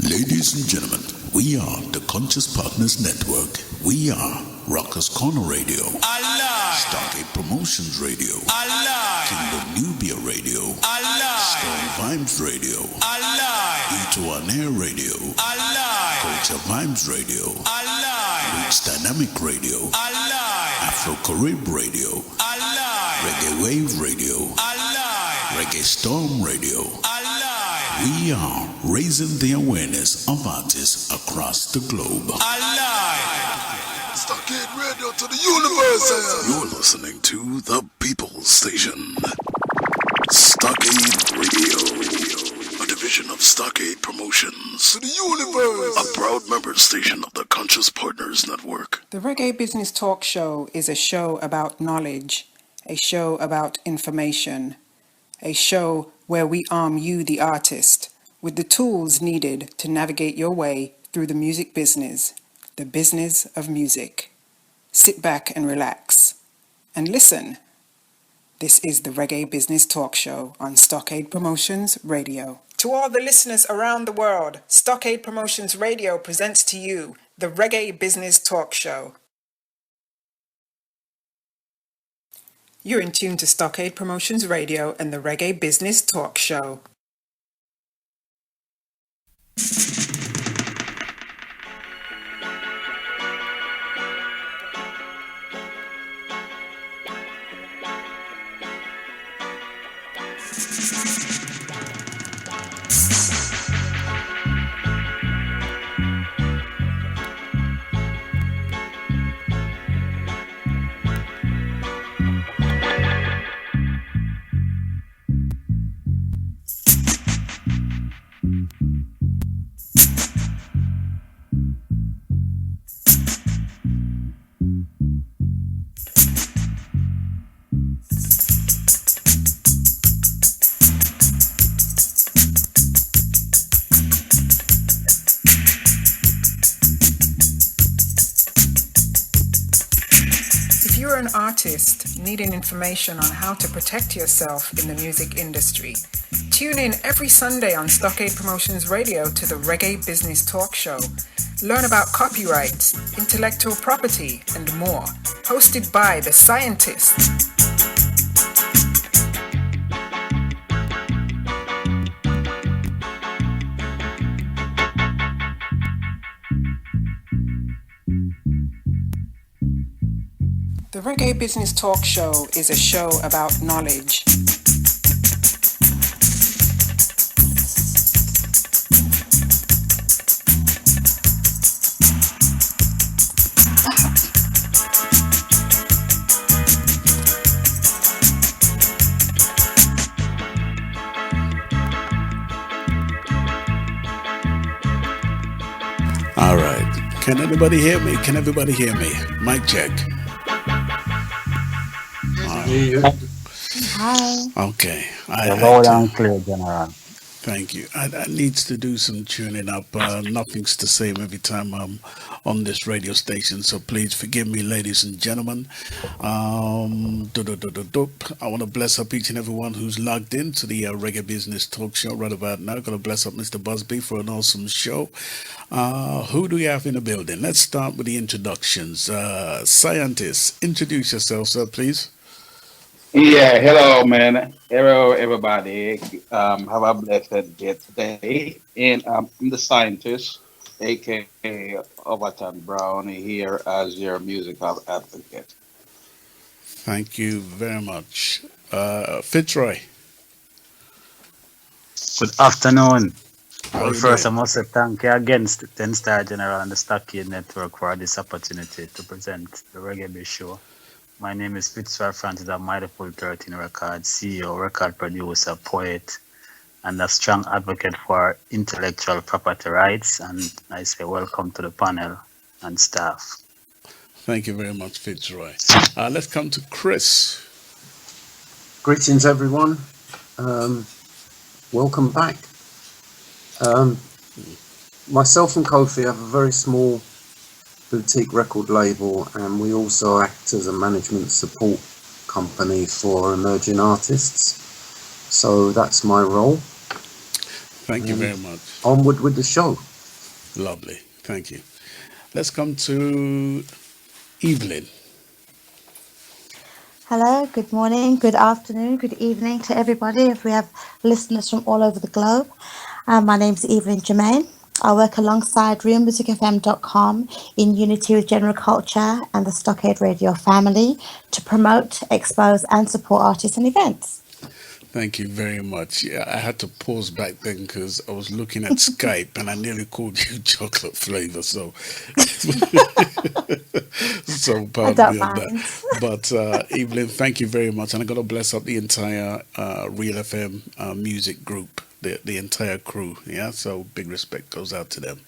Ladies and gentlemen, we are the Conscious Partners Network. We are Rockers Corner Radio, Alive. Stargate Promotions Radio, Alive. Kingdom Nubia Radio, Alive. Storm Vibes Radio, Alive. Ito On Air Radio, Alive. Culture Vibes Radio, Alive. Roots Dynamic Radio, Alive. Afro Carib Radio, Alive. Reggae Wave Radio, Alive. Reggae Storm Radio. Alive. We are raising the awareness of artists across the globe. Alive. Stockade Radio to the universe. You're listening to the People's Station. Stockade Radio, a division of Stockade Promotions. To the universe. A proud member station of the Conscious Partners Network. The Reggae Business Talk Show is a show about knowledge, a show about information, a show where we arm you, the artist, with the tools needed to navigate your way through the music business, the business of music. Sit back and relax and listen. This is the Reggae Business Talk Show on Stockade Promotions Radio. To all the listeners around the world, Stockade Promotions Radio presents to you the Reggae Business Talk Show. You're in tune to Stockade Promotions Radio and the Reggae Business Talk Show. Artist needing information on how to protect yourself in the music industry. Tune in every Sunday on Stockade Promotions Radio to the Reggae Business Talk Show. Learn about copyrights, intellectual property, and more. Hosted by The Scientist. The Reggae Business Talk Show is a show about knowledge. All right. Can anybody hear me? Can everybody hear me? Mic check. Hi. Okay. Loud and clear, General. Thank you. I needs to do some tuning up. Nothing's the same every time I'm on this radio station, so please forgive me, ladies and gentlemen. I want to bless up each and everyone who's logged in to the Reggae Business Talk Show right about now. Going to bless up Mr. Busby for an awesome show. Who do we have in the building? Let's start with the introductions. Scientists, introduce yourself, sir, please. Yeah, hello, man. Hello, everybody. Have a blessed day today. And I'm the Scientist, aka Overton Brown, here as your musical advocate. Thank you very much. Fitzroy. Good afternoon. How Well, you first, I doing? must say thank you again to 10 Star General and the Stockade Network for this opportunity to present the Reggae Biz Show. My name is Fitzroy Francis. I'm Mindful 13 Records, CEO, record producer, poet, and a strong advocate for intellectual property rights. And I say welcome to the panel and staff. Thank you very much, Fitzroy. Let's come to Chris. Greetings, everyone. Welcome back. Myself and Kofi have a very small boutique record label, and we also act as a management support company for emerging artists. So that's my role. Thank you very much. Onward with the show. Lovely. Thank you. Let's come to Evelyn. Hello, good morning, good afternoon, good evening to everybody. If we have listeners from all over the globe, my name's Evelyn Germain. I work alongside realmusicfm.com in unity with General Culture and the Stockade Radio family to promote, expose, and support artists and events. Thank you very much. Yeah, I had to pause back then because I was looking at Skype and I nearly called you chocolate flavor. So, so I pardon don't me on that. mind. But Evelyn, thank you very much, and I'm gonna bless up the entire Real FM music group, the entire crew. Yeah, so big respect goes out to them.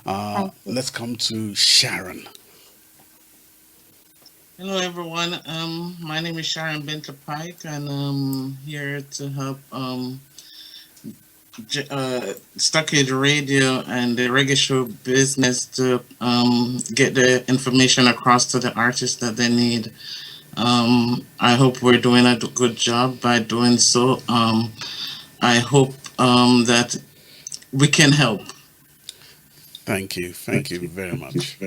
Thank you. Let's come to Sharon. Hello, everyone. My name is Sharon Bentley Payk, and I'm here to help Stockade Radio and the Reggae Show business to get the information across to the artists that they need. I hope we're doing a good job by doing so. I hope that we can help. Thank you. Thank you very much.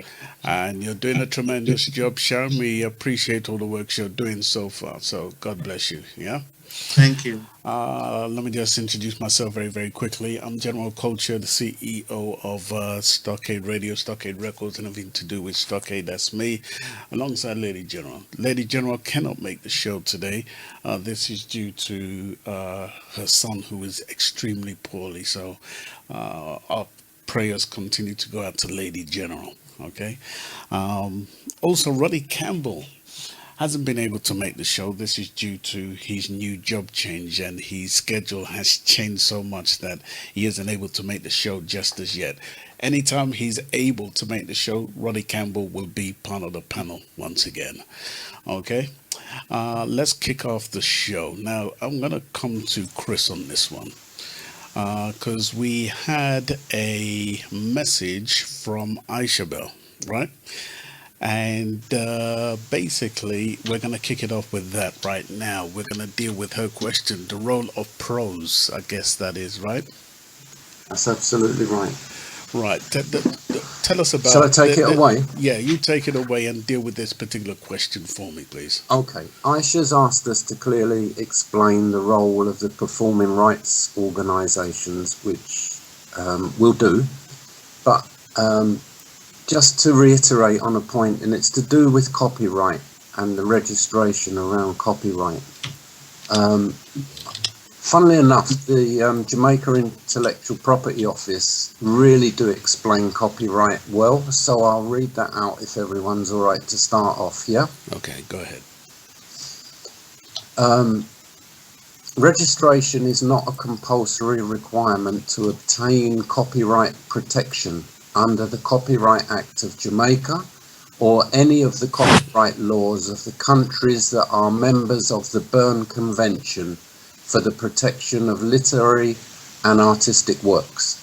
And you're doing a tremendous job, Sharon. We appreciate all the work you're doing so far. So God bless you. Yeah. Thank you. Let me just introduce myself very, very quickly. I'm General Culture, the CEO of Stockade Radio, Stockade Records, and everything to do with Stockade. That's me, alongside Lady General. Lady General cannot make the show today. This is due to her son, who is extremely poorly. So our prayers continue to go out to Lady General. Okay. Also, Roddy Campbell hasn't been able to make the show. This is due to his new job change, and his schedule has changed so much that he isn't able to make the show just as yet. Anytime he's able to make the show, Roddy Campbell will be part of the panel once again. Okay. Let's kick off the show. Now, I'm going to come to Chris on this one, because we had a message from Isha Bel, right? And basically, we're going to kick it off with that right now. We're going to deal with her question, the role of pros, I guess that is, right? That's absolutely right. Right. Tell us about... Shall I take it away? Yeah, you take it away and deal with this particular question for me, please. Okay. Aisha's asked us to clearly explain the role of the performing rights organisations, which we'll do. But just to reiterate on a point, and it's to do with copyright and the registration around copyright. Funnily enough, the Jamaica Intellectual Property Office really do explain copyright well, so I'll read that out if everyone's all right to start off, yeah? Okay, go ahead. Registration is not a compulsory requirement to obtain copyright protection under the Copyright Act of Jamaica or any of the copyright laws of the countries that are members of the Berne Convention for the protection of literary and artistic works.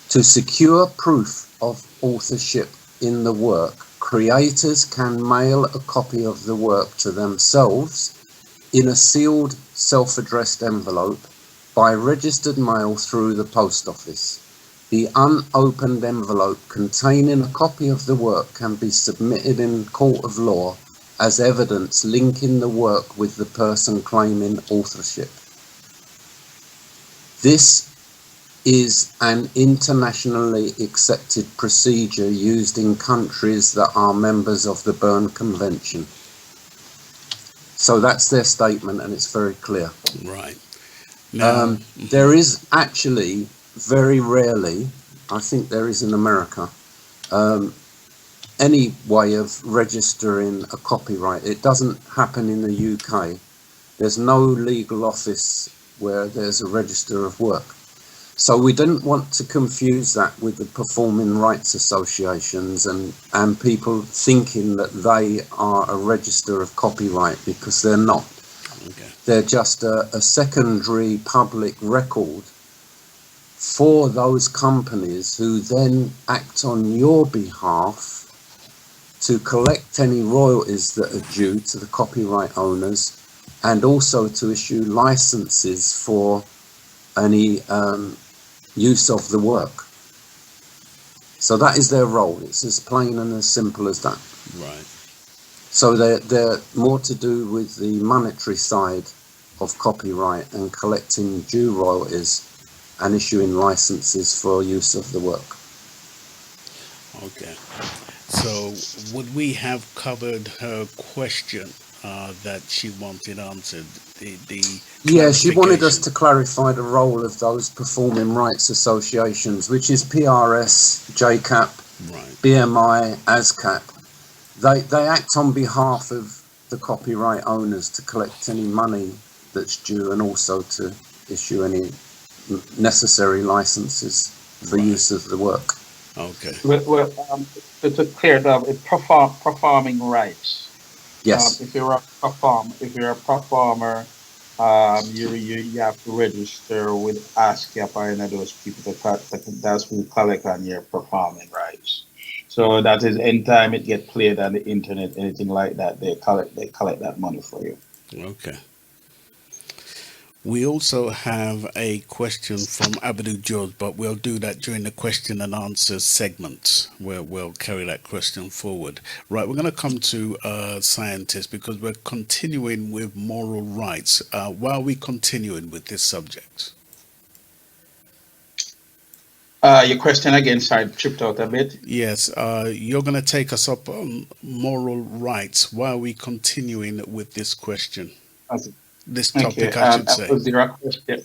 To secure proof of authorship in the work, creators can mail a copy of the work to themselves in a sealed, self-addressed envelope by registered mail through the post office. The unopened envelope containing a copy of the work can be submitted in court of law as evidence linking the work with the person claiming authorship. This is an internationally accepted procedure used in countries that are members of the Berne Convention. So that's their statement, and it's very clear. Right. Now, there is actually, very rarely, I think there is in America, any way of registering a copyright. It doesn't happen in the UK. There's no legal office where there's a register of work. So we didn't want to confuse that with the performing rights associations and people thinking that they are a register of copyright, because they're not. okay. They're just a secondary public record for those companies who then act on your behalf to collect any royalties that are due to the copyright owners, and also to issue licenses for any use of the work. So that is their role. It's as plain and as simple as that. Right. So they're more to do with the monetary side of copyright and collecting due royalties and issuing licenses for use of the work. Okay. So would we have covered her question that she wanted answered? The Yeah, she wanted us clarification? to clarify the role of those performing rights associations, which is PRS, JCAP, Right. BMI, ASCAP. They act on behalf of the copyright owners to collect any money that's due and also to issue any necessary licenses for Right. use of the work. Okay. To clear it up, it's performing rights. Yes. If you're a performer, you have to register with ASCAP or any of those people that's who collect on your performing rights. So that is anytime it get played on the internet, anything like that, they collect that money for you. Okay. We also have a question from Abdul George, but we'll do that during the question and answer segment where we'll carry that question forward. Right, we're going to come to scientists because we're continuing with moral rights. Why are we continuing with this subject? Your question again, sorry, tripped out a bit. Yes, you're going to take us up on moral rights. Why are we continuing with this question? This Okay. topic, I should say.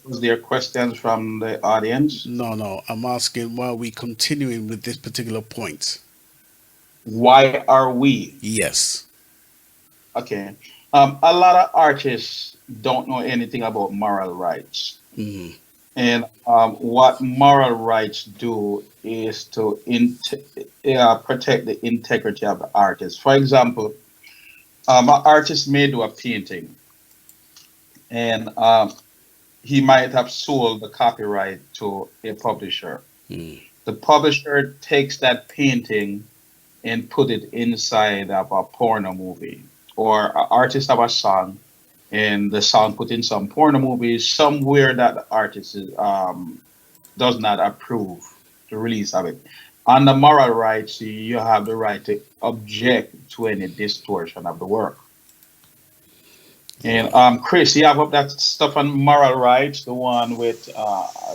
Was there questions from the audience? No, I'm asking why are we continuing with this particular point? Why are we? Yes. Okay. A lot of artists don't know anything about moral rights. Hmm. And what moral rights do is to protect the integrity of the artist. For example, an artist may do a painting, and he might have sold the copyright to a publisher. Mm. The publisher takes that painting and put it inside of a porno movie, or an artist of a song, and the song put in some porno movie somewhere that the artist does not approve the release of it. On the moral rights, you have the right to object to any distortion of the work. And Right. Chris, you have up that stuff on moral rights, the one with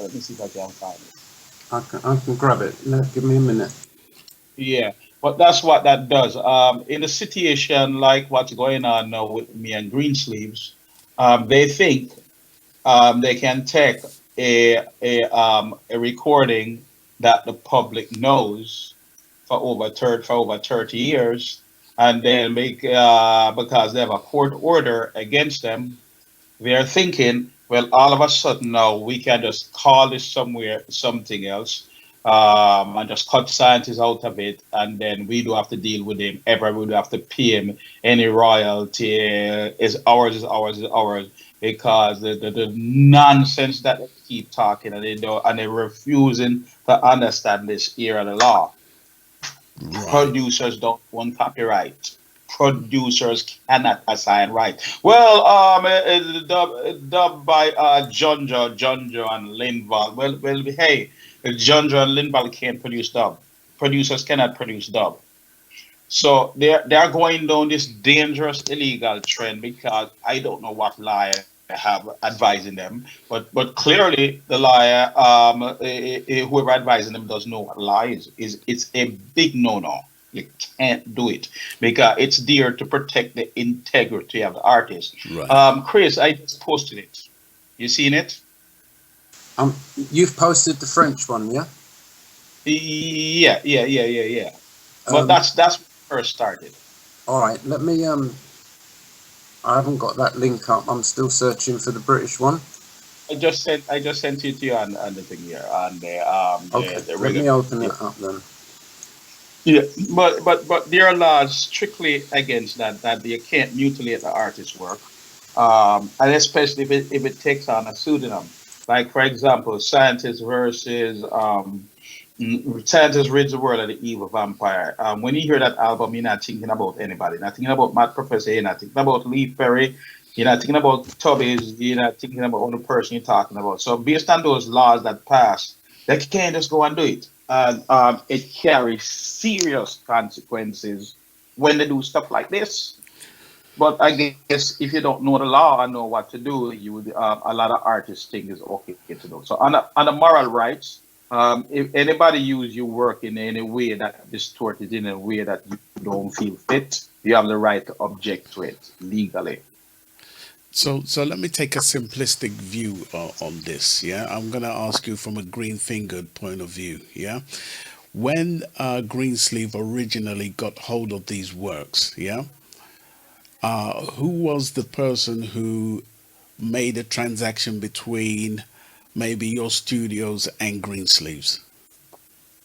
let me see if I can find it. I can grab it. No, give me a minute. Yeah, but that's what that does. In a situation like what's going on now with me and Greensleeves, they think they can take a recording that the public knows for over 30 years, and then make because they have a court order against them, they're thinking, well, all of a sudden now we can just call this something else, and just cut scientists out of it, and then we do have to deal with him ever. We do have to pay him any royalty. Is ours, is ours, is ours, because the nonsense that they keep talking and they don't, and they're refusing to understand this era of the law. Right. Producers don't want copyright. Producers cannot assign right. Well, dubbed by Jonjo and Linval. Well, hey, Jonjo and Linval can't produce dub. Producers cannot produce dub. So they're going down this dangerous illegal trend because I don't know what lawyer have advising them, but clearly the lawyer, whoever advising them does know what law is. It's a big no-no. You can't do it because it's there to protect the integrity of the artist. Right. Chris, I just posted it. You seen it? You've posted the French one, yeah? Yeah. But that's when it first started. All right, let me I haven't got that link up. I'm still searching for the British one. I just sent it to you on the thing here on the Okay, the let me regular. open it up then. Yeah, but there are laws strictly against that you can't mutilate the artist's work, and especially if it takes on a pseudonym. Like for example, Scientist versus Scientist rids the world of the evil vampire. When you hear that album, you're not thinking about anybody. You're not thinking about Matt Professor. You're not thinking about Lee Perry. You're not thinking about Tubbies. You're not thinking about the person you're talking about. So based on those laws that pass, they can't just go and do it. and it carries serious consequences when they do stuff like this. But I guess if you don't know the law and know what to do, you would a lot of artists think it's okay to do. So on the moral rights, if anybody use your work in any way that distorts it in a way that you don't feel fit, you have the right to object to it legally. So let me take a simplistic view on this. Yeah, I'm gonna ask you from a green fingered point of view. Yeah, when Greensleeve originally got hold of these works, yeah, who was the person who made a transaction between maybe your studios and Greensleeves?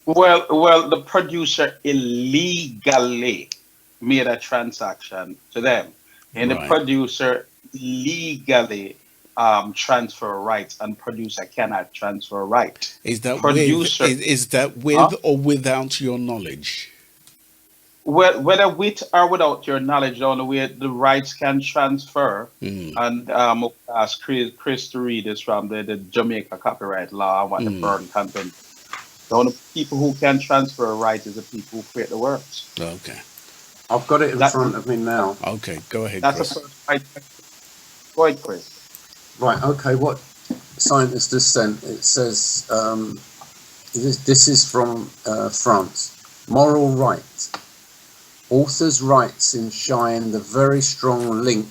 Well, the producer illegally made a transaction to them, and the Right. producer legally transfer rights, and producer cannot transfer right. Producer, Is that huh? with or without your knowledge? Well, whether with or without your knowledge, the only way the rights can transfer, Mm, and ask Chris to read this from the Jamaica copyright law and what the mm. foreign content. The only people who can transfer a right is the people who create the works. Okay. I've got it in That front of me now. Okay. Go ahead, that's the Chris. first right. Go ahead, Chris. Right, okay, what scientist has sent, it says, this is from France. Moral right. Authors' rights enshrine the very strong link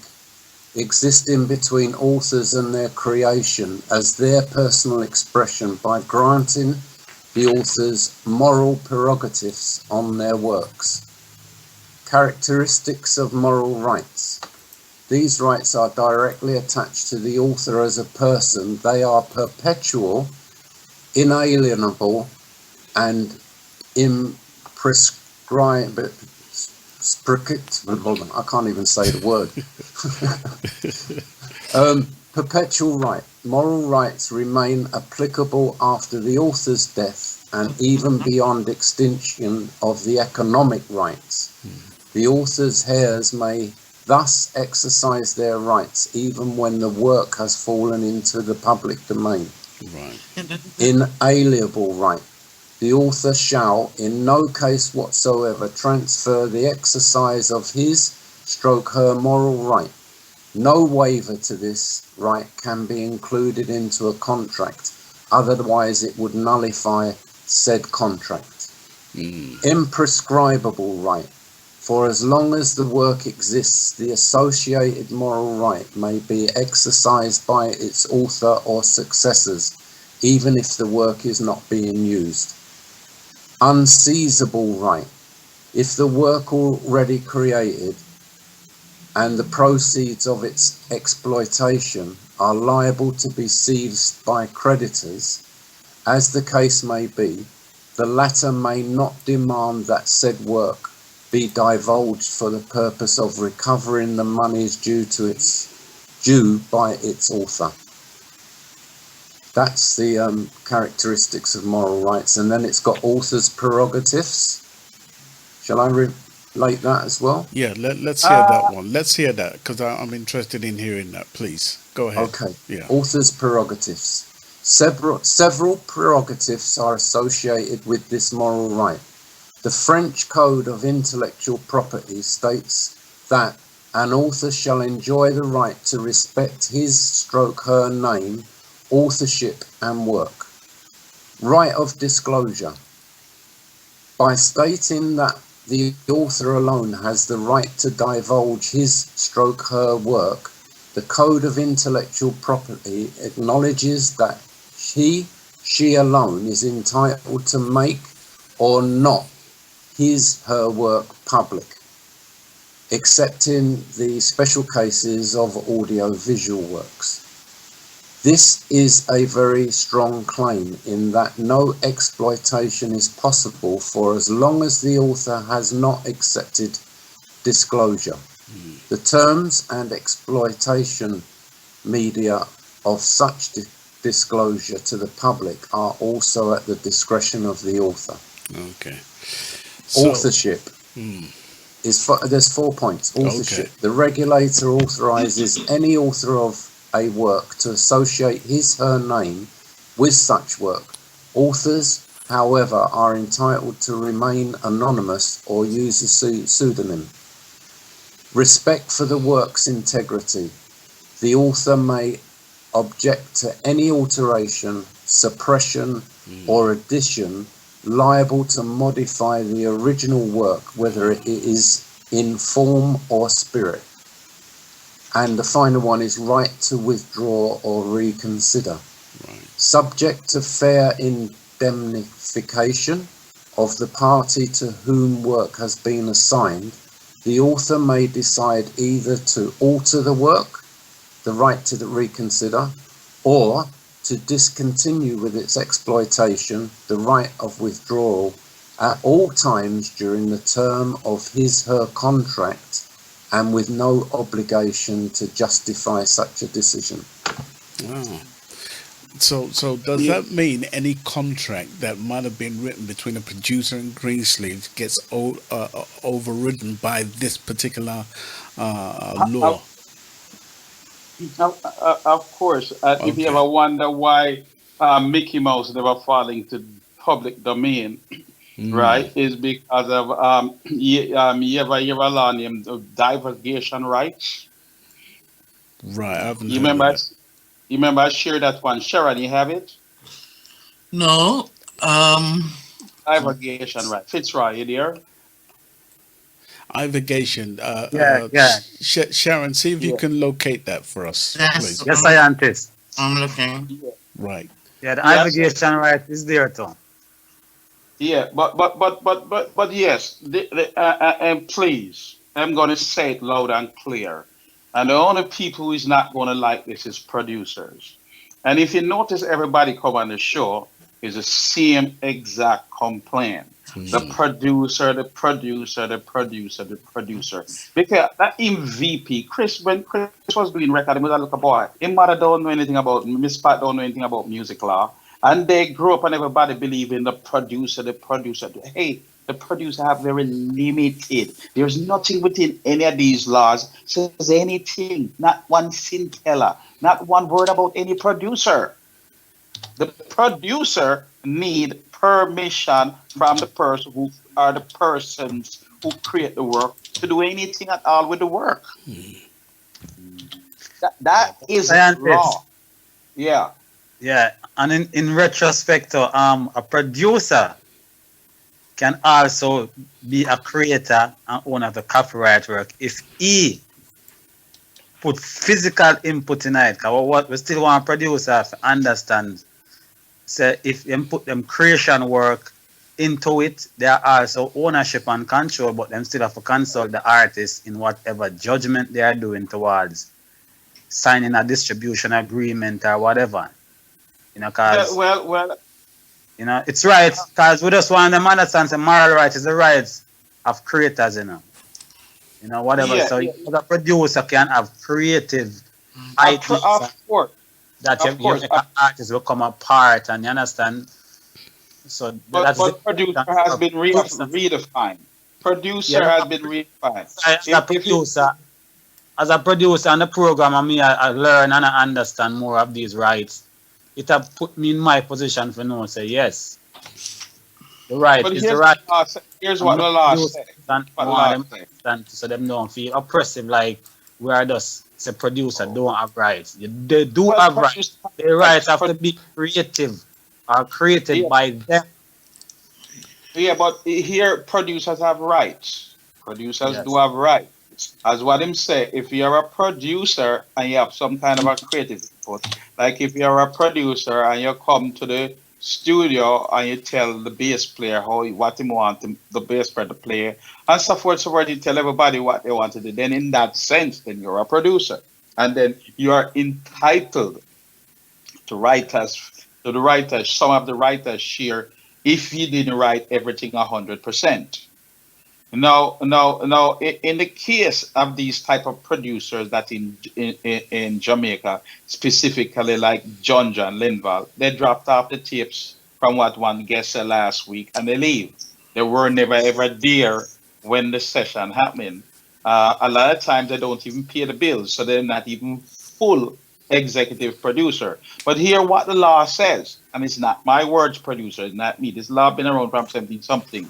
existing between authors and their creation as their personal expression by granting the authors moral prerogatives on their works. Characteristics of moral rights. These rights are directly attached to the author as a person. They are perpetual, inalienable, and imprescriptible. I can't even say the word. Perpetual right. Moral rights remain applicable after the author's death and even beyond extinction of the economic rights. The author's heirs may thus exercise their rights even when the work has fallen into the public domain. Right. Inalienable right. The author shall in no case whatsoever transfer the exercise of his stroke her moral right. No waiver to this right can be included into a contract, otherwise it would nullify said contract. Imprescribable right. For as long as the work exists, the associated moral right may be exercised by its author or successors, even if the work is not being used. Unseizable right. If the work already created and the proceeds of its exploitation are liable to be seized by creditors, as the case may be, the latter may not demand that said work be divulged for the purpose of recovering the monies due by its author. That's the characteristics of moral rights, and then it's got author's prerogatives. Shall I relate that as well? Yeah. Let's hear that one. Let's hear that because I'm interested in hearing that. Please go ahead. Okay. Yeah. Author's prerogatives. Several prerogatives are associated with this moral right. The French Code of Intellectual Property states that an author shall enjoy the right to respect his stroke her name, authorship and work. Right of disclosure. By stating that the author alone has the right to divulge his stroke her work, the Code of Intellectual Property acknowledges that she alone is entitled to make or not her work public, except in the special cases of audio-visual works. This is a very strong claim in that no exploitation is possible for as long as the author has not accepted disclosure. The terms and exploitation media of such disclosure to the public are also at the discretion of the author. Okay. So, Authorship. There's 4 points. Authorship. Okay. The regulator authorizes any author of a work to associate his her name with such work. Authors however, are entitled to remain anonymous or use a pseudonym. Respect for the work's integrity. The author may object to any alteration, suppression, or addition liable to modify the original work, whether it is in form or spirit. And the final one is right to withdraw or reconsider. Subject to fair indemnification of the party to whom work has been assigned, the author may decide either to alter the work, the right to reconsider, or to discontinue with its exploitation, the right of withdrawal at all times during the term of his/her contract, and with no obligation to justify such a decision. Wow. So does that mean any contract that might have been written between a producer and Greensleeves gets overridden by this particular law? Of course. If you ever wonder why Mickey Mouse never fall into public domain, right, is because of you ever learn him divulgation rights. Right, I haven't You heard of remember? that. You remember I shared that one. Sharon, you have it? No. Divulgation right. Fitzroy, you there? Ivigation. Yeah. Sharon, see if you Yeah. can locate that for us, Yes. please. Yes, scientist. I'm looking. Right. Yeah, the Yes. navigation right is there too. Yeah, but yes, and please, I'm going to say it loud and clear. And the only people who is not going to like this is producers. And if you notice, everybody come on the show is the same exact complaint. The producer, the producer, the producer, the producer. Because that MVP, Chris, when Chris was doing record, he was a little boy. His mother don't know anything about, Miss Pat don't know anything about music law. And they grew up and everybody believe in the producer, the producer. Hey, the producer have very limited. There's nothing within any of these laws says anything, not one scintilla, not one word about any producer. The producer need permission from the person who are the persons who create the work to do anything at all with the work. That is Scientist. law. Yeah. Yeah, and in retrospect, a producer can also be a creator and owner of the copyright work if he put physical input in it. 'Cause what we still want producers to understand. So if them put them creation work into it, there are also ownership and control, but them still have to consult the artist in whatever judgment they are doing towards signing a distribution agreement or whatever. You know, cause Well. you know it's right. Cause we just want them understand the moral right is the rights of creators. You know whatever. Yeah, So yeah. the producer can have creative Of ideas course. that Of you course. make an artist become a part, and you understand. So But that's producer has been redefined. Producer Yeah, has been redefined. As a producer and a programmer, I learn and I understand more of these rights. It have put me in my position for know say yes, the right But is the right. here's what the law says. And What the want law them says. understand so them don't feel oppressive like we are just say producer don't have rights. They do But have producer- rights. Their rights have to be creative or created Yeah. by them. Yeah, but here producers have rights. Producers Yes. do have rights. As what him say, if you're a producer and you have some kind of a creative input, like if you're a producer and you come to the studio and you tell the bass player what him want the bass player to play, and so forth, so forth, you tell everybody what they want to do, then in that sense, then you're a producer. And then you are entitled to the writers, some of the writers share if you didn't write everything 100%. Now, in the case of these type of producers that in Jamaica, specifically like John Linval, they dropped off the tapes from what one guest said last week and they leave. They were never ever there when the session happened. A lot of times they don't even pay the bills, so they're not even full executive producer. But hear what the law says, and it's not my words, producer, it's not me. This law been around from 17 something.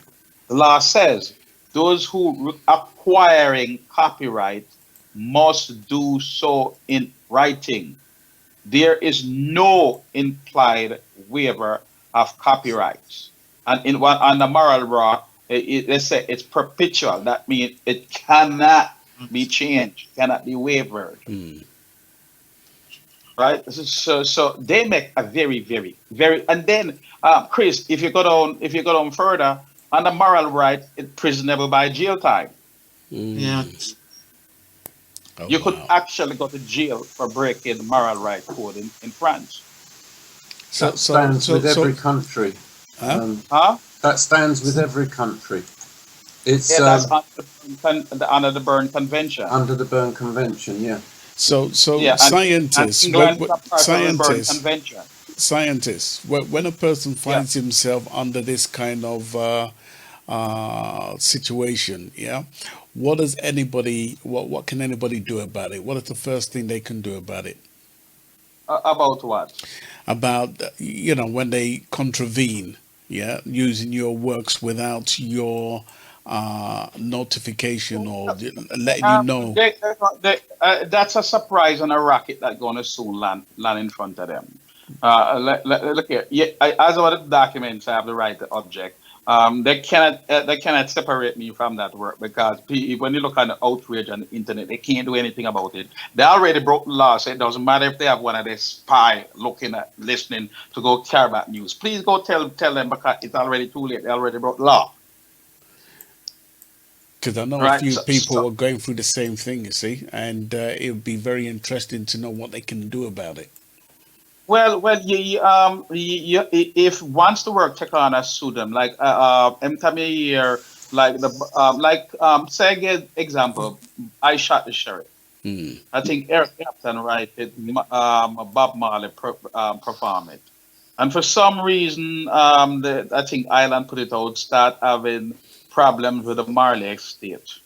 The law says those who acquiring copyright must do so in writing. There is no implied waiver of copyrights. And in one on the moral law, they say it's perpetual. That means it cannot be changed, cannot be wavered. Right? So they make a very, very, very, and then Chris, if you go down further, on the moral right, it's prisonable by jail time. Yeah. Oh, You could wow. actually go to jail for breaking the moral right code in France. So, That stands with every country. Huh? Huh? That stands with every country. It's Yeah, that's under the Berne Convention. under the Berne Convention, yeah. so Yeah, and scientists, England is a part of the Berne Convention. scientists, when a person Yeah. finds himself under this kind of situation, yeah, what can anybody do about it? What is the first thing they can do about it? About what? About when they contravene, yeah, using your works without your notification or letting you know. That's a surprise and a rocket that's going to soon land in front of them. Look here. Yeah, as one of the documents, I have the right to object. They cannot separate me from that work because when you look at the outrage on the internet, they can't do anything about it. They already broke the law, so it doesn't matter if they have one of their spy listening to go carry back news. Please go tell them because it's already too late. They already broke the law. Because I know a Right? few people are going through the same thing, you see, and it would be very interesting to know what they can do about it. Well, if once the work take on a pseudonym, like time a year, like say again example, I shot the sheriff. Hmm. I think Eric Clapton right it, Bob Marley perform it, and for some reason, I think Island put it out, start having problems with the Marley estate.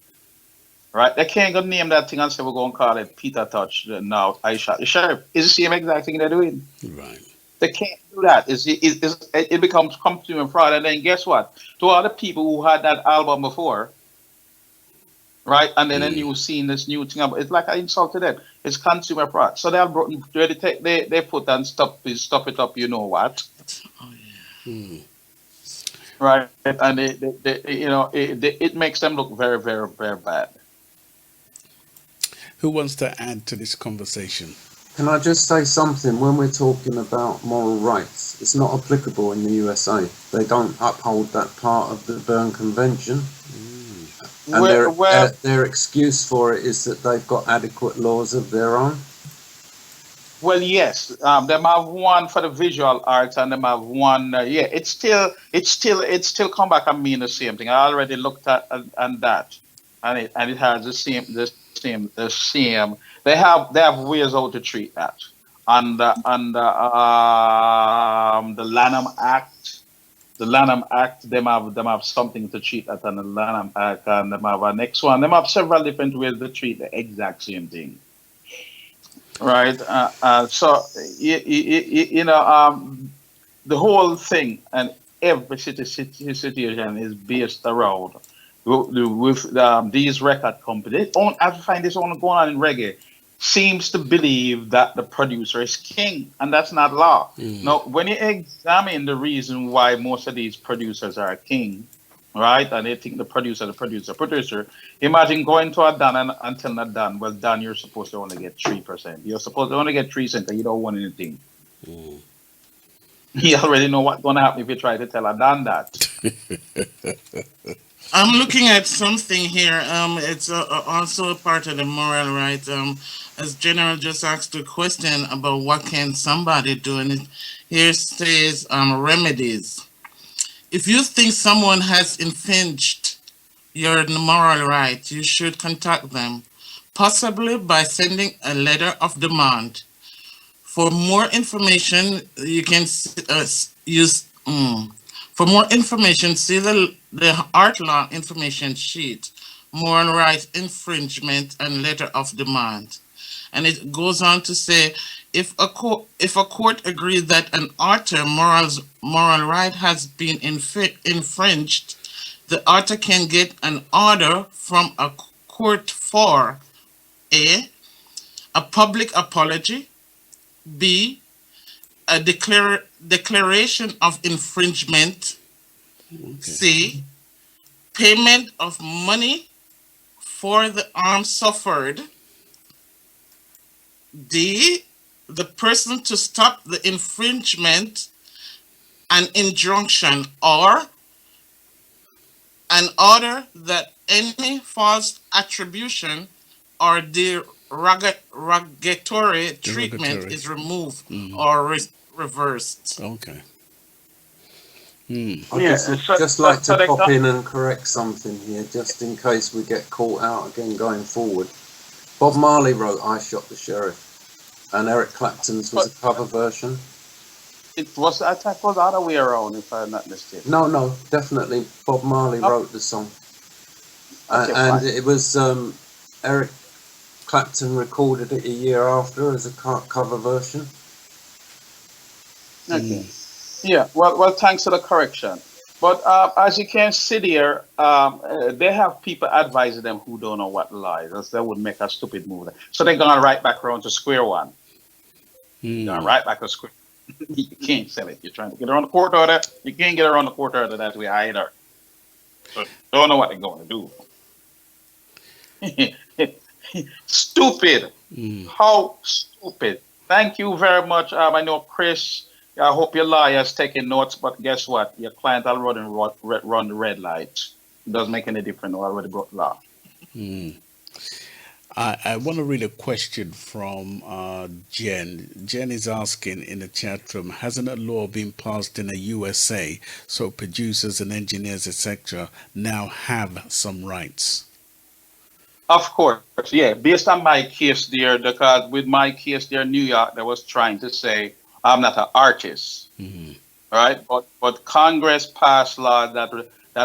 Right? They can't go name that thing and say we're going to call it Peter Touch now. I shot the sheriff. It's the same exact thing they're doing. Right. They can't do that. It becomes consumer fraud. And then guess what? To all the people who had that album before, right? And then you seen this new thing. It's like I insulted them. It's consumer fraud. So they put and stop it up. You know what? Oh, yeah. Hmm. Right? And it makes them look very, very, very bad. Who wants to add to this conversation? Can I just say something? When we're talking about moral rights, it's not applicable in the USA. They don't uphold that part of the Berne Convention. And their excuse for it is that they've got adequate laws of their own. Well, yes, them have one for the visual arts, and them have one. It's still come back and mean the same thing. I already looked at and that, and it has the same. They have ways how to treat that. Under the Lanham Act, them have something to treat that on the Lanham Act, and them have a next one. Them have several different ways to treat the exact same thing. Right. So the whole thing and every situation is based around with these record companies. I find this only going on in reggae. Seems to believe that the producer is king, and that's not law. Now, when you examine the reason why most of these producers are king, right, and they think the producer, imagine going to a Dan and telling a Dan, well, Dan, you're supposed to only get 3%. You're supposed to only get 3 cents, and you don't want anything. You already know what's going to happen if you try to tell a Dan that. I'm looking at something here. It's also a part of the moral right. As General just asked a question about what can somebody do, and here says remedies. If you think someone has infringed your moral right, you should contact them, possibly by sending a letter of demand. For more information, you can use. For more information, see the art law information sheet, moral right infringement and letter of demand. And it goes on to say, if a court agrees that an author moral right has been infringed, the author can get an order from a court for a public apology, B, a declaration of infringement, C, payment of money for the harm suffered, D, the person to stop the infringement, an injunction, or an order that any false attribution or derogatory treatment is removed or reversed. Okay. I just like to pop in and correct something here, just in case we get caught out again going forward. Bob Marley wrote "I Shot the Sheriff," and Eric Clapton's was a cover version. I thought it was the other way around, if I'm not mistaken. No, definitely Bob Marley wrote the song, and it was Eric Clapton recorded it a year after as a cover version. Okay. Yeah. Well, thanks for the correction. But as you can see there, they have people advising them who don't know what lies. That would make a stupid move. So they're going right back around to square one. Going right back to square. You can't sell it. You're trying to get around the court order. You can't get around the court order that way either. So don't know what they're going to do. Stupid. How stupid. Thank you very much. I know Chris. I hope your lawyer's taking notes, but guess what? Your client already run the red lights. It doesn't make any difference. I already broke the law. I want to read a question from Jen. Jen is asking in the chat room, hasn't a law been passed in the USA so producers and engineers, etc., now have some rights? Of course, yeah. Based on my case there, because with my case there in New York, they was trying to say I'm not an artist, right? But Congress passed law that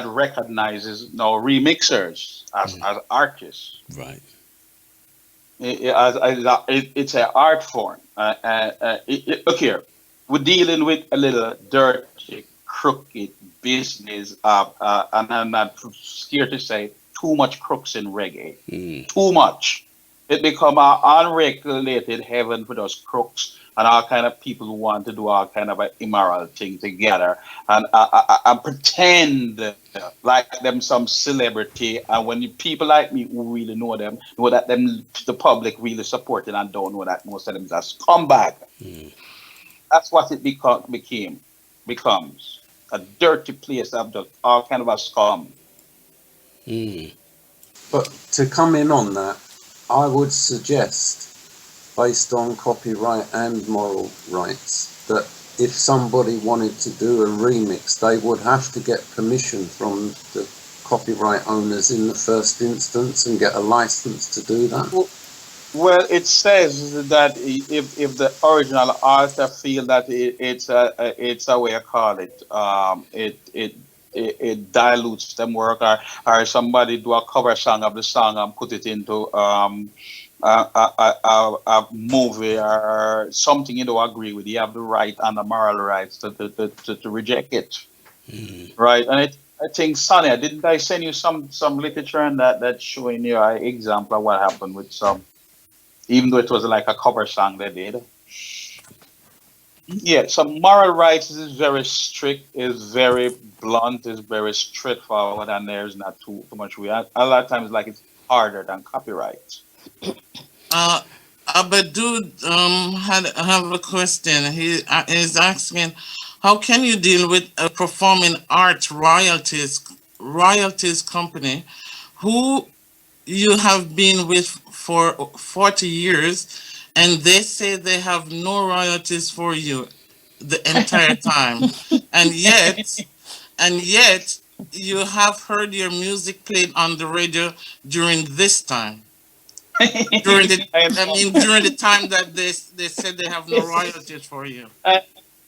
recognizes now remixers as artists. Right. It's an art form. Look here, we're dealing with a little dirty, crooked business, and I'm not scared to say too much crooks in reggae. Too much. It become an unregulated heaven for those crooks and all kind of people who want to do all kind of an immoral thing together and pretend like them some celebrity. And when people like me who really know them, know that the public really support it and don't know that most of them is a scumbag. That's what it becomes. A dirty place of all kind of a scum. But to come in on that, I would suggest, based on copyright and moral rights, that if somebody wanted to do a remix, they would have to get permission from the copyright owners in the first instance and get a license to do that. Well, it says that if the original author feel that it's a way I call it, it dilutes them work, or somebody do a cover song of the song and put it into a movie or something you don't agree with, you have the right and the moral rights to reject it. Right? And I think, Sonia, didn't I send you some literature on that's showing you an example of what happened with some, even though it was like a cover song they did? Yeah, so moral rights is very strict, is very blunt, is very straightforward, and there's not too much we have. A lot of times, like, it's harder than copyright. Abadud have a question. He is asking, how can you deal with a performing arts royalties company who you have been with for 40 years, and they say they have no royalties for you the entire time, and yet you have heard your music played on the radio during this time? During the time that they said they have no royalties for you.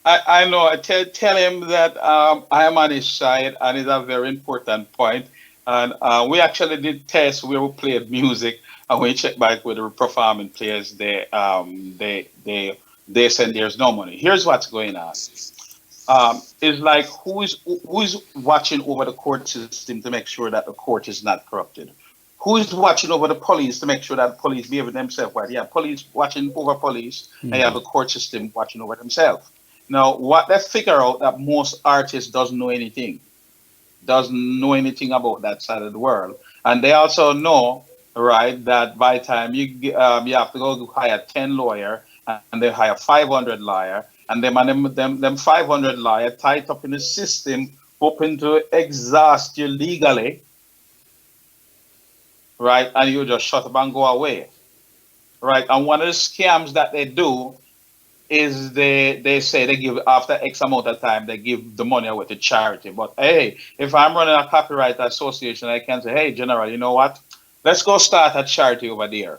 I know. I tell him that I am on his side, and it's a very important point. And we actually did tests where we played music, and we checked back with the performing players. They they said there's no money. Here's what's going on. It's like who is watching over the court system to make sure that the court is not corrupted? Who is watching over the police to make sure that the police behave themselves right? You have police watching over police, and you have the court system watching over themselves. Now, what they figure out that most artists doesn't know anything about that side of the world, and they also know, right, that by the time you have to go hire 10 lawyer, and they hire 500 lawyer, and them 500 lawyer tied up in the system, hoping to exhaust you legally, right, and you just shut up and go away, right? And one of the scams that they do is they say they give after X amount of time they give the money away to charity. But hey, if I'm running a copyright association, I can say, hey, General, you know what? Let's go start a charity over there.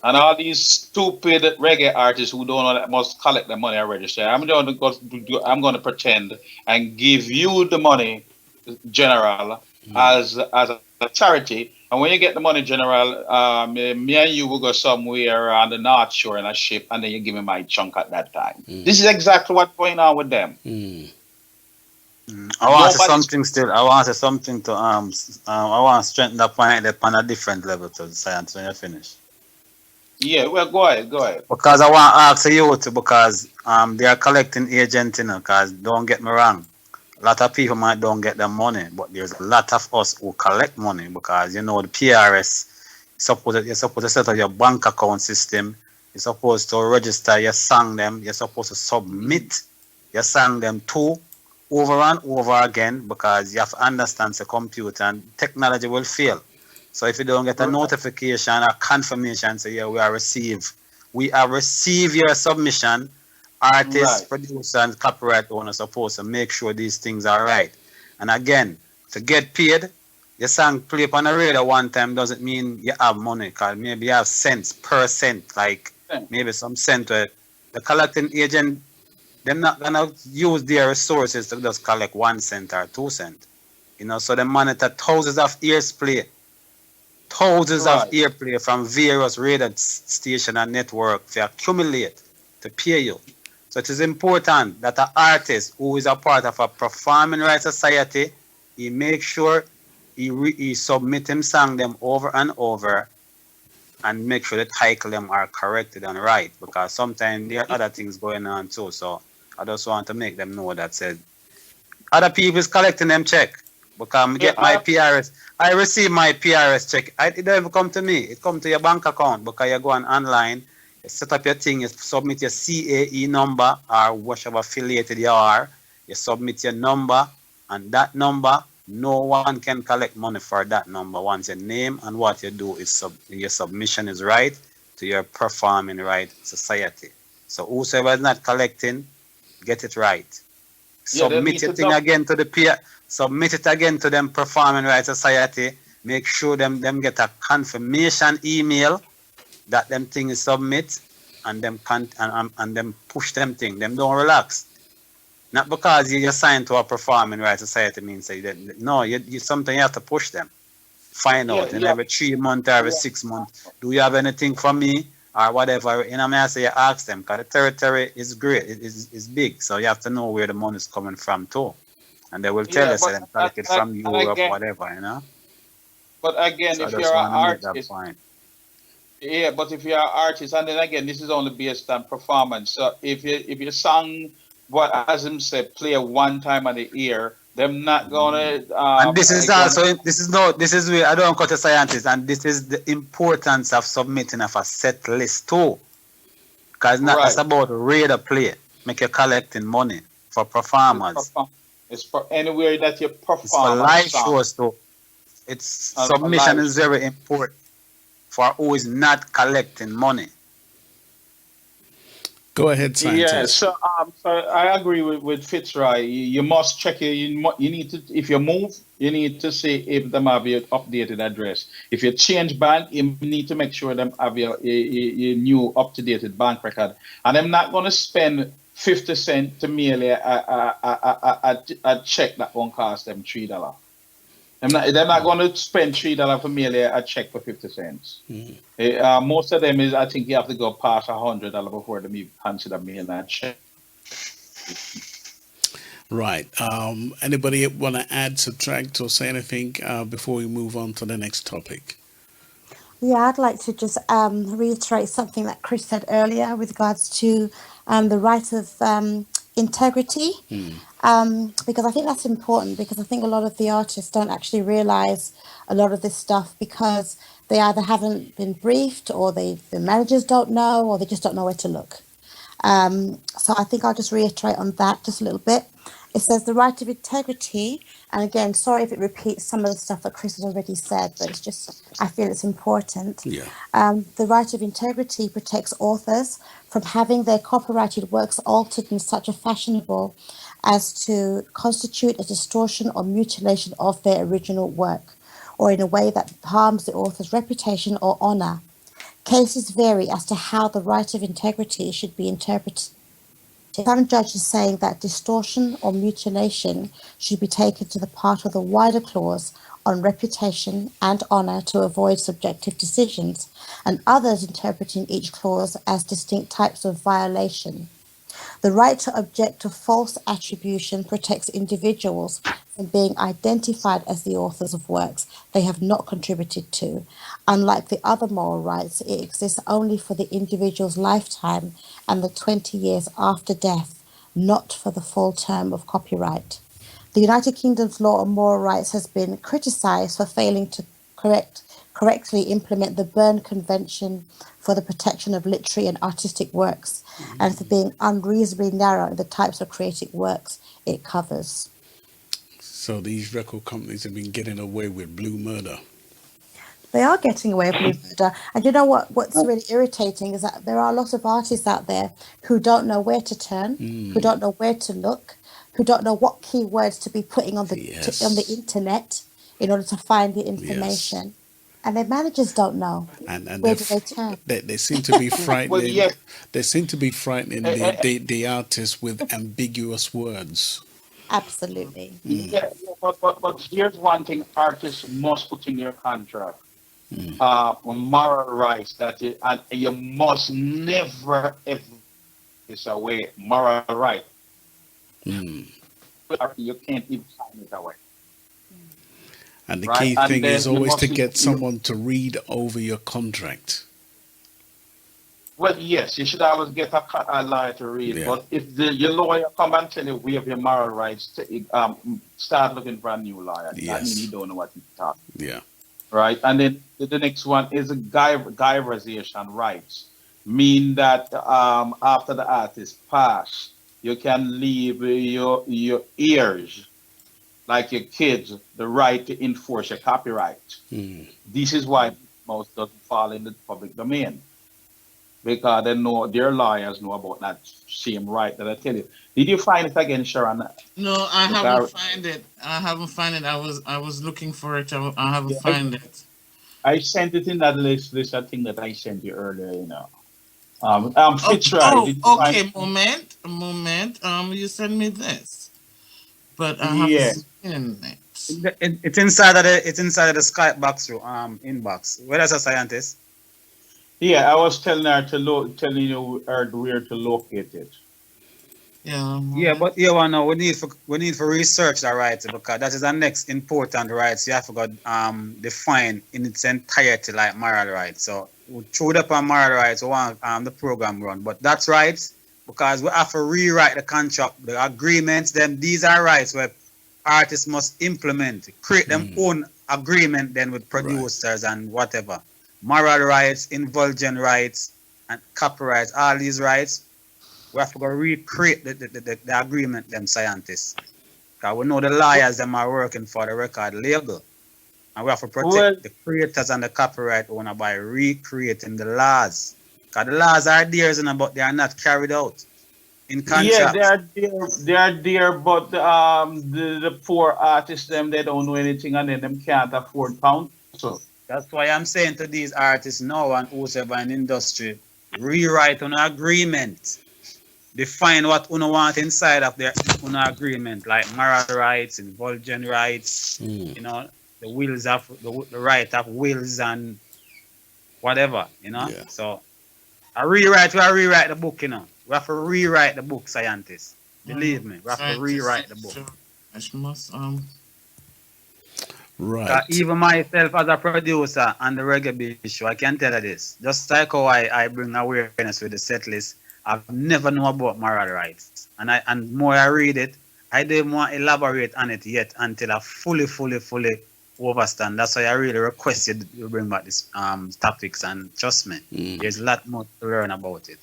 And all these stupid reggae artists who don't know that must collect the money and register. I'm going to pretend and give you the money, General, as a charity. And when you get the money, General, me and you will go somewhere on the North Shore in a ship, and then you give me my chunk at that time. This is exactly what's going on with them. I want to say something still. I want to say something to I want to strengthen the point on a different level to the science when you finish. Yeah, well, go ahead. Because I want to ask you to, because they are collecting agent, because don't get me wrong, a lot of people might don't get the money, but there's a lot of us who collect money, because the PRS, you're supposed to set up your bank account system, you're supposed to register your song them, you're supposed to submit your song them too, over and over again, because you have to understand the computer and technology will fail. So if you don't get a notification or confirmation, say, yeah, we have received your submission, artists, producers, and copyright owners are supposed to make sure these things are right. And again, to get paid, your song play up on the radio one time doesn't mean you have money, because maybe you have cents per cent, like maybe some cent. The collecting agent, they're not going to use their resources to just collect 1 cent or 2 cents. So they monitor thousands of ears play. Thousands of airplay from various radio station and network to accumulate to pay you. So it is important that an artist who is a part of a performing rights society, he make sure he submit him song them over and over, and make sure the title them are corrected and right, because sometimes there are other things going on too. So I just want to make them know that said other people is collecting them check. Because my PRS, I receive my PRS check. It don't even come to me. It come to your bank account, because you go online, you set up your thing, you submit your CAE number or whatever affiliated you are. You submit your number, and that number, no one can collect money for that number once your name and what you do is your submission is right to your performing right society. So whosoever is not collecting, get it right. Submit your thing again to the peer. Submit it again to them performing rights society. Make sure them get a confirmation email that them thing is submit, and them and them push them thing. Them don't relax. Not because you're signed to a performing rights society means that no, you something you have to push them. Find out in every 3 months or every 6 months. Do you have anything for me or whatever? I say you ask them, because the territory is great. It is big, so you have to know where the money is coming from too. And they will tell us that they collect it from Europe, whatever, But again, so if you're an artist, but if you're an artist, and then again, this is only based on performance. So if you song, what as him said, play 1 time of the year, them not gonna. And this is also this is where I don't cut a scientist, and this is the importance of submitting of a set list too, because not just about radio play, make you collecting money for performers. It's for anywhere that you perform. It's for live shows too. Its submission is very important for who is not collecting money. Go ahead, scientist. Yeah, so I agree with Fitzroy. You must check it. You need to, if you move, you need to see if them have your updated address. If you change bank, you need to make sure them have your new up-to-date bank record. And I'm not going to spend 50 cents to mail a check that won't cost them $3. They're not going to spend $3 for mail a check for 50 cents. Most of them is, I think you have to go past $100 before they even consider mailing a check. Right. Anybody want to add, subtract, or say anything before we move on to the next topic? Yeah, I'd like to just reiterate something that Chris said earlier with regards to the right of integrity, because I think that's important, because I think a lot of the artists don't actually realize a lot of this stuff because they either haven't been briefed, or the managers don't know, or they just don't know where to look. So I think I'll just reiterate on that just a little bit. It says the right of integrity, and again, sorry if it repeats some of the stuff that Chris has already said, but it's just, I feel it's important. Yeah. The right of integrity protects authors from having their copyrighted works altered in such a fashionable as to constitute a distortion or mutilation of their original work, or in a way that harms the author's reputation or honor. Cases vary as to how the right of integrity should be interpreted. Some judges saying that distortion or mutilation should be taken to the part of the wider clause on reputation and honor to avoid subjective decisions, and others interpreting each clause as distinct types of violation. The right to object to false attribution protects individuals from being identified as the authors of works they have not contributed to. Unlike the other moral rights, it exists only for the individual's lifetime and the 20 years after death, not for the full term of copyright. The United Kingdom's law on moral rights has been criticised for failing to correctly implement the Berne Convention for the protection of literary and artistic works, and for being unreasonably narrow in the types of creative works it covers. So these record companies have been getting away with blue murder. They are getting away with blue murder. And you know what's really irritating is that there are a lot of artists out there who don't know where to turn, who don't know where to look, who don't know what keywords to be putting on the internet in order to find the information. Yes. And their managers don't know. And where do they turn? They seem to be frightening. Well, yes. They seem to be frightening the artists with ambiguous words. Absolutely. Yeah, but here's one thing artists must put in their contract. Moral rights, and you must never ever this away moral right. You can't even sign it away. And the key thing is always to get someone to read over your contract. Well, yes, you should always get a lawyer to read. Yeah. But if your lawyer come and tell you we have your moral rights, start looking for a new lawyer. Yes. That means you don't know what he's talking. Yeah. Right, and then the next one is a guyverization rights, mean that after the artist pass, you can leave your heirs, like your kids, the right to enforce your copyright. This is why most doesn't fall in the public domain, because they know their lawyers know about that same right that I tell you. Did you find it again, Sharon? No, I haven't find it. I was looking for it. I haven't find it. I sent it in that list I think that I sent you earlier, you know. Fitzroy. Okay, moment. You sent me this, but I haven't seen it. It's inside of the Skype box inbox. Where is a scientist? Yeah, I was telling her telling you where to locate it. Yeah, but you wanna we need for research the rights, because that is the next important rights you have to go define in its entirety, like moral rights. So we threw up on moral rights, we want the program run, but that's rights because we have to rewrite the contract, the agreements. These are rights where artists must implement, create them own agreement then with producers and whatever. Moral rights, indulgent rights, and copyrights, all these rights. We have to go recreate the agreement, them scientists. Because we know the lawyers them are working for the record label. And we have to protect the creators and the copyright owner by recreating the laws. Because the laws are there, but they are not carried out in contract. Yeah, they are there, but the poor artists, they don't know anything, and then them can't afford counsel. That's why I'm saying to these artists now and whoever in the industry, rewrite an agreement. Define what you want inside of their agreement, like moral rights, indulgent rights, you know, the wheels of the right of wheels and whatever, you know. Yeah. So we rewrite the book, you know. We have to rewrite the book, scientists. Believe me, we have to Scientists, rewrite the book. I must Right. Even myself as a producer on the Reggae Biz show, I can tell you this. Just like how I bring awareness with the set list, I've never known about moral rights. And more I read it, I didn't want to elaborate on it yet until I fully understand. That's why I really request you to bring back these topics, and trust me, there's a lot more to learn about it.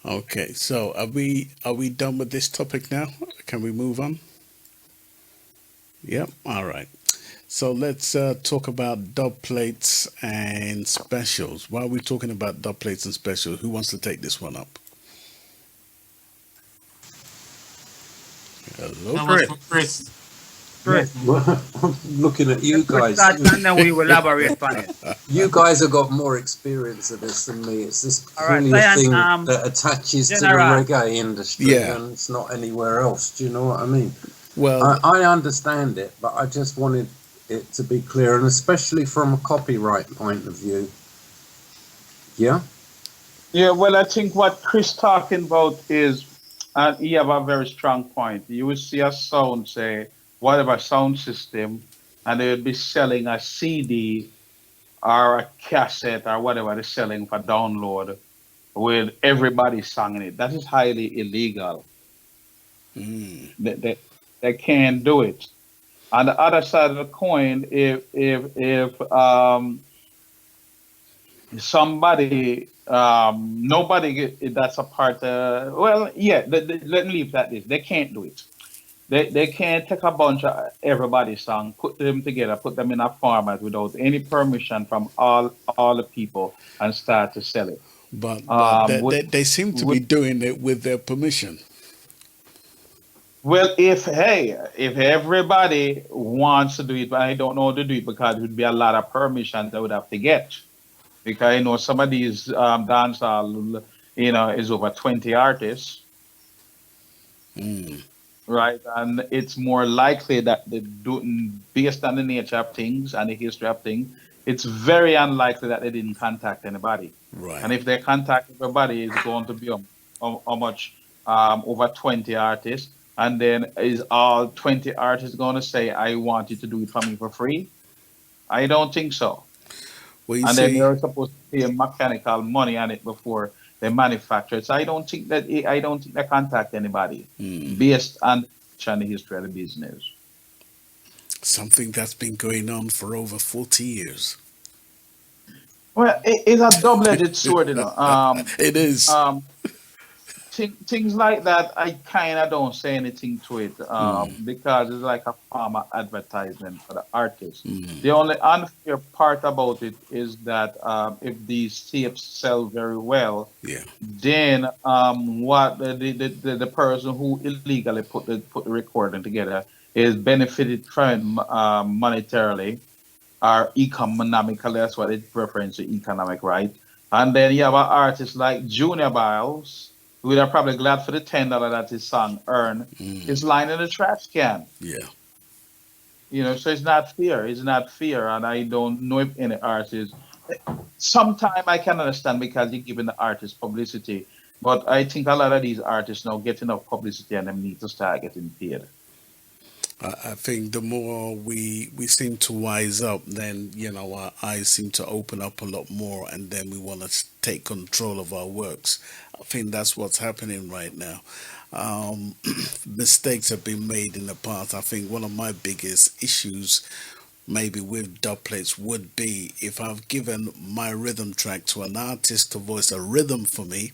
Okay. So are we done with this topic now? Can we move on? Yep. All right. So let's talk about dub plates and specials. While we're talking about dub plates and specials, who wants to take this one up? Hello, How about Chris. for Chris? Chris, I'm looking at you guys. start and then we will elaborate on it. You guys have got more experience of this than me. It's this All right, clearly a Science, thing that attaches to the General. reggae industry, Yeah. and it's not anywhere else. Do you know what I mean? Well, I understand it, but I just wanted it to be clear, and especially from a copyright point of view. Yeah? Yeah, well, I think what Chris talking about is, and he have a very strong point. You will see a sound, say, whatever sound system, and they would be selling a CD or a cassette or whatever they're selling for download with everybody's song in it. That is highly illegal. They can't do it. On the other side of the coin, if somebody nobody that's a part well, yeah, let me leave that this. They can't do it. They can't take a bunch of everybody's song, put them together, put them in a format without any permission from all the people and start to sell it. but With, they seem to be with doing it with their permission. Well, if everybody wants to do it, but I don't know how to do it because it would be a lot of permission they would have to get. Because you know some of these dancehall, is over 20 artists, right? And it's more likely that they do, based on the nature of things and the history of things, it's very unlikely that they didn't contact anybody. Right. And if they contact everybody, it's going to be how much over 20 artists. And then is all 20 artists going to say, I want you to do it for me for free? I don't think so. Well, you And then see, they're supposed to pay mechanical money on it before they manufacture it. So I don't think they contact anybody based on the history of the business. something that's been going on for over 40 years. Well, it's a double-edged sword, you know. It is. Things like that, I kind of don't say anything to it because it's like a form of advertisement for the artist. The only unfair part about it is that if these tapes sell very well, Yeah. then what the person who illegally put the recording together is benefited from monetarily or economically. That's what it refers to, economic, right? And then you have an artist like Junior Biles, who are probably glad for the $10 that his song earned. Is lying in the trash can. Yeah. So it's not fair. It's not fair, and I don't know if any artist. Sometimes I can understand because you're giving the artist publicity, but I think a lot of these artists now get enough publicity and they need to start getting paid. I think the more we seem to wise up, then our eyes seem to open up a lot more, and then we want to take control of our works. I think that's what's happening right now. Mistakes have been made in the past. I think one of my biggest issues, maybe with dub plates, would be if I've given my rhythm track to an artist to voice a rhythm for me,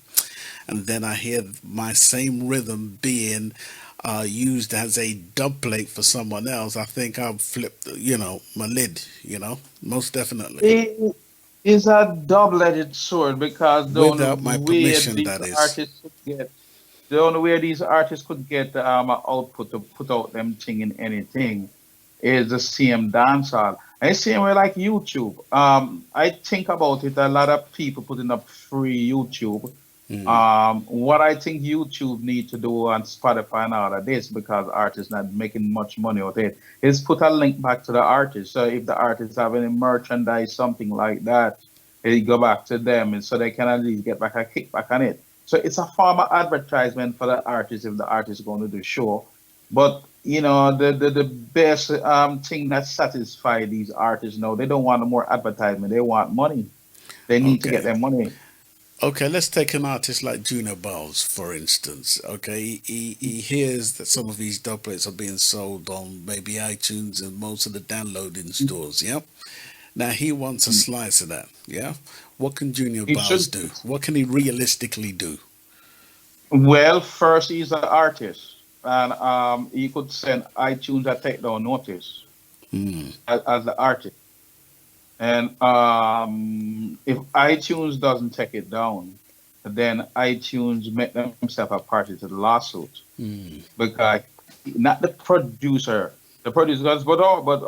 and then I hear my same rhythm being used as a dub plate for someone else. I think I've flipped, my lid, most definitely. It is a double-edged sword because Without my permission, that is. the only way these artists could get output to put out them thing in anything is the same dancehall. And same way like YouTube. I think about it, a lot of people putting up free YouTube What I think YouTube need to do on Spotify and all of this, because artists not making much money out of it, is put a link back to the artist. So if the artists have any merchandise, something like that, they go back to them, and so they can at least get back a kickback on it. So it's a form of advertisement for the artist if the artist is going to do show. But you know, the best thing that satisfies these artists now, they don't want no more advertisement. They want money. They need to get Okay. their money. Okay, let's take an artist like Junior Bowles, for instance. Okay, he hears that some of these doublets are being sold on maybe iTunes and most of the downloading stores. Yeah. Now he wants a slice of that. Yeah. What can Junior It Bowles should. do? What can he realistically do? Well, first he's an artist, and he could send iTunes a take down notice Hmm. as the artist. And if iTunes doesn't take it down, then iTunes make themselves a party to the lawsuit, Hmm. because not the producer. The producer goes, but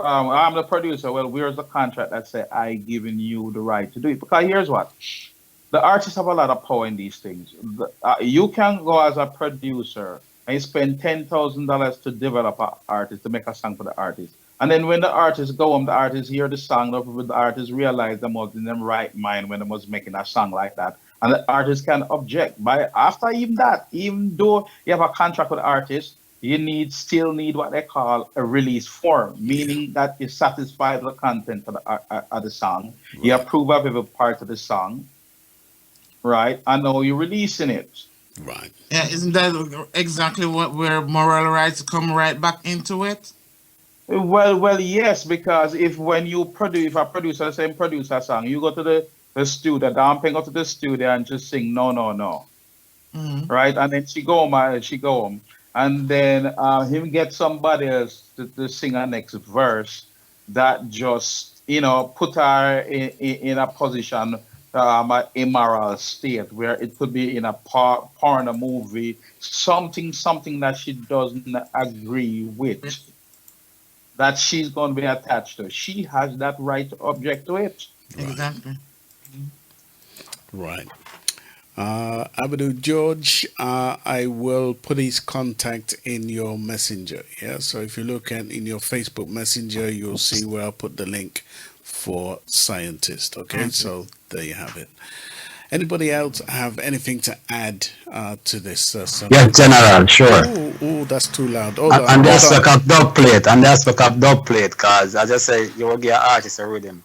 I'm the producer. Well, where's the contract that say I giving you the right to do it? Because here's what the artists have a lot of power in these things. You can go as a producer and spend $10,000 to develop an artist to make a song for the artist. And then when the artists go home, the artists hear the song, the artists realize them was in them right mind when they was making a song like that. And the artist can object. By after even that, even though you have a contract with the artist, you still need what they call a release form, Yeah. meaning that you satisfy the content of the song, you Right. approve of every part of the song, right? And now you're releasing it. Right. Yeah, isn't that exactly what where moral rights come right back into it? Well, yes, because if when you produce, if a producer, say produce a song, you go to the studio, the go to the studio and just sing no, no, no, Mm-hmm. right? And then she go home, and then him get somebody else to sing a next verse that just put her in a position, a immoral state where it could be in a porn movie, something that she doesn't agree with, that she's going to be attached to. She has that right to object to it. Right. Exactly. Right. Abdul George, I will put his contact in your messenger. Yeah. So if you look at in your Facebook messenger, you'll see where I put the link for scientist. Okay. So there you have it. Anybody else have anything to add to this Yes, subject? General, sure. Oh, that's too loud. Hold on, And the hold on. aspect of dub plate, cause as I say, you will get artist a rhythm.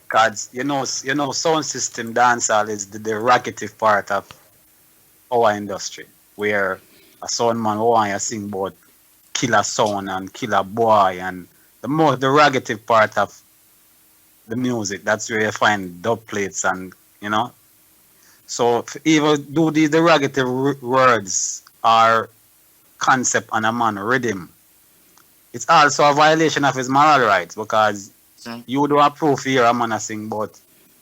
Cause sound system dancehall is the derogative part of our industry, where a sound man want you sing about killer sound and killer boy, and the most derogative part of the music. That's where you find dub plates and you know. So if even do these derogative words or concept on a man rhythm, it's also a violation of his moral rights, because So, you don't approve here a man a sing about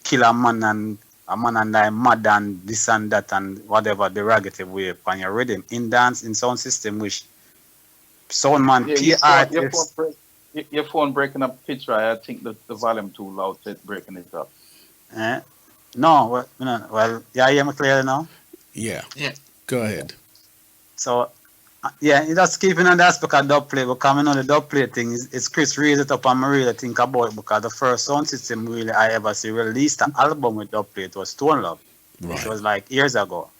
kill a man and I mad and this and that and whatever derogative way upon your rhythm in dance in sound system, which sound man Yeah, pay artists. your phone breaking up, Fitzroy. I think the volume too loud, so it's breaking it up. Eh? No, well, yeah, you hear me clearly now. Yeah. yeah. Go ahead. So yeah, just keeping on the aspect of dub plate, because I know the dub plate thing is it's Chris raised it up and I really think about it, because the first sound system really I ever see released an album with dub plate was Stone Love, which Right. was like years ago.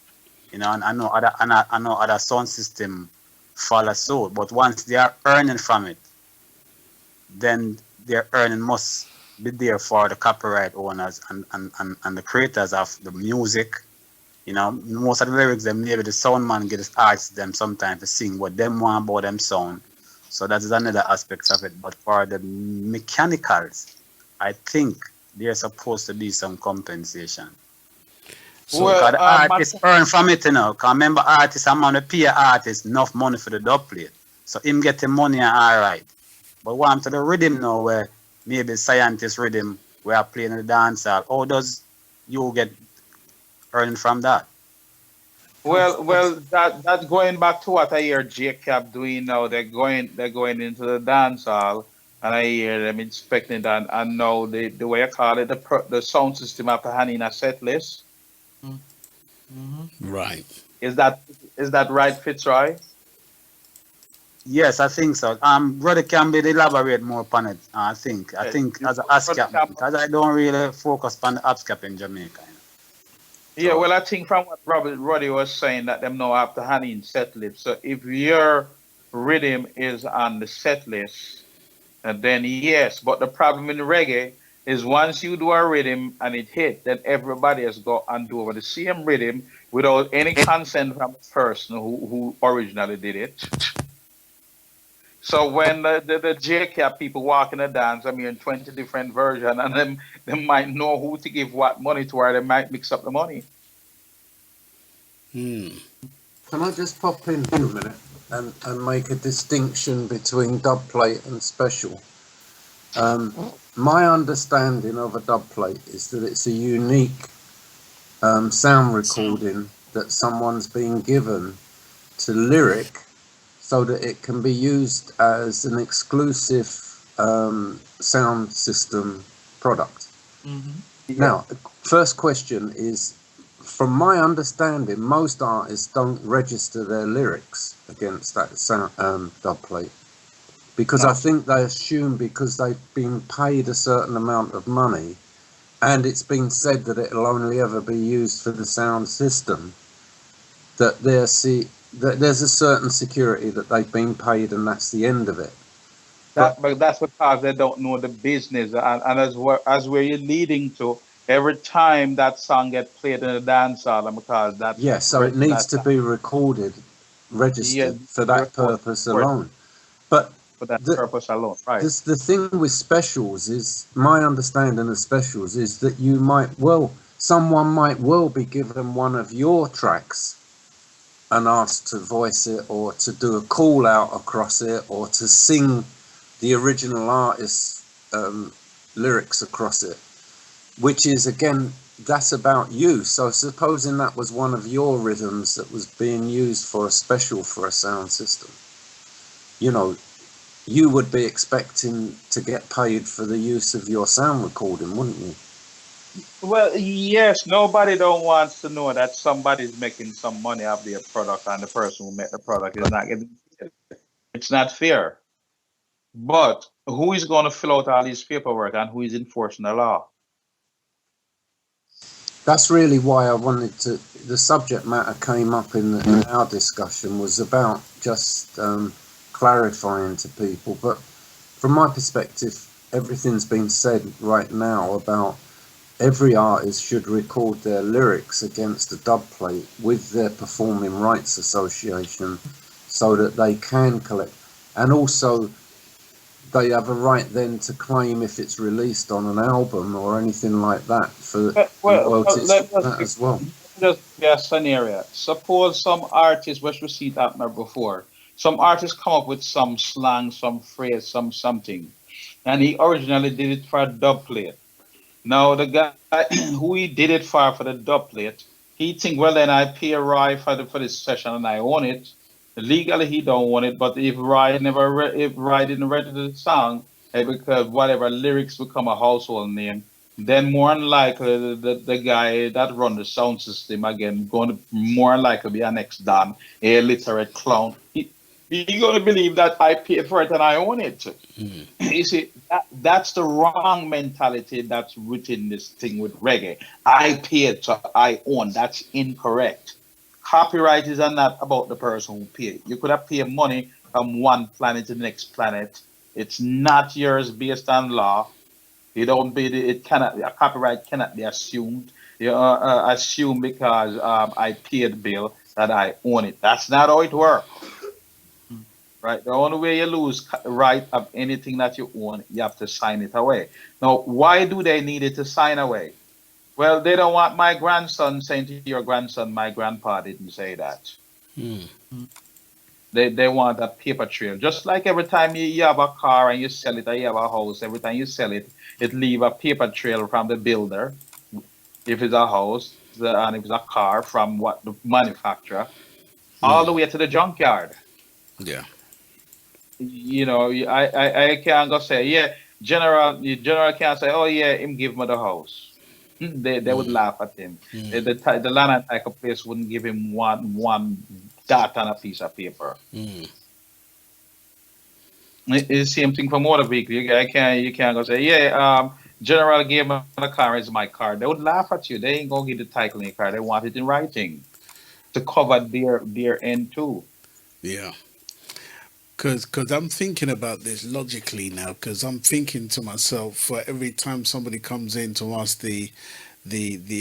And I know other sound system follow suit, but once they are earning from it, then their earning must be there for the copyright owners and the creators of the music. Most of the lyrics, them maybe the sound man get the artists them sometimes to sing what them want about them sound. So that is another aspect of it. But for the mechanicals, I think there's supposed to be some compensation. So Well, because the artists earn from it, Because remember, artists, I'm going to pay artists enough money for the dub plate. So him getting money, all right. But what I'm to the rhythm now, where maybe scientist rhythm, we are playing the dance hall. How does you get earning from that? that's going back to what I hear Jacob doing now. They're going into the dance hall, and I hear them inspecting that, and now the way I call it, the sound system after handing a set list. Right. Is that right, Fitzroy? Yes, I think so. Brother can be elaborate more upon it. I think You as an brother ASCAP, Campbell. because I don't really focus on the ASCAP in Jamaica. Yeah, So well, I think from what Robert Roddy was saying that them know after honey in set list. So if your rhythm is on the set list, then yes. But the problem in reggae is once you do a rhythm and it hit, then everybody has got and do over the same rhythm without any consent from the person who originally did it. So when the JCap people walk in the dance, I mean, 20 different versions, and them they might know who to give what money to, or they might mix up the money. Hmm. Can I just pop in for a minute and make a distinction between dubplate and special? My understanding of a dubplate is that it's a unique sound recording that someone's been given to lyric so that it can be used as an exclusive sound system product. Yeah. Now, first question is, from my understanding, most artists don't register their lyrics against that sound dubplate because I No. think they assume because they've been paid a certain amount of money and it's been said that it'll only ever be used for the sound system, that there's a certain security that they've been paid and that's the end of it. But But that's because they don't know the business, and as where you're leading to, every time that song get played in a dance hall, and because yeah, so it needs that to be recorded, yeah, registered for be that recorded purpose for alone. But for that the, purpose alone, right? the thing with specials is, my understanding of specials is that you might well, someone might well be given one of your tracks and asked to voice it or to do a call out across it or to sing the original artist's lyrics across it, which is again, that's about you. So supposing that was one of your rhythms that was being used for a special for a sound system, you know, you would be expecting to get paid for the use of your sound recording, wouldn't you? Well, yes, nobody don't wants to know that somebody's making some money off their product, and the person who made the product is not getting paid. It's not fair. But who is going to fill out all this paperwork, and who is enforcing the law? That's really why I wanted to, the subject matter came up in our discussion was about just clarifying to people. But from my perspective, everything's been said right now about every artist should record their lyrics against a dub plate with their Performing Rights Association so that they can collect. And also, they have a right then to claim if it's released on an album or anything like that for royalties Let for us that as well. just be a scenario. Suppose some artist, which we see that now before, some artist come up with some slang, some phrase, some something, and he originally did it for a dub plate. Now the guy who he did it for the dub plate, he think, well then I pay Roy for this session and I own it. Legally he don't own it, but if Roy didn't register the song, because whatever lyrics become a household name, then more than likely the guy that run the sound system again going to more than likely be an ex Don, a literate clown. He gonna believe that I paid for it and I own it. You see, that's the wrong mentality that's within this thing with reggae. I paid, so I own. That's incorrect. Copyright is not about the person who paid. You could have paid money from one planet to the next planet. It's not yours based on law. You don't be it cannot a copyright cannot be assumed. You assume because I paid bill that I own it. That's not how it works. Right? The only way you lose right of anything that you own, you have to sign it away. Now, why do they need it to sign away? Well, they don't want my grandson saying to your grandson, my grandpa didn't say that. Hmm. They want a paper trail. Just like every time you have a car and you sell it, or you have a house, every time you sell it, it leave a paper trail from the builder, if it's a house, and if it's a car, from what the manufacturer, all the way to the junkyard. Yeah. You know, I can't go say, yeah, general can't say, oh yeah, him give me the house. they would laugh at him. The land and title place wouldn't give him one dot on a piece of paper. It's the same thing for motor vehicle. You can't go say, yeah, General gave me the car is my car. They would laugh at you. They ain't gonna give the title in the car. They want it in writing to cover their end too. Yeah. Because I'm thinking about this logically now. Because I'm thinking to myself, for every time somebody comes in to ask the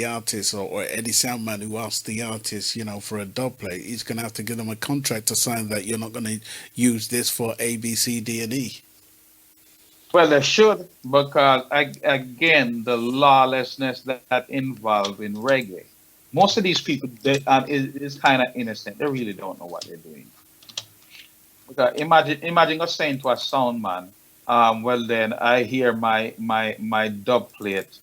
artist or any soundman who asks the artist, for a dub plate, he's going to have to give them a contract to sign that you're not going to use this for A, B, C, D, and E. Well, they should, because again, the lawlessness that involved in reggae. Most of these people is kind of innocent. They really don't know what they're doing. Because imagine us saying to a sound man, well then I hear my dub plate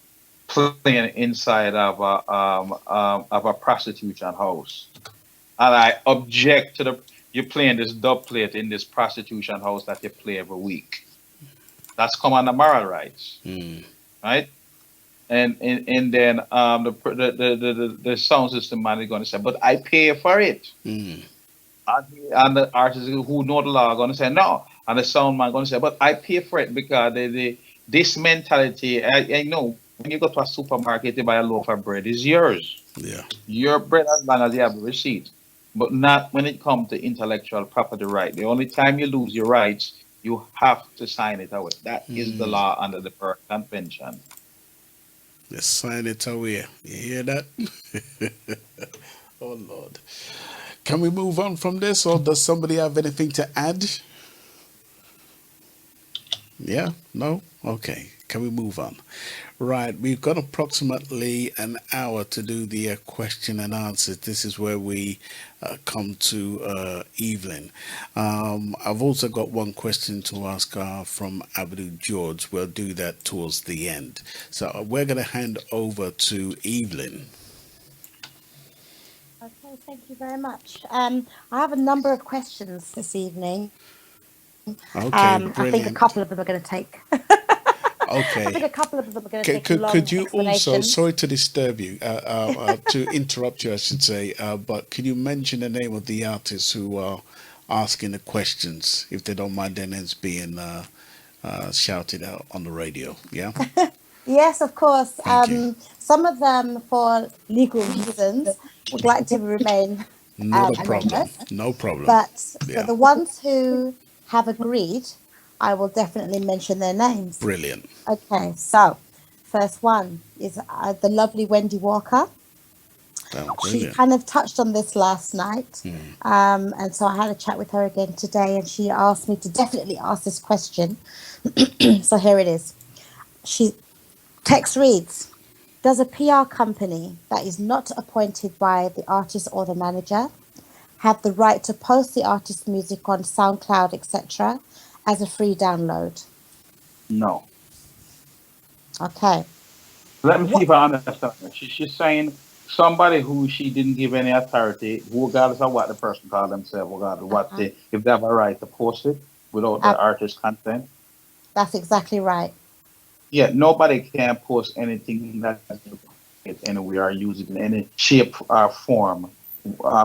playing inside of a prostitution house, and I object to you playing this dub plate in this prostitution house that you play every week. That's come under moral rights, right? And then the sound system man is going to say, but I pay for it. And the artists who know the law are going to say no, and the sound man going to say, but I pay for it because this mentality. I know when you go to a supermarket to buy a loaf of bread, it's yours. Yeah, your bread as long as you have the receipt, but not when it comes to intellectual property right. The only time you lose your rights, you have to sign it away. That is the law under the Payk Convention. Just sign it away. You hear that? Oh Lord. Can we move on from this, or does somebody have anything to add? Yeah? No? Okay. Can we move on? Right. We've got approximately an hour to do the question and answers. This is where we come to Evelyn. I've also got one question to ask from Abdul George. We'll do that towards the end. So we're going to hand over to Evelyn. Okay, thank you very much. I have a number of questions this evening. Okay, I think a brilliant. couple of them are going to take. Okay. I think a couple of them are going to take a long Could you also, explanation. sorry to disturb you, to interrupt you, I should say, but can you mention the name of the artists who are asking the questions, if they don't mind their names being shouted out on the radio? Yeah. Yes, of course. Thank you. Some of them, for legal reasons, would like to remain Not a problem. anonymous. No problem. But Yeah. for the ones who have agreed, I will definitely mention their names. Brilliant. Okay, so first one is the lovely Wendy Walker. Oh, She brilliant. kind of touched on this last night, and so I had a chat with her again today, and she asked me to definitely ask this question. So here it is. Text reads, does a PR company that is not appointed by the artist or the manager have the right to post the artist's music on SoundCloud, etc., as a free download? No. Okay. Let me see if I understand. She's saying somebody who she didn't give any authority, regardless of what the person called themselves, regardless of what if they have a right to post it without the artist's consent. That's exactly right. Yeah, nobody can post anything that anywhere or use it in any shape or form,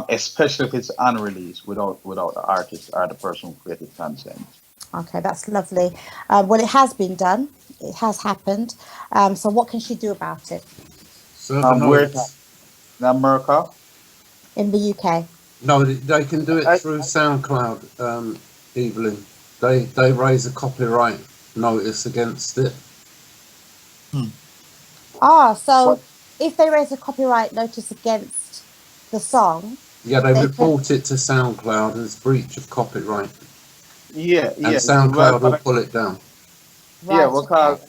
especially if it's unreleased without the artist or the person who created consent. Okay, that's lovely. Well, it has been done. It has happened. So what can she do about it? Where is that? In America? In the UK? No, they can do it through SoundCloud, Evelyn. They raise a copyright notice against it. So if they raise a copyright notice against the song... Yeah, they report it to SoundCloud as breach of copyright. Yeah. And SoundCloud will pull it down. Right, Yeah, because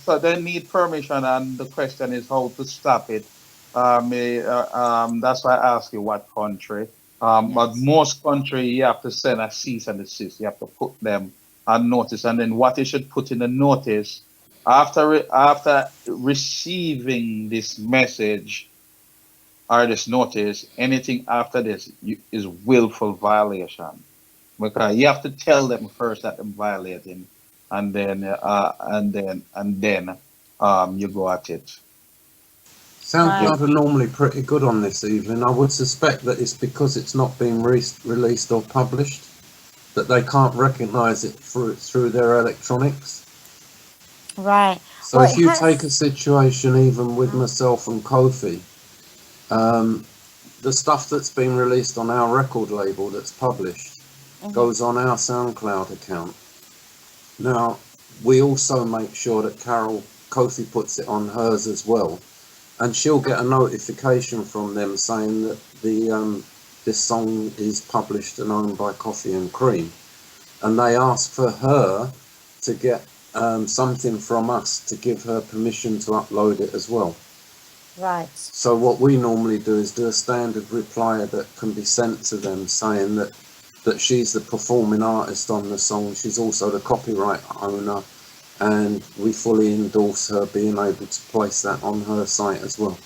so they need permission, and the question is how to stop it. That's why I ask you what country. But most country, you have to send a cease and desist. You have to put them on notice, and then what you should put in the notice after receiving this message or this notice, anything after this is willful violation. Because you have to tell them first that I'm violating, and then you go at it. SoundCloud are normally pretty good on this, Evelyn. I would suspect that it's because it's not been released or published that they can't recognise it through their electronics. Right. So if you take a situation even with myself and Kofi, the stuff that's been released on our record label that's published goes on our SoundCloud account. Now, we also make sure that Kofi puts it on hers as well, and she'll get a notification from them saying that this song is published and owned by Coffee and Cream, and they ask for her to get something from us to give her permission to upload it as well. Right. So what we normally do is do a standard reply that can be sent to them saying that she's the performing artist on the song, she's also the copyright owner, and we fully endorse her being able to place that on her site as well.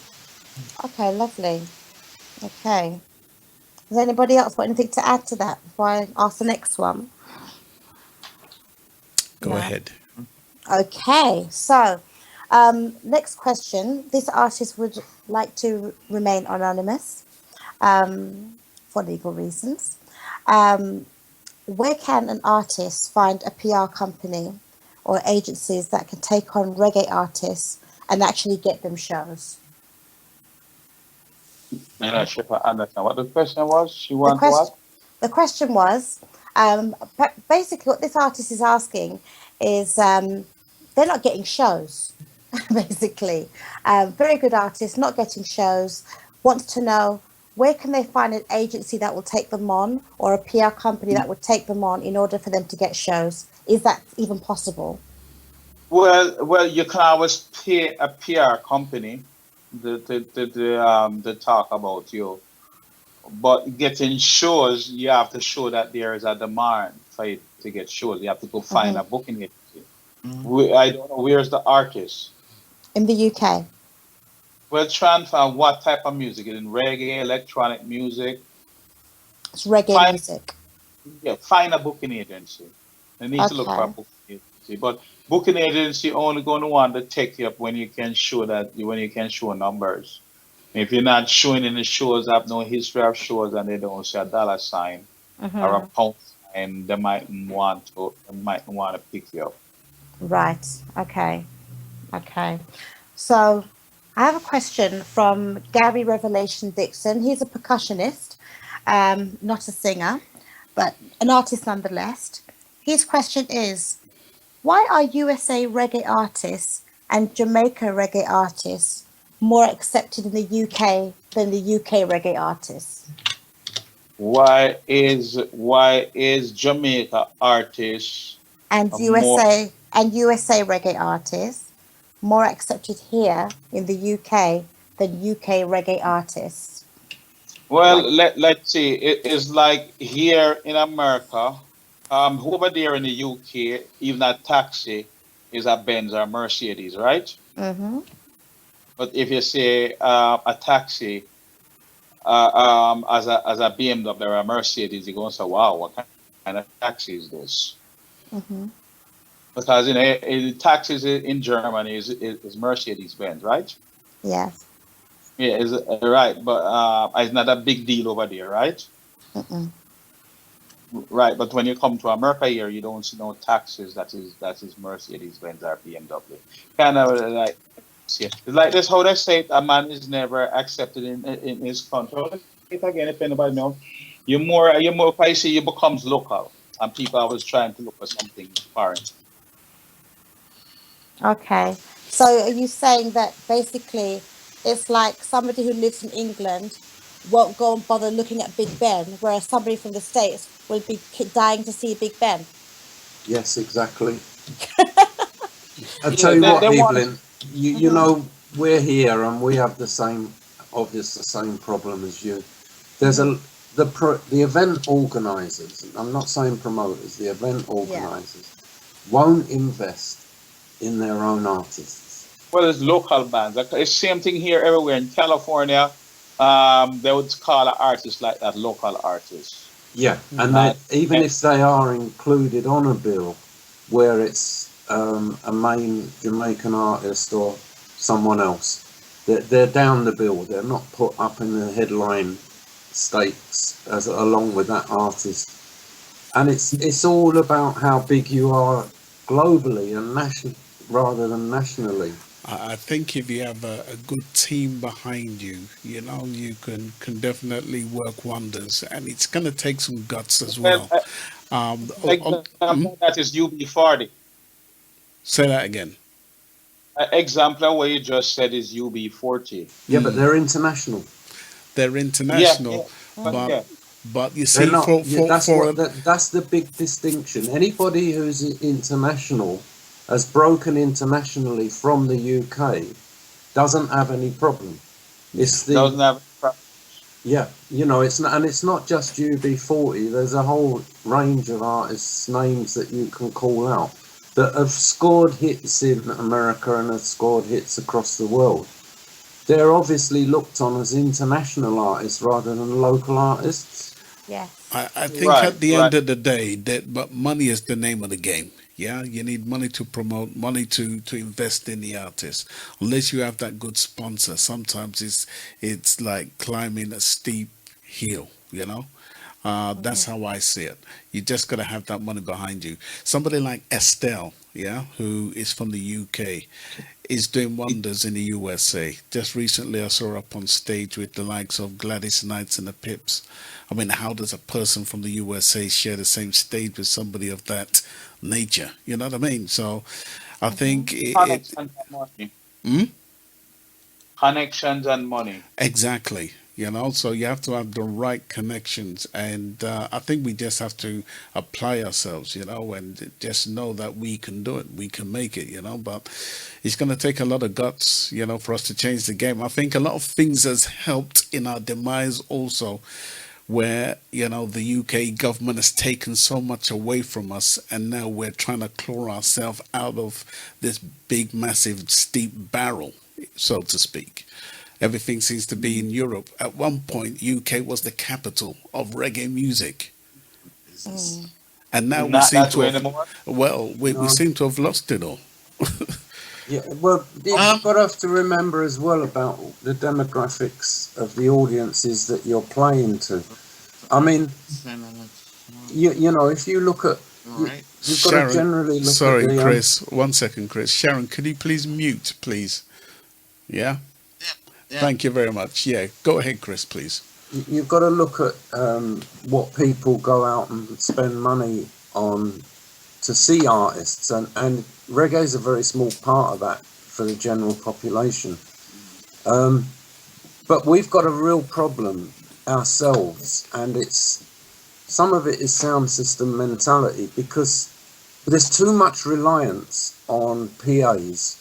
Okay, lovely. Okay. Does anybody else want anything to add to that before I ask the next one? Go ahead. Okay, so next question. This artist would like to remain anonymous for legal reasons. Where can an artist find a PR company or agencies that can take on reggae artists and actually get them shows? I'm not sure if I understand what the question was. She wants what? The question was, basically what this artist is asking is they're not getting shows, basically. Very good artist, not getting shows, wants to know where can they find an agency that will take them on or a PR company that would take them on in order for them to get shows. Is that even possible? Well, you can always pay a PR company to talk about you, but getting shows, you have to show that there is a demand for you to get shows. You have to go find a booking agency. I don't know, where's the artist? In the UK. Well, try and find what type of music. In reggae, electronic music. It's reggae music. Yeah, find a booking agency. You need to look for a booking agency. But booking agency only going to want to take you up when you can show numbers. If you're not showing any shows, have no history of shows, and they don't see a dollar sign or a pound sign, they might want to pick you up. Right. Okay. So I have a question from Gary Revelation Dixon. He's a percussionist, not a singer, but an artist nonetheless. His question is, why are USA reggae artists and Jamaica reggae artists more accepted in the UK than the UK reggae artists? Why is Jamaica artists and USA reggae artists more accepted here in the UK than UK reggae artists? Well, let's see. It is like here in America, over there in the UK, even a taxi is a Benz or a Mercedes, right? But if you say a taxi as a BMW or a Mercedes, you're going to say, wow, what kind of taxi is this? Because taxis in Germany is Mercedes Benz, right? Yes. Yeah, is right, but it's not a big deal over there, right? Right, but when you come to America here, you don't see no taxis that is Mercedes Benz or BMW. Kind of like, it's like this. How they say it, a man is never accepted in his country. Again, if anybody knows, you're more. If I see you becomes local, and people are always trying to look for something foreign. Okay, so are you saying that basically it's like somebody who lives in England won't go and bother looking at Big Ben, whereas somebody from the States will be dying to see Big Ben? Yes, exactly. I'll tell you what, Evelyn, you know, we're here and we have the same problem as you. There's the event organisers, I'm not saying promoters, the event organisers won't invest in their own artists. Well, it's local bands. It's the same thing here everywhere. In California, they would call an artist like that local artist. Yeah, and even if they are included on a bill where it's a main Jamaican artist or someone else, They're down the bill. They're not put up in the headline stakes as along with that artist. And it's all about how big you are globally and rather than nationally. I think if you have a good team behind you, you know, you can definitely work wonders, and it's going to take some guts as Well, well. example that is UB40. Say that again. Example of what you just said is UB40. Yeah, but they're international. They're international, Yeah. but you They're see, not. for That's the big distinction. Anybody who's international, has broken internationally from the UK, doesn't have any problem. It's the Doesn't have yeah, you know, it's not, and it's not just UB40. There's a whole range of artists' names that you can call out that have scored hits in America and have scored hits across the world. They're obviously looked on as international artists rather than local artists. Yes. I think at the end of the day, but money is the name of the game. Yeah, you need money to promote, money to invest in the artist. Unless you have that good sponsor, sometimes it's like climbing a steep hill. You know, that's how I see it. You just gotta have that money behind you. Somebody like Estelle, yeah, who is from the UK, is doing wonders in the USA. Just recently, I saw her up on stage with the likes of Gladys Knights and the Pips. I mean, how does a person from the USA share the same stage with somebody of that nature? You know what I mean? So, I think connections and money. Connections and money. exactly. You know, so you have to have the right connections, and I think we just have to apply ourselves, you know, and just know that we can do it, we can make it, you know. But it's going to take a lot of guts, you know, for us to change the game. I think a lot of things has helped in our demise also, where, you know, the UK government has taken so much away from us, and now we're trying to claw ourselves out of this big, massive, steep barrel, so to speak. Everything seems to be in Europe. At one point, UK was the capital of reggae music, and now we Not seem that to way have, anymore. well, we seem to have lost it all. Yeah, well, you've got to remember as well about the demographics of the audiences that you're playing to. I mean, you know, if you look at, you've got to generally look sorry, at the... Chris, 1 second, Chris. Sharon, could you please mute, please? Yeah? Thank you very much. Yeah, go ahead, Chris, please. You've got to look at what people go out and spend money on to see artists, and reggae is a very small part of that for the general population. But we've got a real problem ourselves, and some of it is sound system mentality, because there's too much reliance on PAs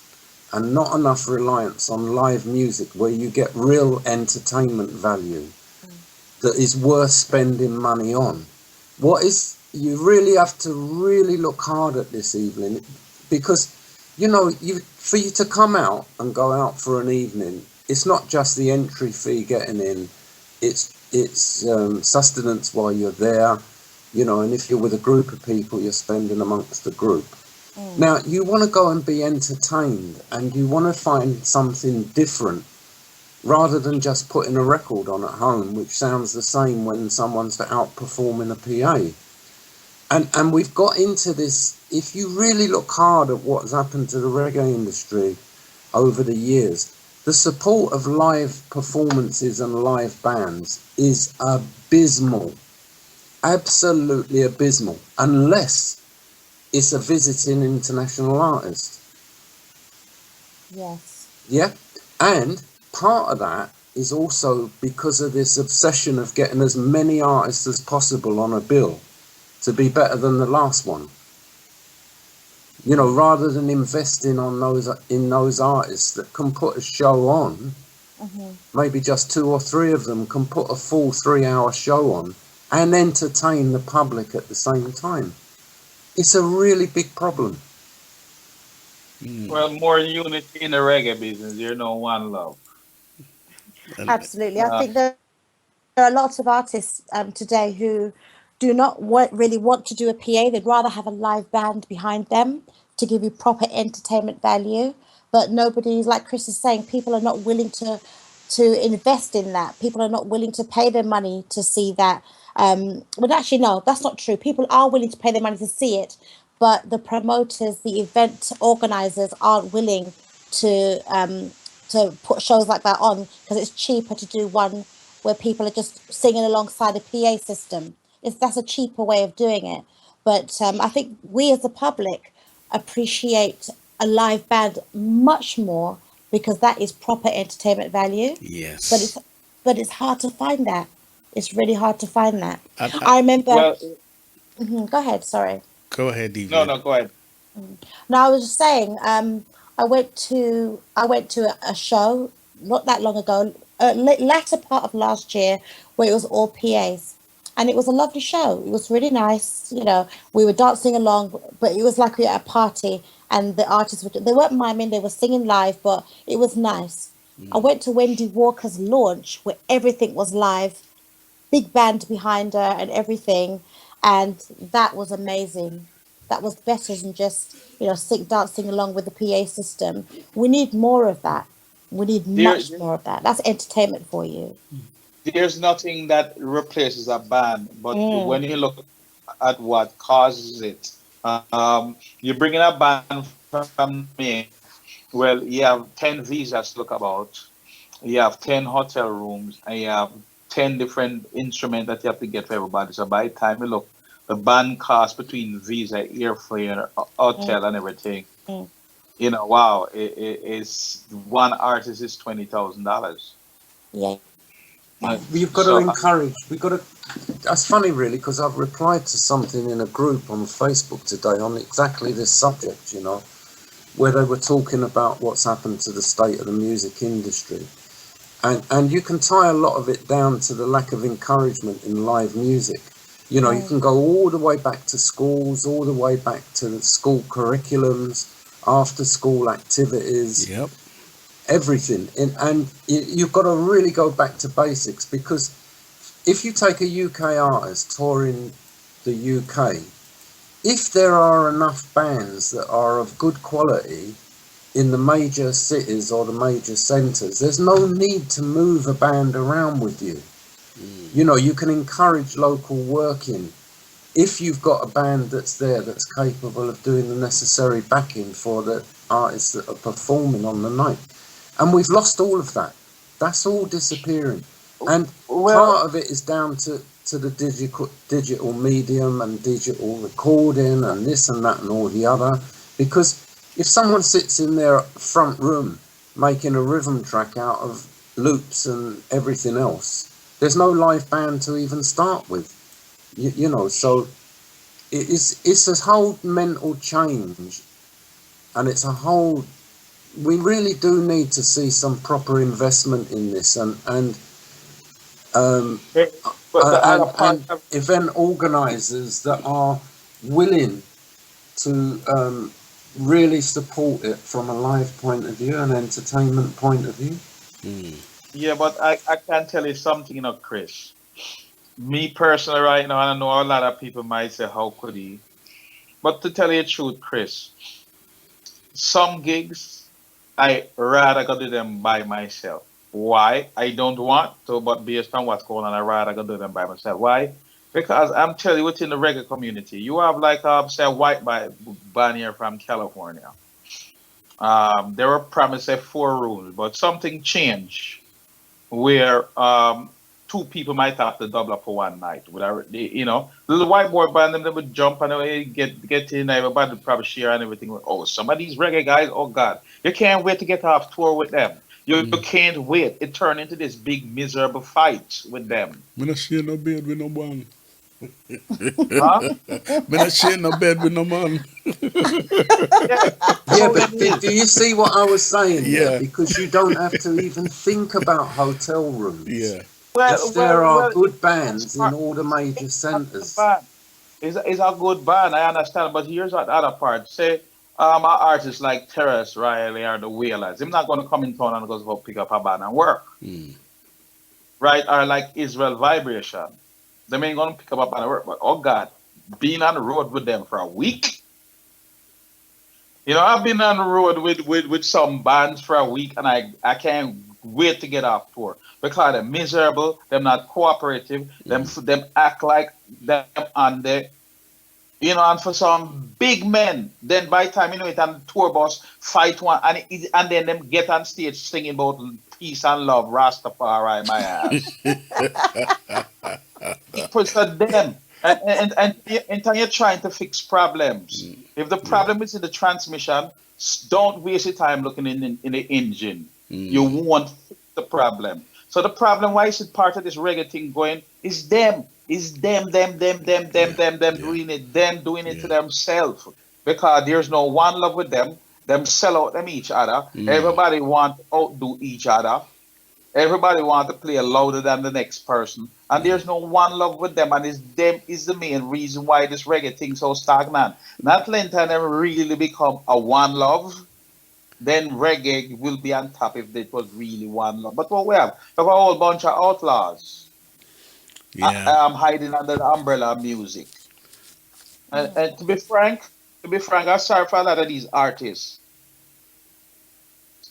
and not enough reliance on live music where you get real entertainment value that is worth spending money on. You really have to really look hard at this, Evelyn, because, you know, for you to come out and go out for an evening, it's not just the entry fee getting in, it's sustenance while you're there, you know, and if you're with a group of people, you're spending amongst the group. Now, you want to go and be entertained, and you want to find something different rather than just putting a record on at home, which sounds the same when someone's outperforming a PA. And we've got into this. If you really look hard at what's happened to the reggae industry over the years, the support of live performances and live bands is abysmal, absolutely abysmal, unless it's a visiting international artist. Yes. Yeah, and part of that is also because of this obsession of getting as many artists as possible on a bill to be better than the last one. You know, rather than investing in those artists that can put a show on, maybe just 2 or 3 of them can put a full 3-hour show on and entertain the public at the same time. It's a really big problem. Well, more unity in the reggae business. You know, one love. Absolutely. I think there are lots of artists today who do not really want to do a PA. They'd rather have a live band behind them to give you proper entertainment value. but nobody's, like Chris is saying, people are not willing to invest in that. People are not willing to pay their money to see that. Well, actually, no, that's not true. People are willing to pay their money to see it, but the promoters, the event organizers, aren't willing to put shows like that on because it's cheaper to do one where people are just singing alongside a PA system. That's a cheaper way of doing it. But I think we as the public appreciate a live band much more because that is proper entertainment value. But Yes. it's hard to find that. It's really hard to find that. I, I remember. Well, Go ahead. Sorry. go ahead, no, Evelyn. no, go ahead. No, I was just saying. I went to a show not that long ago, latter part of last year, where it was all PAs, and it was a lovely show. It was really nice. We were dancing along, but it was like we were at a party, and the artists they weren't miming; they were singing live, but it was nice. I went to Wendy Walker's launch where everything was live, big band behind her and everything, and that was amazing. That was better than just dancing along with the PA system. We need more of that. We need There, much more of that. That's entertainment for you. there's nothing that replaces a band, but Mm, when you look at what causes it, you bring in a band from me. Well, you have 10 visas to look about. You have 10 hotel rooms, and you have 10 different instruments that you have to get for everybody. So by the time you look, the band cost between visa, airfare, mm, hotel, and everything, mm. wow, it's one artist is $20,000. Yeah. You've got to So encourage. We've got to. That's funny, really, because I've replied to something in a group on Facebook today on exactly this subject. Where they were talking about what's happened to the state of the music industry, and you can tie a lot of it down to the lack of encouragement in live music. You Mm, can go all the way back to schools, all the way back to the school curriculums, after school activities, Yep. everything. And you've got to really go back to basics, because if you take a UK artist touring the UK, if there are enough bands that are of good quality in the major cities or the major centres, there's no need to move a band around with you. You can encourage local working if you've got a band that's there that's capable of doing the necessary backing for the artists that are performing on the night. And we've lost all of that. That's all disappearing. And well, part of it is down to the digital medium and digital recording and this and that and all the other. Because if someone sits in their front room making a rhythm track out of loops and everything else, there's no live band to even start with. So it's a whole mental change, and it's a whole. We really do need to see some proper investment in this, and um, but the other part and of event organisers that are willing to really support it from a live point of view, an entertainment point of view. yeah, but I can tell you something, Chris. Me personally, right now, I know a lot of people might say, "How could he?" But to tell you the truth, Chris, some gigs I rather go do them by myself. Why? I don't want to, but based on what's going on, I rather go do them by myself. Why? Because I'm telling you, within the reggae community, you have like say a white band here from California. They were promised say 4 rules, but something changed where two people might have to double up for one night. Without the white boy band them they would jump and they get in, everybody would probably share and everything. Oh, some of these reggae guys, oh God, you can't wait to get off tour with them. You can't wait. It turned into this big miserable fight with them. Me not share no bed with no man. Huh? Me not share no bed with no man. Yeah, that's Yeah, how but them is. do you see what I was saying there? Yeah. Because you don't have to even think about hotel rooms. Yeah. If there are good It's bands in part, all the major it's a good centres, band. It's a good band, I understand. But here's the other part. Say, our artists like Terrace Riley or the Wailers, they're not going to come in town and go pick up a band and work, right? Or like Israel Vibration, they ain't going to pick up a band and work. But oh God, being on the road with them for a week, You know, I've been on the road with some bands for a week, and I can't wait to get off tour because they're miserable, they're not cooperative, them act like them on the, you know, and for some big men, then by the time you know it on the tour bus, fight one, and then them get on stage singing about peace and love, Rastafari, my ass. It puts at them. And you're trying to fix problems. If the problem is in the transmission, don't waste your time looking in the engine. You won't fix the problem. So the problem, why is it part of this reggae thing going, is them. Is them doing it, them doing it to themselves. Because there's no one love with them. Them sell out them each other. Everybody want to outdo each other. Everybody want to play louder than the next person. And there's no one love with them. And it's them is the main reason why this reggae thing so stagnant. Not let them really become a one love, then reggae will be on top if it was really one love. But what we have a whole bunch of outlaws. I'm hiding under the umbrella of music. And to be frank, I'm sorry for a lot of these artists.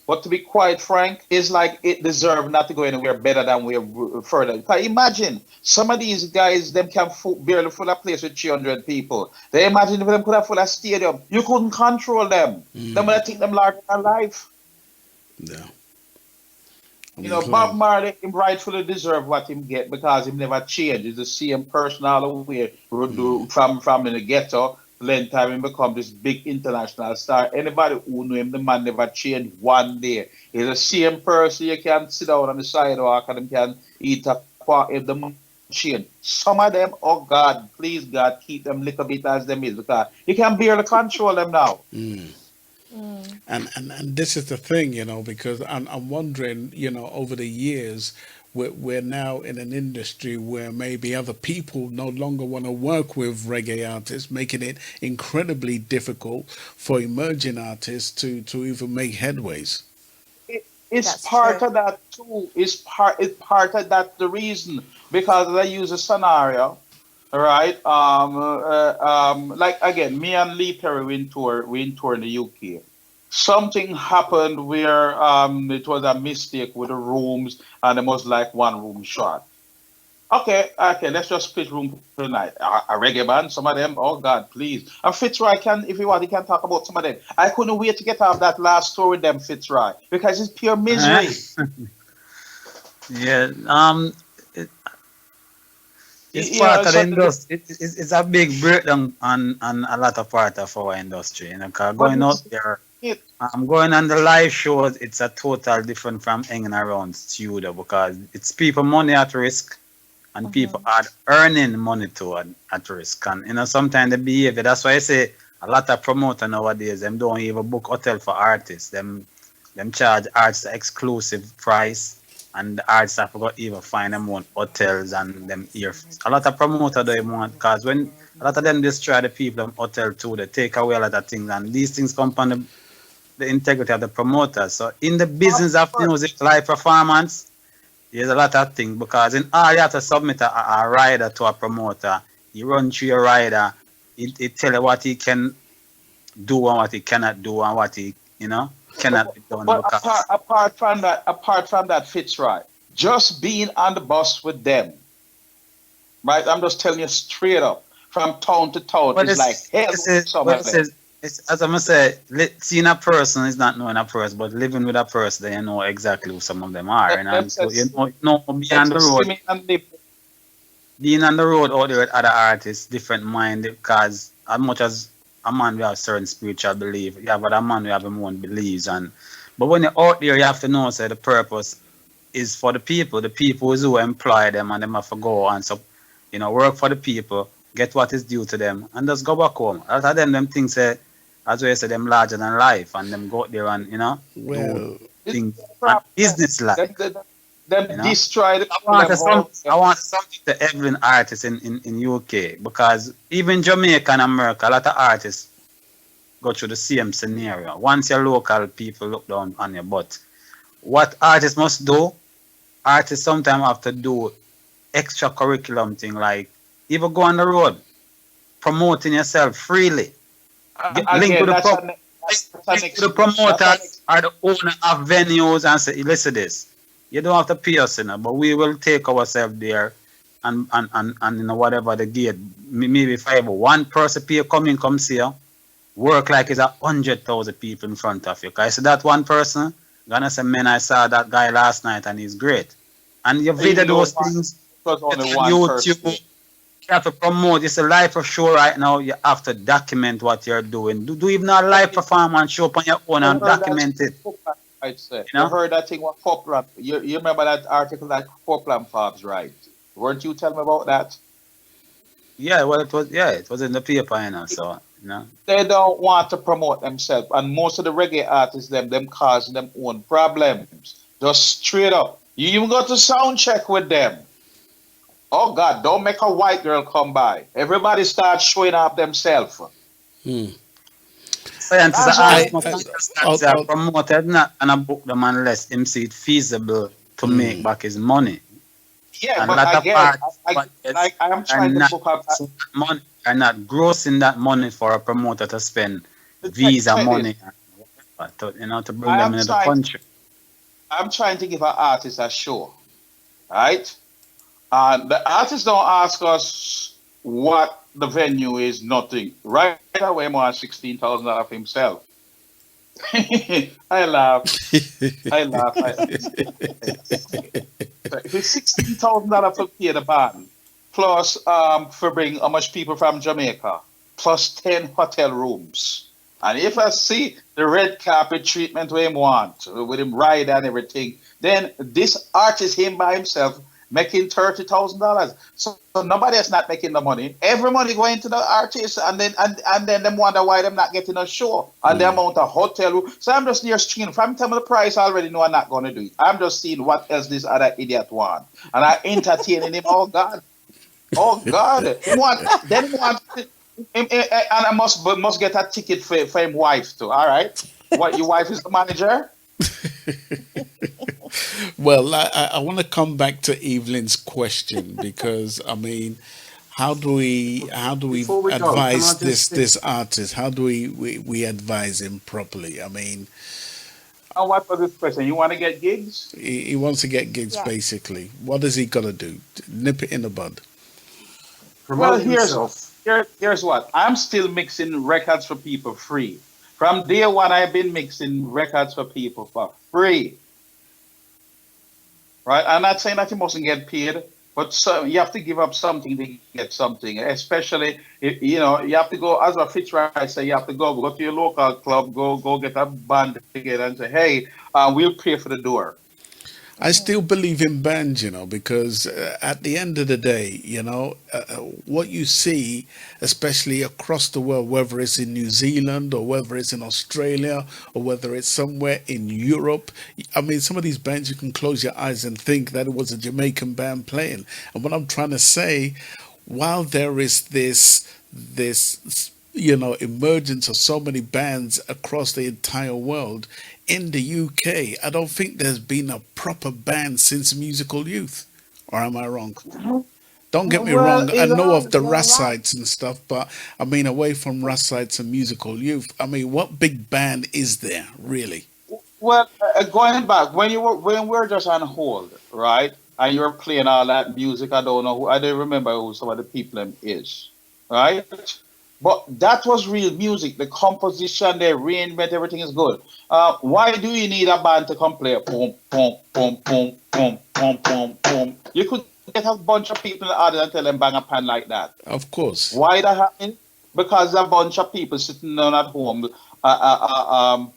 But to be quite frank, it's like it deserves not to go anywhere better than we're further. Because imagine some of these guys, them can barely fill a place with 300 people. They imagine if them could have full a stadium. You couldn't control them. Them gonna think them larger than life. Yeah. You know, Bob Marley, him rightfully deserve what him get because he never changed. He's the same person all the way from in the ghetto. Then time him become this big international star. Anybody who knew him, the man never changed one day. He's the same person. You can sit down on the sidewalk and him can eat a part if the man change. Some of them, oh God, please God, keep them little bit as them is because you can barely control them now. And this is the thing, you know, because I'm wondering, you know, over the years, we're now in an industry where maybe other people no longer want to work with reggae artists, making it incredibly difficult for emerging artists to even make headways. It's part of that too. It's part of that the reason because I use a scenario, right? Like again, me and Lee Perry we in tour in the UK. Something happened where it was a mistake with the rooms and it was like one room short. Okay, let's just split room tonight. A reggae band, some of them, oh God, please. And Fitzroy if you want, he can talk about some of them. I couldn't wait to get off that last tour with them, Fitzroy, because it's pure misery. It's part of the industry. It's a big breakdown on a lot of part of our industry. You know, cause going out there, I'm going on the live shows. It's a total different from hanging around studio because it's people money at risk, and people are earning money too at risk. And you know, sometimes the behavior. That's why I say a lot of promoters nowadays them don't even book hotel for artists. Them charge artists exclusive price. And the artists have got even find them own hotels and them here. A lot of promoters don't want because when a lot of them destroy the people in hotel too, they take away a lot of things and these things come from the integrity of the promoters. So in the business of music live performance, there's a lot of things because in all you have to submit a rider to a promoter. You run through your rider, it tell you what he can do and what he cannot do and what he cannot be done. But apart from that, Fitzroy, just being on the bus with them, right? I'm just telling you straight up, from town to town, it's like hell. As I'm gonna say, seeing a person is not knowing a person, but living with a person, then you know exactly who some of them are. And so you know, being on the road out there with other artists, different mind, because as much as a man we have certain spiritual belief. You have other man we have his own beliefs but when you're out there you have to know the purpose is for the people who employ them and them have to go and so work for the people, get what is due to them and just go back home. A lot of them things as we say them larger than life and them go out there and do things business life. Destroy the I want something to Evelyn artists in UK because even Jamaica and America, a lot of artists go through the same scenario. Once your local people look down on you, but what artists must do, artists sometimes have to do extra curriculum thing like even go on the road, promoting yourself freely. Again, The promoters are the owner of venues and say, listen this, you don't have to pay us, but we will take ourselves there and whatever the gate. Maybe if I have one person pay come see you, work like it's 100,000 people in front of you. I see that one person, gonna say, man, I saw that guy last night and he's great. And you video those things on YouTube. You have to promote. It's a live for show right now. You have to document what you're doing. Do even a live performance show up on your own and document it. You heard that thing what Poplar? You remember that article that Poplar Fabs right? Weren't you telling me about that? Yeah, well, it was in the paper, so they don't want to promote themselves, and most of the reggae artists them causing them own problems. Just straight up, you even got to sound check with them. Oh God, don't make a white girl come by. Everybody starts showing up themselves. Scientists are promoted not and I book them unless him see it feasible to make back his money. Yeah, and but I am trying to book up money and not grossing that money for a promoter to spend visa money to bring them into the country. I'm trying to give an artist a show, right? And the artist don't ask us what the venue is, nothing. Right away, I'm on $16,000 for himself. I laugh. If it's $16,000 for pay the band, plus for bring how much people from Jamaica, plus 10 hotel rooms. And if I see the red carpet treatment we him want, with him ride and everything, then this artist, him by himself, making $30,000. So nobody is not making the money. Every money going to the artist, and then them wonder why them not getting a show and the amount of hotel room. So I'm just near screen. If I'm telling the price, I already know I'm not going to do it. I'm just seeing what else this other idiot want, and I entertaining him. Oh God, he want. And I must get a ticket for him wife too. All right, what your wife is the manager? Well, I want to come back to Evelyn's question because I mean, how do we advise this artist? How do we advise him properly? I mean, and what was this question? You want to get gigs? He wants to get gigs, basically. What does he got to do? Nip it in the bud. Well, here's what. I'm still mixing records for people free. From day one, I've been mixing records for people for free. Right? I'm not saying that you mustn't get paid, but you have to give up something to get something. Especially, if, you have to go, as a Fitzroy say, you have to go to your local club, go get a band together and say, hey, we'll pay for the door. I still believe in bands, because at the end of the day, what you see, especially across the world, whether it's in New Zealand or whether it's in Australia or whether it's somewhere in Europe, I mean, some of these bands, you can close your eyes and think that it was a Jamaican band playing. And what I'm trying to say, while there is this emergence of so many bands across the entire world, in the UK, I don't think there's been a proper band since Musical Youth. Or am I wrong? Don't get me wrong. I know of the Russites and stuff, but I mean, away from Russites and Musical Youth, I mean, what big band is there, really? Well, going back, when we're just on hold, right? And you're playing all that music, I don't remember who some of the people is, right? But that was real music. The composition, the arrangement, everything is good. Why do you need a band to come play? Boom, boom, boom, boom, boom, boom, boom, boom. You could get a bunch of people in the audience and tell them bang a pan like that. Of course. Why that happening? Because a bunch of people sitting down at home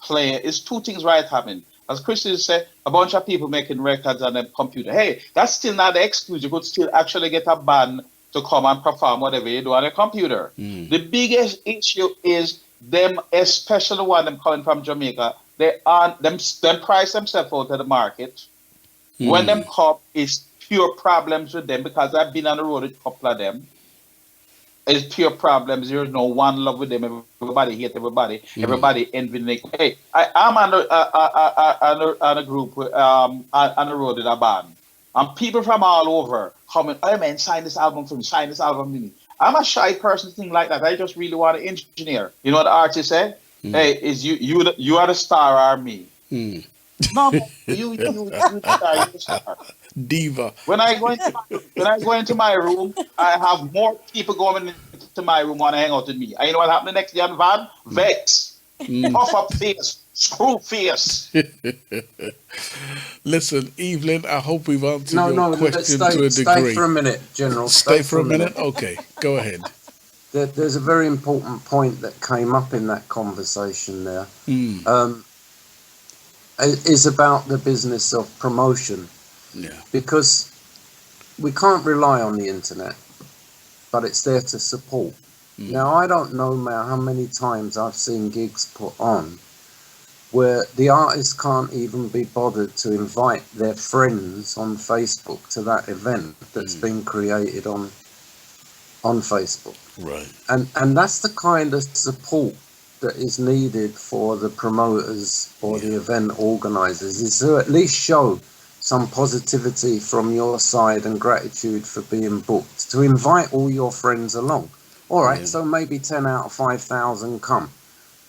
playing. It's two things right happening. As Christian said, a bunch of people making records on their computer. Hey, that's still not the excuse. You could still actually get a band to come and perform whatever you do on a computer. The biggest issue is them, especially one them coming from Jamaica, they price themselves out of the market. When them come, it's pure problems with them because I've been on the road with a couple of them. It's pure problems. There's no one love with them. Everybody hate everybody. Everybody envying. Hey, I'm on a group on the road with a band. And people from all over coming, oh man, sign this album for me, sign this album for me. I'm a shy person, thing like that. I just really want to engineer. You know what the artist said? Hey, is you are the star or me? Mm. No, you the star, you the star. Diva. When I go into my room, I have more people going into my room want to hang out with me. And you know what happened the next day on Van? Vex. Puff up face. Screw face. Listen, Evelyn, I hope we've answered No, your no, question to a stay degree. for a minute, General. Stay for a minute? Okay, go ahead. There's a very important point that came up in that conversation there. Mm. Is about the business of promotion. Yeah. Because we can't rely on the internet, but it's there to support. Now, I don't know, man, how many times I've seen gigs put on where the artists can't even be bothered to invite their friends on Facebook to that event that's been created on Facebook. Right. And that's the kind of support that is needed for the promoters or the event organizers, is to at least show some positivity from your side and gratitude for being booked, to invite all your friends along. All right, so maybe 10 out of 5,000 come,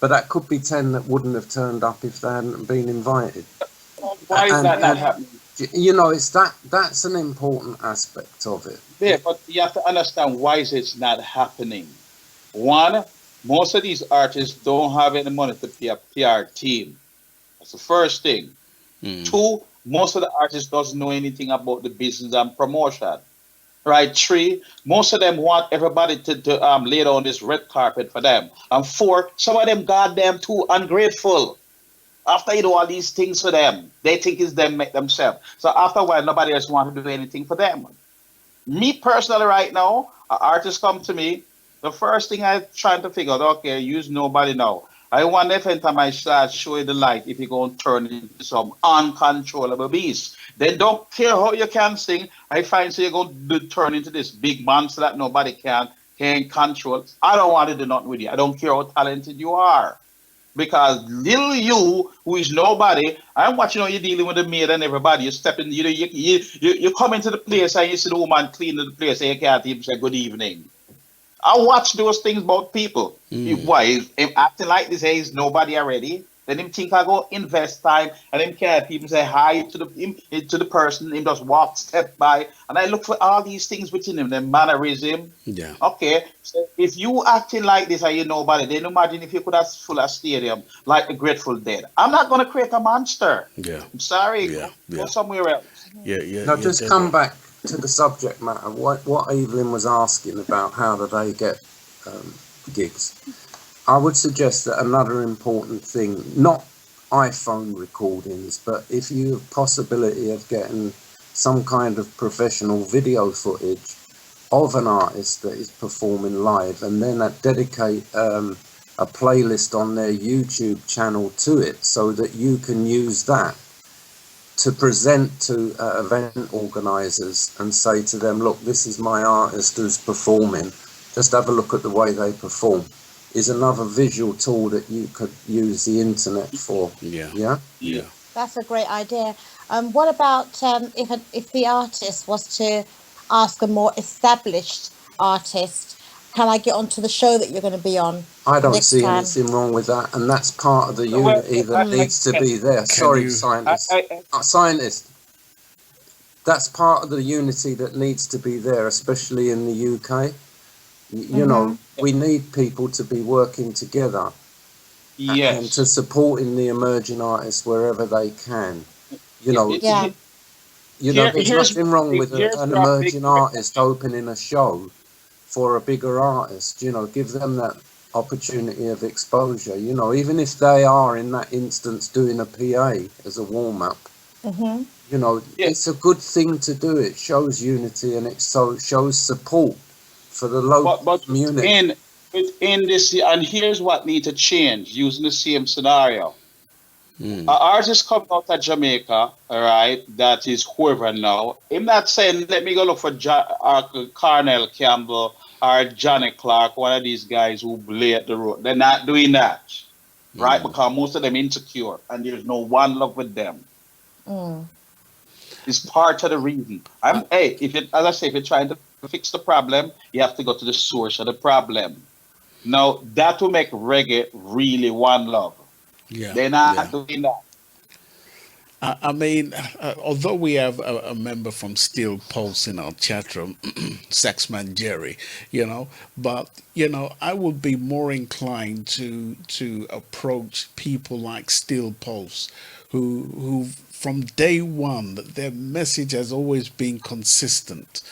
but that could be 10 that wouldn't have turned up if they hadn't been invited. Why is that not happening? You know, it's that's an important aspect of it. Yeah, but you have to understand why is it's not happening. One, most of these artists don't have any money to pay a PR team. That's the first thing. Two, most of the artists doesn't know anything about the business and promotion. Right? Three, most of them want everybody to lay down this red carpet for them. And four, some of them goddamn too ungrateful. After you do all these things for them, they think it's them make themselves. So after a while, nobody else wants to do anything for them. Me personally, right now, an artist come to me. The first thing I trying to figure out, okay, use nobody now. I wonder if anytime I start showing the light, if you're going to turn into some uncontrollable beast. Then don't care how you can sing. I find so you're going to turn into this big monster that nobody can control. I don't want to do nothing with you. I don't care how talented you are. Because little you, who is nobody, I'm watching how you're dealing with the maid and everybody. You step in, you come into the place and you see the woman cleaning the place and you can't even say good evening. I watch those things about people. Why? If acting like this, hey, is nobody already? Then him think I go invest time and him care people say hi to the person, him just walk, step by. And I look for all these things within him, the mannerism. Yeah. Okay. So if you acting like this and you nobody, then imagine if you could have full a stadium like the Grateful Dead. I'm not gonna create a monster. Yeah. I'm sorry. Yeah. Go somewhere else. Yeah. Now, just come back to the subject matter. What Evelyn was asking about, how do they get gigs? I would suggest that another important thing, not iPhone recordings, but if you have possibility of getting some kind of professional video footage of an artist that is performing live, and then dedicate a playlist on their YouTube channel to it, so that you can use that to present to event organizers and say to them, look, this is my artist who's performing, just have a look at the way they perform, is another visual tool that you could use the internet for. Yeah. That's a great idea. What about if the artist was to ask a more established artist, can I get onto the show that you're going to be on? I don't see anything wrong with that, and that's part of the unity that needs to be there. Sorry, scientist. Scientist. That's part of the unity that needs to be there, especially in the UK. You know, we need people to be working together. Yes. And to supporting the emerging artists wherever they can. You know, there's nothing wrong with an emerging artist opening a show for a bigger artist. You know, give them that opportunity of exposure. You know, even if they are in that instance doing a PA as a warm up. You know, it's a good thing to do. It shows unity and it shows support for the local community. Within this, and here's what needs to change using the same scenario. An artist coming out of Jamaica, all right, that is whoever now, I'm not saying let me go look for Carnell Campbell or Johnny Clark, one of these guys who lay at the road. They're not doing that, right? Because most of them insecure and there's no one love with them. It's part of the reason. As I say, if you're trying to fix the problem, you have to go to the source of the problem. Now that will make reggae really one love. Yeah, They're not yeah. doing that. I mean, although we have a member from Steel Pulse in our chat room, Saxman Jerry, but I would be more inclined to approach people like Steel Pulse, who from day one their message has always been consistent,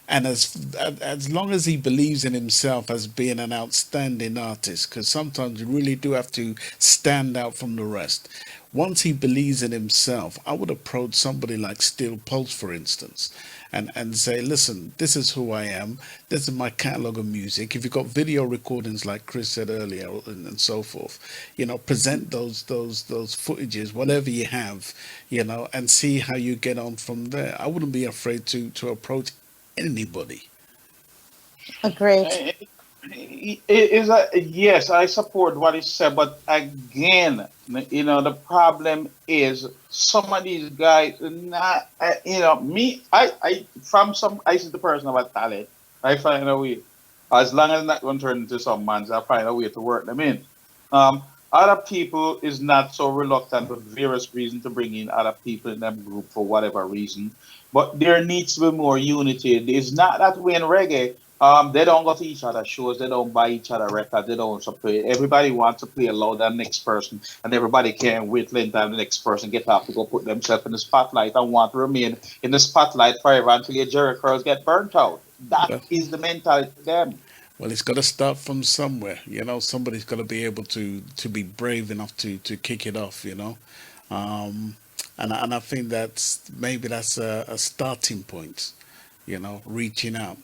and as long as he believes in himself as being an outstanding artist, because sometimes you really do have to stand out from the rest. Once he believes in himself, I would approach somebody like Steel Pulse, for instance, and say, listen, this is who I am. This is my catalog of music. If you've got video recordings, like Chris said earlier, and so forth, present those footages, whatever you have, and see how you get on from there. I wouldn't be afraid to approach anybody. Agreed. Yes, I support what he said, but again, the problem is some of these guys, not, me, I, from some, I see the person of a talent, I find a way, as long as it's not going to turn into some mans, I find a way to work them in. Other people is not so reluctant for various reasons to bring in other people in them group for whatever reason, but there needs to be more unity. It's not that way in reggae. They don't go to each other shows. They don't buy each other records. They don't play. Everybody wants to play louder than the next person, and everybody can't wait until the next person get up to go put themselves in the spotlight and want to remain in the spotlight forever until your Jerry curls get burnt out. That is the mentality of them. Well, it's got to start from somewhere. Somebody's got to be able to be brave enough to kick it off. And I think that's a starting point. Reaching out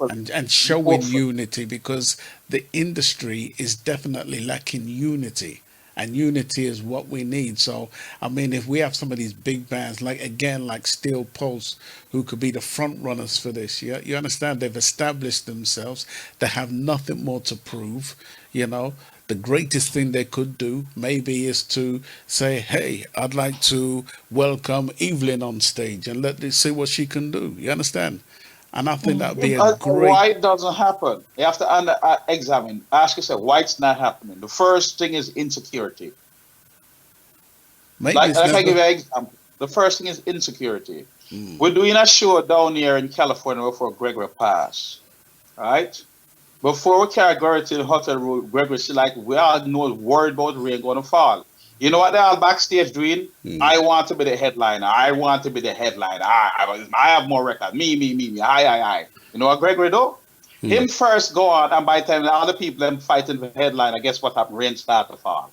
and showing unity, because the industry is definitely lacking unity, and unity is what we need. So I mean, if we have some of these big bands like Steel Pulse, who could be the front runners for this, you understand, they've established themselves, they have nothing more to prove. The greatest thing they could do maybe is to say, hey, I'd like to welcome Evelyn on stage and let us see what she can do. You understand? And I think that'd be a great. Why it doesn't happen? You have to examine. Ask yourself why it's not happening. The first thing is insecurity. Maybe like I give you an example. The first thing is insecurity. We're doing a show down here in California before Gregory passed. Right? Before we carry Gregory to the hotel room, Gregory said, like, we are not worried about rain going to fall. You know what they're all backstage doing? I want to be the headliner. I want to be the headliner. I have more records. Me. I. You know what Gregory do? Him first go on, and by the time the other people them fighting for headliner, guess what happened? Rain start to fall.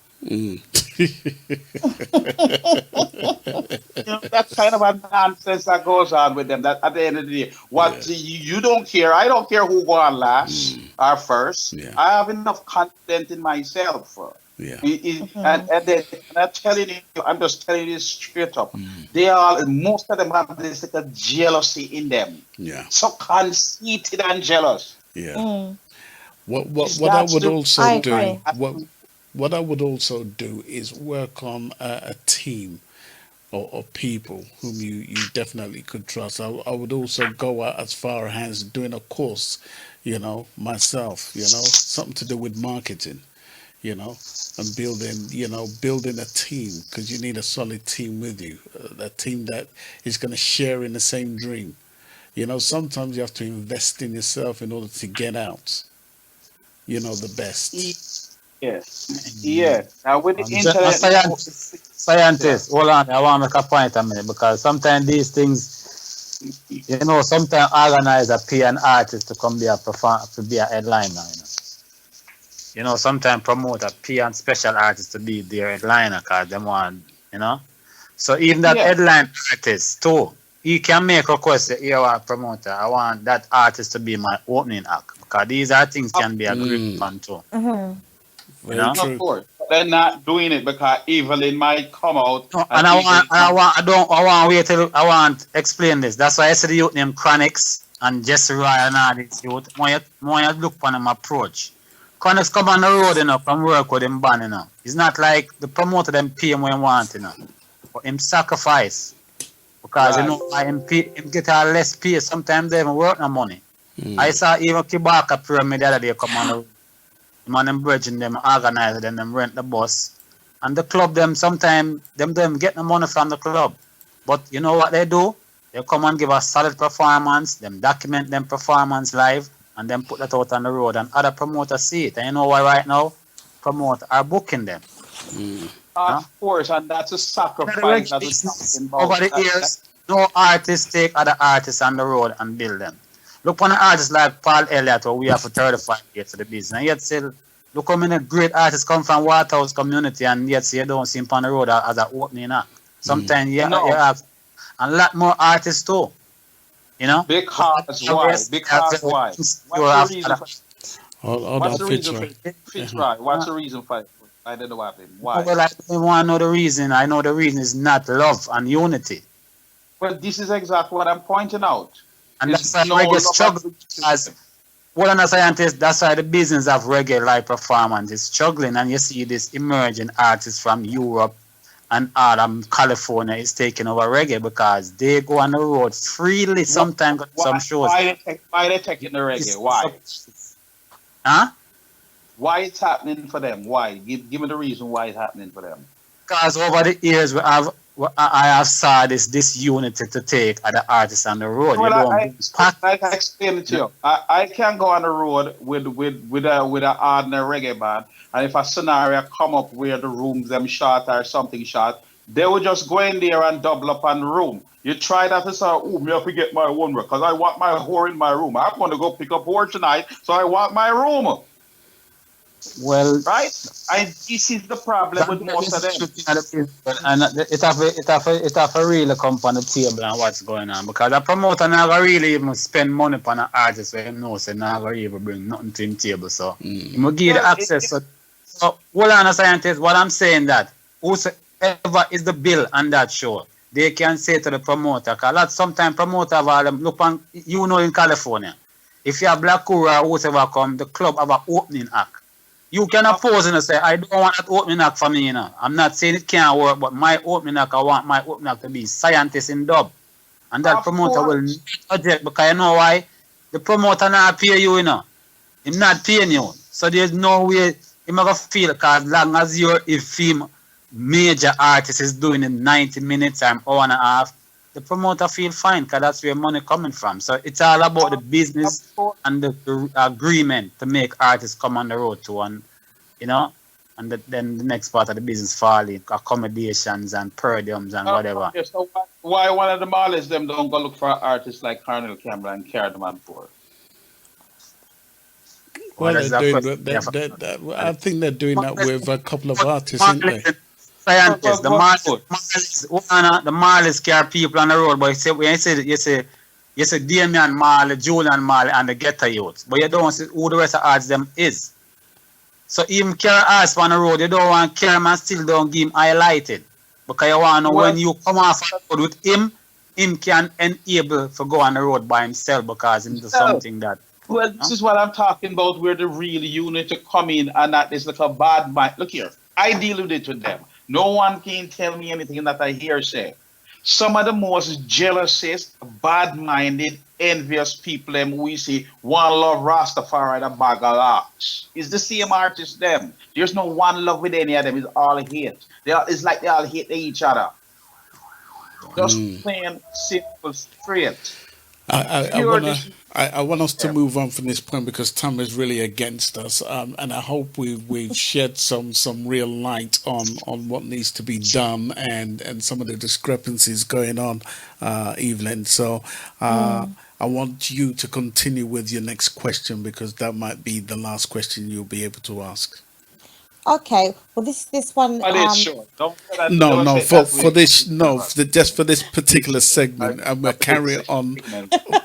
That's kind of a nonsense that goes on with them. That at the end of the day, you don't care. I don't care who go on last or first. I have enough confidence in myself. And then I'm just telling you straight up. Most of them have this like a jealousy in them. So conceited and jealous. What I would also do. What I would also do is work on a team or people whom you definitely could trust. I would also go out as far as doing a course, myself, something to do with marketing, and building a team, because you need a solid team with you, a team that is going to share in the same dream. Sometimes you have to invest in yourself in order to get out, the best. Yes. Now with the internet, scientist, hold on. I want to make a point a minute, because sometimes these things, sometimes organizer pay an artist to come be a headliner. Sometimes promoter pay a special artist to be their headliner because they want, So even that headline artist too, he can make a request to your promoter. I want that artist to be my opening act, because these are things can be agreed upon too. Of course, they're not doing it because Evelyn might come out. And I want explain this. That's why I said the youth name Chronics and Jesse Roy and all these youth. When you look upon them approach. Chronics come on the road, from work with him band, It's not like the promoter them pay him when he want, But him sacrifice. Because him get a less pay. Sometimes they even work no money. I saw even Kibaka Pyramid the other day come on the road. Him and them brethren, them organize them rent the bus. And the club, them sometimes, them get the money from the club. But you know what they do? They come and give a solid performance, them document them performance live, and then put that out on the road, and other promoters see it. And you know why right now? Promoters are booking them. Of course, and that's a sacrifice that we're talking about. Over the years, no artists take other artists on the road and build them. Look on an artist like Paul Elliott, where we have for 35 years to the business. And yet still, look how many great artists come from Waterhouse community, and yet you don't see him on the road as an opening act. Sometimes you have a lot more artists too. You know? Because why? Because why? What's the reason What's the reason for it? Fitzroy, what's the reason for it? I don't know what happened. Why? Well, I don't want to know the reason. I know the reason is not love and unity. Well, this is exactly what I'm pointing out. And that's why reggae struggling as well, as a scientist, that's why the business of reggae live performance is struggling, and you see this emerging artists from Europe and California is taking over reggae because they go on the road freely. Sometimes some shows. Why they taking the reggae? Why? Huh? Why it's happening for them? Why? Give me the reason why it's happening for them. Because over the years I have saw this unity to take other artists on the road. Well, I explain it to you. I can go on the road with a ordinary reggae band, and if a scenario come up where the rooms them short or something short, they will just go in there and double up on the room. You try that and say, oh, me have to get my own because I want my whore in my room. I'm going to go pick up whore tonight, so I want my room. Well, right, and this is the problem with most of them. And it have a really come on the table and what's going on, because a promoter never really even spend money on an artist where he knows he never even bring nothing to him table. So he will give the access. So hold on a scientist, what I'm saying that whosoever is the bill on that show, they can say to the promoter, because sometimes promoter have all them look on, you know, in California, if you have Black Kura or whoever come, the club have an opening act. You can oppose and say, I don't want that opening act for me, you know. I'm not saying it can't work, but my opening act, I want my opening act to be scientist in dub. And that promoter will not object, because you know why? The promoter not pay you, you know. He's not paying you. So there's no way you're going to feel, because as long as you're a film major artist is doing it 90 minutes or an hour and a half, the promoter feel fine, because that's where money coming from. So it's all about the business and the agreement to make artists come on the road to one, you know, and then the next part of the business falling, accommodations and per diems and whatever. Okay, so why one of the artists them don't go look for artists like Colonel Campbell and carry them on board? Well, they're doing that. I think they're doing that with a couple of artists, aren't they? Scientists, the Marleys carry people on the road, but you say Damian Marley, Julian Marley, and the Ghetto Youth, but you don't see who the rest of the artists them is. So even carry artists on the road, you don't want to carry him and still don't give him highlighted, because you want to know when you come off the road with him can enable to go on the road by himself, because into something that. Well, this is what I'm talking about, where the real unit come in, and that is like a bad mind. Look here, I deal with it with them. No one can tell me anything that I hear say. Some of the most jealousest, bad-minded, envious people them we see one love Rastafari and a bag of laughs. It's the same artist them. There's no one love with any of them. It's all hate. It's like they all hate each other. Just plain, simple, straight. I want us to move on from this point, because time is really against us, and I hope we've shed some real light on what needs to be done and some of the discrepancies going on, Evelyn. So I want you to continue with your next question, because that might be the last question you'll be able to ask. Okay, well this one. Just for this particular segment, and we'll carry it on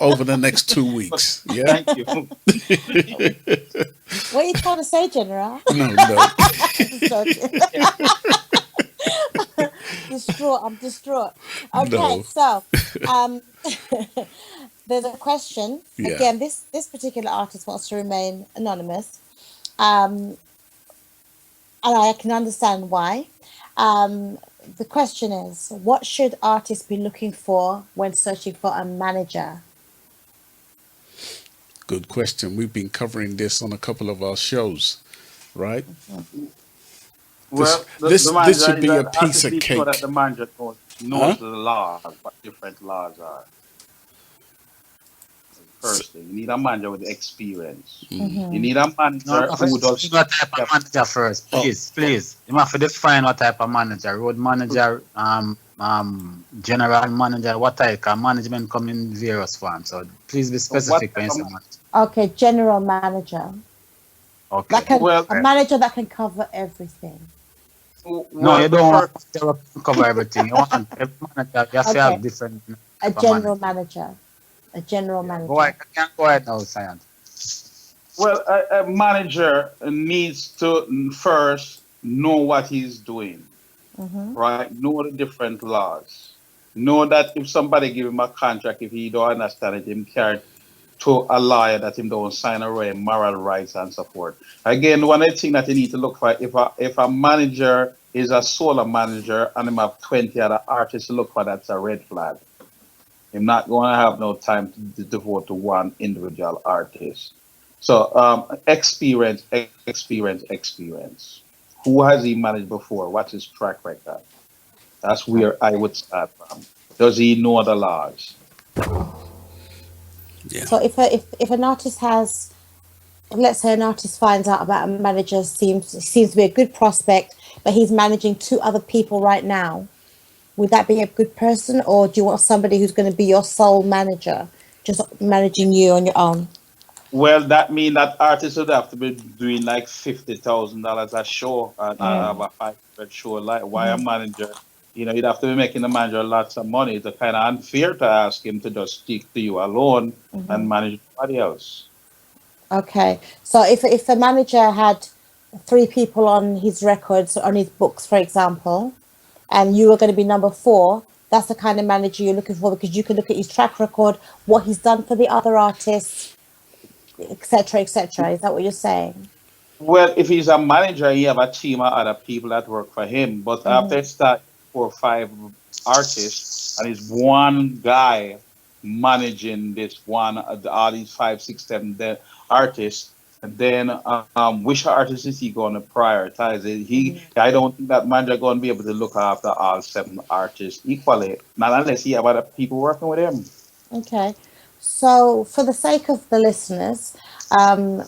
over the next 2 weeks. Yeah. Thank you. What are you trying to say, General? No. I'm distraught. Okay, so there's a question. Yeah. Again, this particular artist wants to remain anonymous. And I can understand why. The question is, what should artists be looking for when searching for a manager? Good question. We've been covering this on a couple of our shows. right? Well, This the this manager should is be a an piece artist of needs to know that cake, the manager huh? knows the laws, what different laws are. First thing, you need a manager with experience. You need a No, manager no, who first, does. what type of manager first, Oh, please, please. You have to define what type of manager, road manager, general manager, what type of management come in various forms. So please be What specific type when you of say manager. Okay, general manager. That Okay. can well, a manager that can cover everything. No, you the don't want first to cover everything. You want every manager, you have to have Okay, different a type of general manager. manager. A general Yeah, go ahead. manager. You can go ahead now, Science. well, a manager needs to first know what he's doing, Mm-hmm. right? Know the different laws. Know that if somebody give him a contract, if he don't understand it, him carry to a lawyer that him don't sign away moral rights and so forth. Again, one of the thing that you need to look for if a manager is a solo manager and him have 20 other artists to look for, that's a red flag. I'm not going to have no time to devote to one individual artist. So experience. Who has he managed before? What's his track record? That's where I would start from. Does he know the laws? yeah. So if an artist has, let's say an artist finds out about a manager, seems to be a good prospect, but he's managing two other people right now. Would that be a good person, or do you want somebody who's going to be your sole manager, just managing you on your own? Well, that means that artists would have to be doing like $50,000 a show and have a 500 show. Like, why a manager? You'd have to be making the manager lots of money. It's kind of unfair to ask him to just stick to you alone and manage somebody else. Okay, so if the manager had three people on his records, on his books, for example, and you were going to be number four, that's the kind of manager you're looking for, because you can look at his track record, what he's done for the other artists, etc., etc. Is that what you're saying? Well, if he's a manager, he have a team of other people that work for him. But after it start 4 or 5 artists, and it's one guy managing this one, all these 5, 6, 7 artists, and then which artist is he going to prioritize? I don't think that manager going to be able to look after all 7 artists equally, not unless he have other people working with him. Okay, so for the sake of the listeners, um,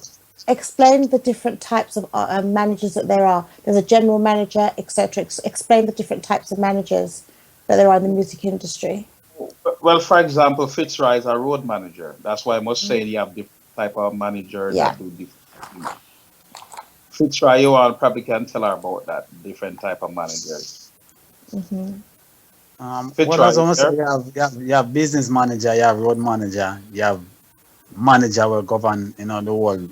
explain the different types of managers that there are. There's a general manager, etc. Explain the different types of managers that there are in the music industry. Well, for example, Fitzroy is a road manager. That's why I must say you have different type of manager Yeah. that do different things. Fitzroy, you all probably can tell her about that different type of managers. What Fitzroy else I is want to say? there. You have business manager, you have road manager, you have manager will govern, the whole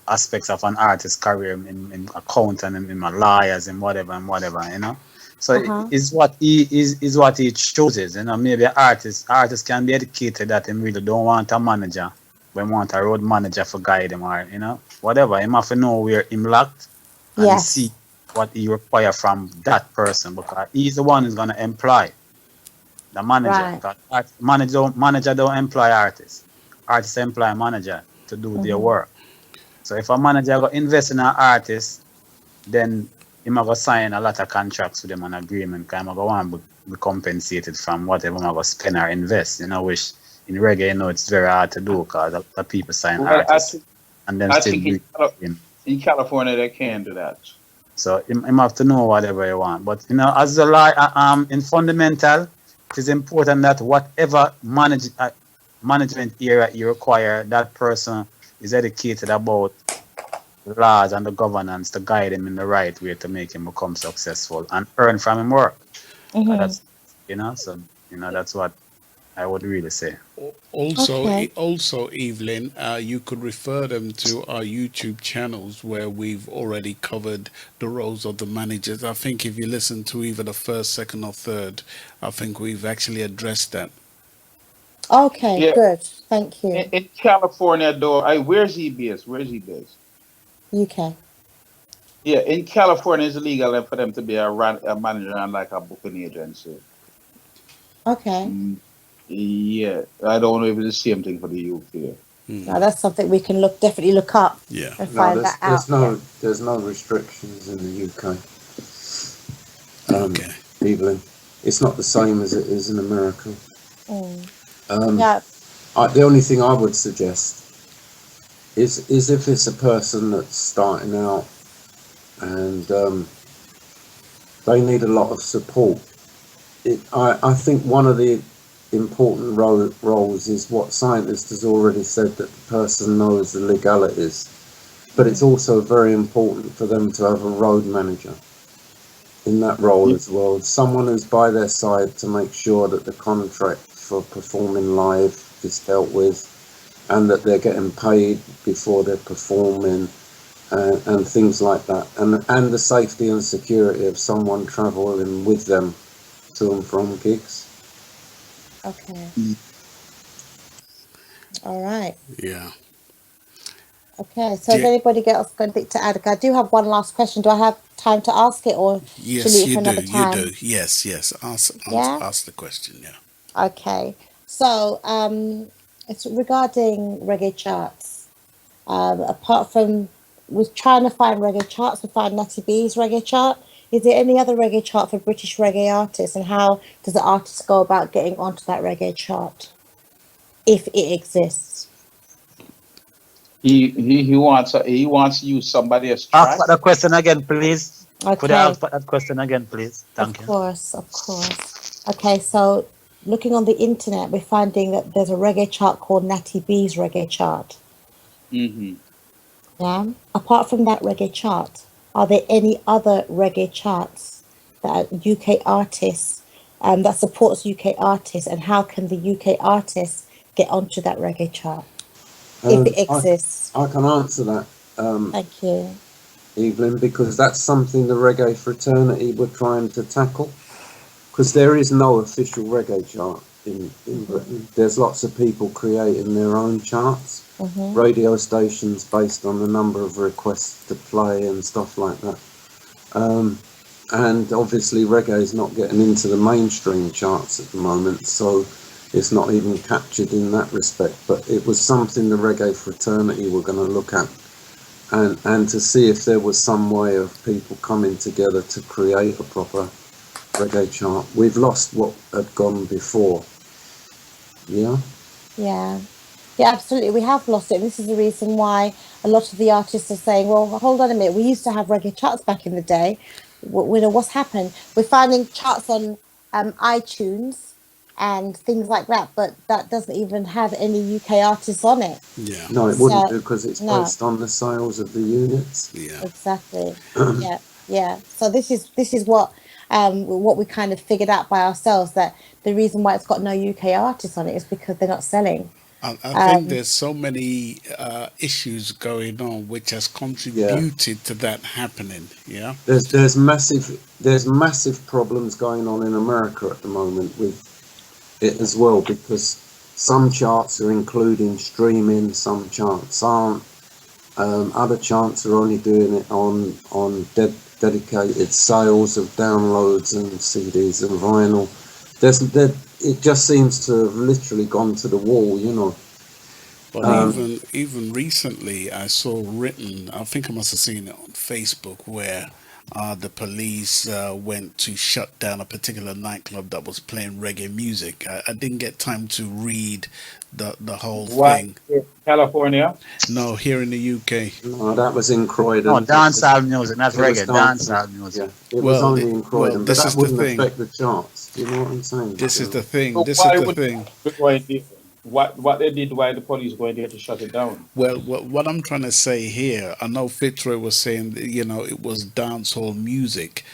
aspects of an artist's career in accountant and in my lawyers and whatever. So is what he chooses. Maybe artists can be educated that him really don't want a manager, but want a road manager for guide him or whatever. Him have to know where him lacked and he see Yes. what he require from that person, because he's the one who's gonna employ the manager. Right. Because manager don't employ artists. Artists employ manager to do their work. So if a manager go invest in an artist, then he might go sign a lot of contracts with them on agreement, because he go want to be compensated from whatever he go spend or invest, which in reggae, it's very hard to do, because the people sign Well, artists and then I still think do it. in California they can do that. So he have to know whatever you want. But as a law, in fundamental, it is important that whatever management area you require, that person is educated about the laws and the governance to guide him in the right way to make him become successful and earn from him work. That's so that's what I would really say. Also, Okay. also, Evelyn, you could refer them to our YouTube channels where we've already covered the roles of the managers. I think if you listen to either the first, second, or third, I think we've actually addressed that. Okay. Yeah, Good. Thank you. in California though, where's he based? Where's he based? UK. Yeah, in California it's illegal for them to be a manager and like a booking agency. Okay. Mm, yeah, I don't know if it's the same thing for the UK. Now that's something we can definitely look up Yeah. and No, find that out. there's no restrictions in the UK. Okay. Evelyn, it's not the same as it is in America. Yeah. The only thing I would suggest is if it's a person that's starting out and they need a lot of support. I think one of the important roles is what scientist has already said, that the person knows the legalities, but it's also very important for them to have a road manager in that role as well, someone who's by their side to make sure that the contract for performing live is dealt with and that they're getting paid before they're performing and things like that, and the safety and security of someone traveling with them to and from gigs. Okay. All right. Yeah. Okay. So, has anybody else got anything to add? I do have one last question. Do I have time to ask it, or should Yes, leave it you for do. another You time? do. Yes. Yeah. Ask the question. Yeah. Okay. So, it's regarding reggae charts. Apart from we're trying to find reggae charts, we find Natty B's reggae chart. Is there any other reggae chart for British reggae artists, and how does the artist go about getting onto that reggae chart, if it exists? He wants to use somebody else's track. Ask that question again, please. Could I Okay. ask that question again, please? Thank you. Of course. Okay, so looking on the internet, we're finding that there's a reggae chart called Natty B's reggae chart. Mm-hmm. Yeah. Apart from that reggae chart, are there any other reggae charts that are UK artists that supports UK artists, and how can the UK artists get onto that reggae chart if it exists? I can answer that. Thank you. Evelyn, because that's something the reggae fraternity were trying to tackle, because there is no official reggae chart in Britain. There's lots of people creating their own charts, radio stations based on the number of requests to play and stuff like that. And obviously reggae is not getting into the mainstream charts at the moment, so it's not even captured in that respect. But it was something the reggae fraternity were going to look at, and to see if there was some way of people coming together to create a proper reggae chart. We've lost what had gone before. Yeah? Yeah, absolutely. We have lost it. This is the reason why a lot of the artists are saying, well, hold on a minute. We used to have reggae charts back in the day. We know what's happened. We're finding charts on iTunes and things like that, but that doesn't even have any UK artists on it. Yeah. No, it wouldn't do, because it's based on the sales of the units. Yeah. Exactly. Yeah. So this is what we kind of figured out by ourselves, that the reason why it's got no UK artists on it is because they're not selling. I think there's so many issues going on which has contributed to that happening. Yeah. There's massive problems going on in America at the moment with it as well, because some charts are including streaming, some charts aren't. Other charts are only doing it on dedicated sales of downloads and CDs and vinyl. It just seems to have literally gone to the wall, you know. But even recently, I saw written, I think I must have seen it on Facebook, where the police went to shut down a particular nightclub that was playing reggae music. I didn't get time to read the whole thing. California? No, here in the UK. No, that was in Croydon. No, dancehall music, not reggae, dancehall music. Yeah. It was only in Croydon, but this that is wouldn't the thing. affect the charts. You know what I'm saying? This is the thing. So This why is the would- thing. What they did, why the police going there to shut it down? Well, what I'm trying to say here, I know Fitzroy was saying, it was dancehall music.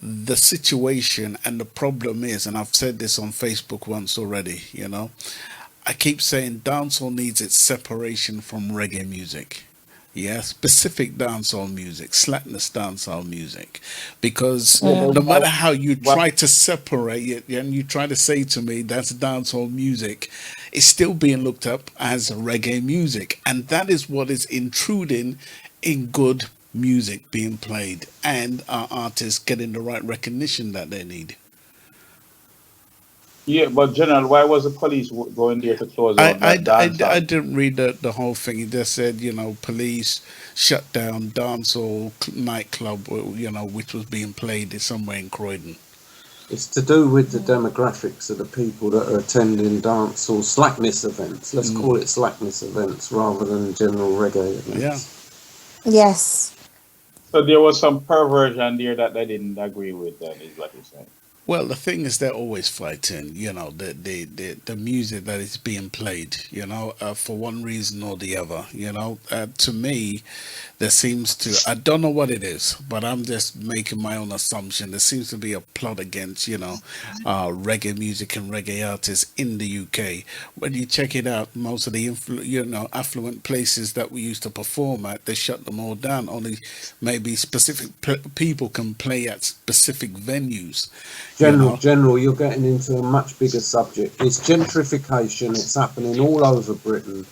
The situation and the problem is, and I've said this on Facebook once already, I keep saying dancehall needs its separation from reggae music. Yeah, specific dancehall music, slackness dancehall music, because no matter how you try to separate it and you try to say to me that's dancehall music, it's still being looked up as reggae music, and that is what is intruding in good music being played and our artists getting the right recognition that they need. Yeah, but General, why was the police going there to close I, out I, that I, dance I hall? didn't read the whole thing. He just said, police shut down dancehall nightclub, which was being played somewhere in Croydon. It's to do with the demographics of the people that are attending dance or slackness events. Let's call it slackness events rather than general reggae Yeah. events. Yes. So there was some perversion there that they didn't agree with. Then is what you're saying. Well, the thing is, they're always fighting. The music that is being played. For one reason or the other. To me, there seems to, I don't know what it is, but I'm just making my own assumption. There seems to be a plot against, reggae music and reggae artists in the UK. When you check it out, most of the affluent places that we used to perform at, they shut them all down. Only maybe specific people can play at specific venues. General, you're getting into a much bigger subject. It's gentrification. It's happening all over Britain,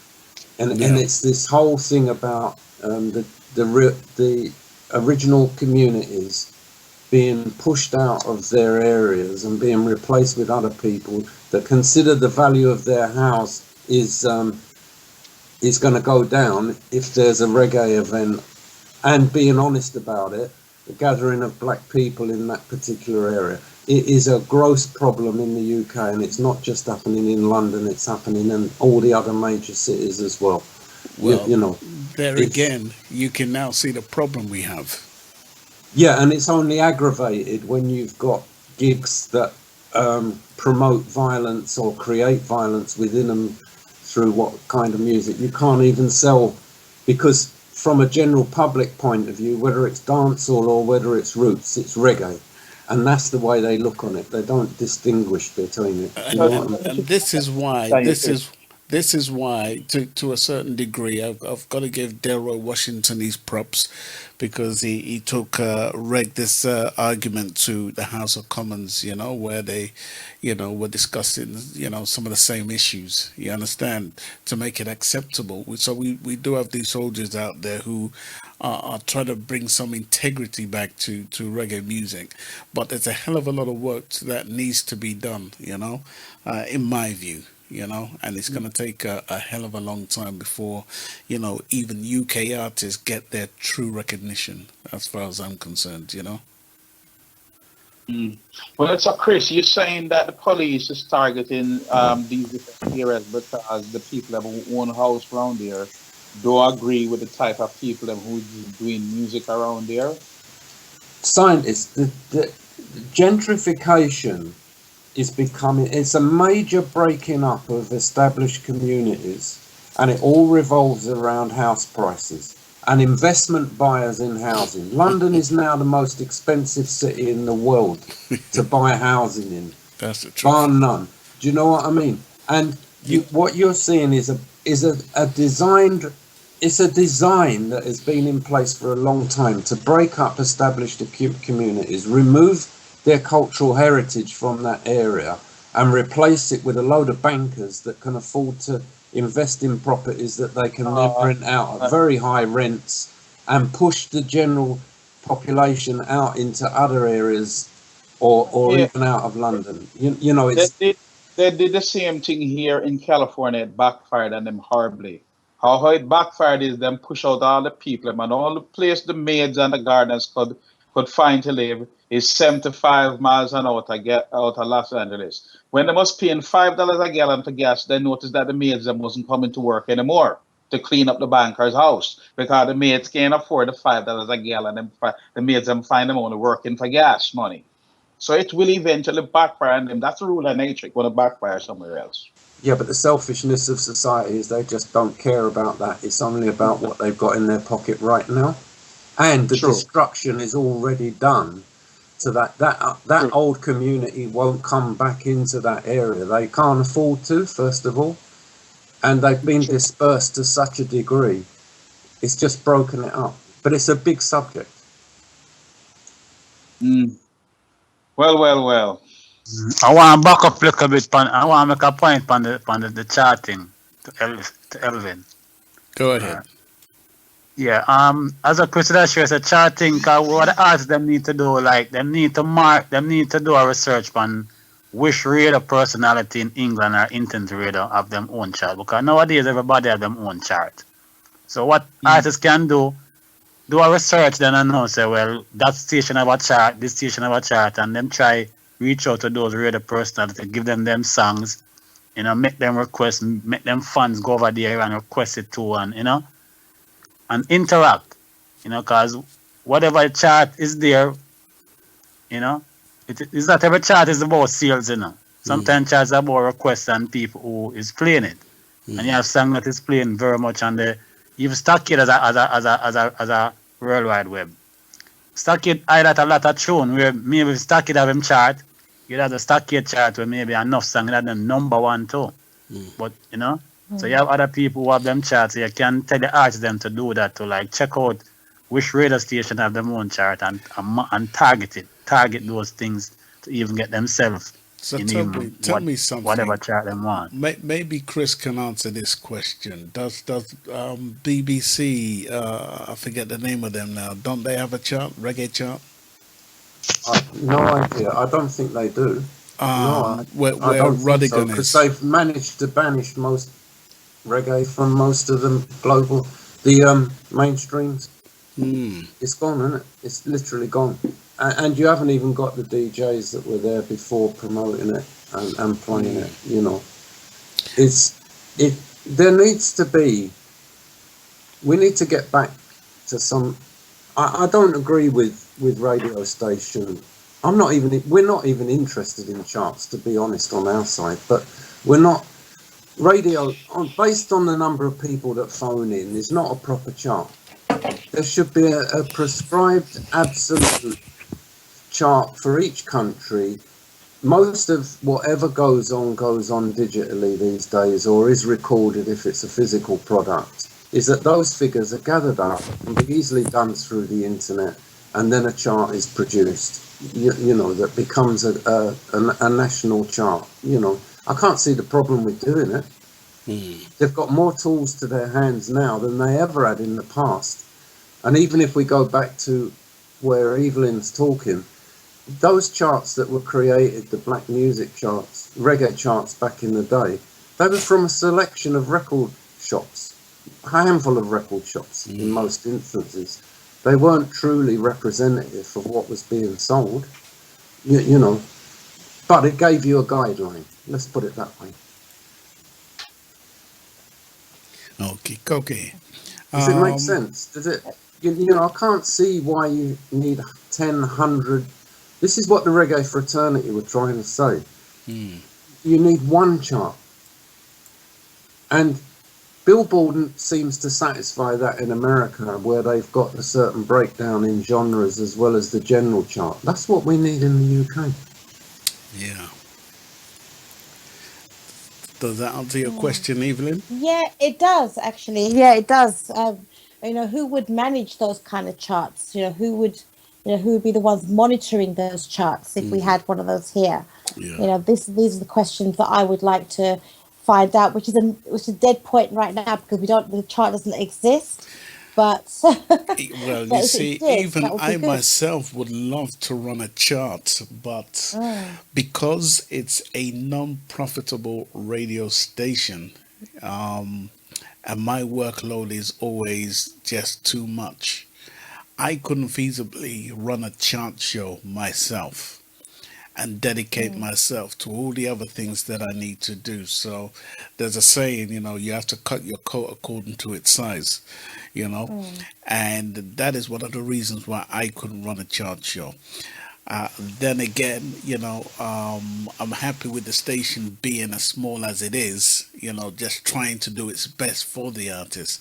and Yeah. it's this whole thing about the original communities being pushed out of their areas and being replaced with other people that consider the value of their house is going to go down if there's a reggae event, and being honest about it, the gathering of black people in that particular area. It is a gross problem in the UK, and it's not just happening in London, it's happening in all the other major cities as well. Well, You know, there it's, again, you can now see the problem we have. yeah, and it's only aggravated when you've got gigs that promote violence or create violence within them through what kind of music. You can't even sell, because from a general public point of view, whether it's dancehall or whether it's roots, it's reggae. And that's the way they look on it. They don't distinguish between it. You know what I mean? And this is why to a certain degree I've got to give Delroy Washington his props, because he took this argument to the House of Commons, where they were discussing some of the same issues, you understand, to make it acceptable. So we do have these soldiers out there who are trying to bring some integrity back to reggae music, but there's a hell of a lot of work that needs to be done, in my view, and it's going to take a hell of a long time before, even UK artists get their true recognition, as far as I'm concerned. Mm. Well, so Chris, you're saying that the police is targeting these different areas because the people that own a house around there don't agree with the type of people who's doing music around there. Scientists, the gentrification is becoming, it's a major breaking up of established communities, and it all revolves around house prices and investment buyers in housing. London is now the most expensive city in the world to buy housing in, That's the truth. bar none. Do you know what I mean? And what you're seeing is a designed, it's a design that has been in place for a long time to break up established communities, remove their cultural heritage from that area, and replace it with a load of bankers that can afford to invest in properties that they can then rent out at very high rents, and push the general population out into other areas or even out of London. You know, it's They did the same thing here in California. It backfired on them horribly. How it backfired is them push out all the people, and all the place the maids and the gardeners could find to live is 75 miles an hour to get out of Los Angeles. When they was paying $5 a gallon for gas, they noticed that the maids them wasn't coming to work anymore to clean up the banker's house, because the maids can't afford the $5 a gallon, and the maids them find them only working for gas money. So it will eventually backfire on them. That's the rule of nature. It's going to backfire somewhere else. yeah, but the selfishness of society is they just don't care about that. It's only about what they've got in their pocket right now, and the True. destruction is already done. So that old community won't come back into that area. They can't afford to, first of all, and they've been dispersed to such a degree. It's just broken it up. But it's a big subject. Mm. Well. I want to back up a little bit. I want to make a point on the charting to Elvin. Go ahead. Yeah. As a person sure, a charting. Cause what the artists them need to do, like them need to do a research on which radio personality in England or Intent Radio have them own chart. Because nowadays everybody have them own chart. So what artists can do a research then and know, say, well, that station have a chart, this station have a chart, and then try reach out to those radio personalities, give them songs, make them request, make them fans go over there and request it too, and and interact, because whatever chart is there, it is not every chart is about sales, Sometimes charts are about requests and people who is playing it, and you have song that is playing very much on the even Stockade as a World Wide Web. Stockade I had a lot of tune where maybe Stockade have him chart, you have the Stockade chart where maybe enough song that them number one too. But so you have other people who have them charts, so you can tell the artists them to do that, to like check out which radio station have them own chart and target those things to even get themselves So in tell me something. whatever chart they want. Maybe Chris can answer this question. Does BBC, I forget the name of them now, don't they have a chart, reggae chart? No idea. I don't think they do. Where I don't think so, Rodigan because is. they've managed to banish most reggae from most of them global. The mainstreams. It's gone, isn't it? It's literally gone. And you haven't even got the DJs that were there before promoting it and playing it. There needs to be. We need to get back to some. I don't agree with radio station. We're not even interested in charts, to be honest, on our side. But we're not. Radio, based on the number of people that phone in, is not a proper chart. There should be a prescribed absolute chart for each country. Most of whatever goes on digitally these days, or is recorded if it's a physical product, is that those figures are gathered up and be easily done through the internet, and then a chart is produced, that becomes a national chart. I can't see the problem with doing it. They've got more tools to their hands now than they ever had in the past. And even if we go back to where Evelyn's talking, those charts that were created, the black music charts, reggae charts back in the day, they were from a selection of record shops, a handful of record shops in most instances. They weren't truly representative of what was being sold, but it gave you a guideline. Let's put it that way. Okay. Does it make sense? Does it? I can't see why you need 10, 100. This is what the reggae fraternity were trying to say. You need one chart. And Billboard seems to satisfy that in America, where they've got a certain breakdown in genres as well as the general chart. That's what we need in the UK. Yeah. Does that answer your question, Evelyn? Yeah, it does actually. Yeah, it does. Who would manage those kind of charts? Who would be the ones monitoring those charts if we had one of those here? Yeah. These are the questions that I would like to find out, which is a dead point right now because the chart doesn't exist. But well, you see, even I myself would love to run a chart, but because it's a non-profitable radio station, and my workload is always just too much, I couldn't feasibly run a chart show myself and dedicate myself to all the other things that I need to do. So there's a saying, you have to cut your coat according to its size, and that is one of the reasons why I couldn't run a chart show. Then again, I'm happy with the station being as small as it is, just trying to do its best for the artist.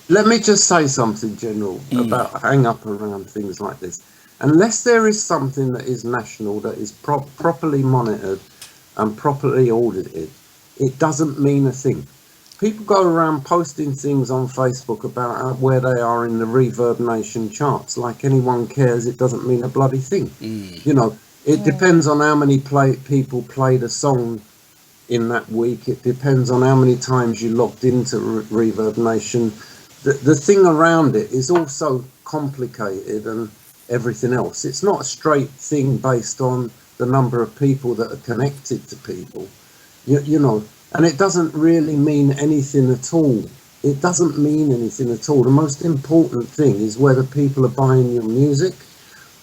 Let me just say something, General, about hang up around things like this. Unless there is something that is national, that is properly monitored and properly audited, it doesn't mean a thing. People go around posting things on Facebook about where they are in the Reverb Nation charts. Like anyone cares, it doesn't mean a bloody thing. It depends on how many people played a song in that week. It depends on how many times you logged into Reverb Nation. The thing around it is also complicated, and everything else. It's not a straight thing based on the number of people that are connected to people, you know, and it doesn't really mean anything at all. It doesn't mean anything at all. The most important thing is whether people are buying your music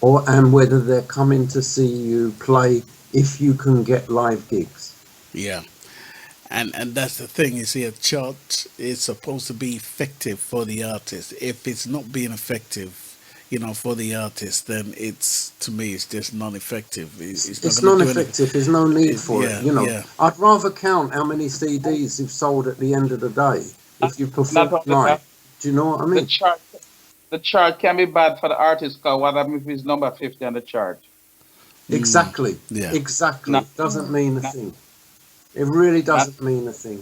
and whether they're coming to see you play if you can get live gigs. Yeah. And that's the thing, you see, a chart is supposed to be effective for the artist. If it's not being effective, for the artist, then to me, it's just non-effective. It's non-effective. There's no need for it. Yeah. I'd rather count how many CDs you've sold at the end of the day if you perform live. Do you know what I mean? The chart can be bad for the artist, because what happens if it's number 50 on the chart? Exactly. Yeah. Exactly. No. Doesn't mean a thing. It really doesn't mean a thing.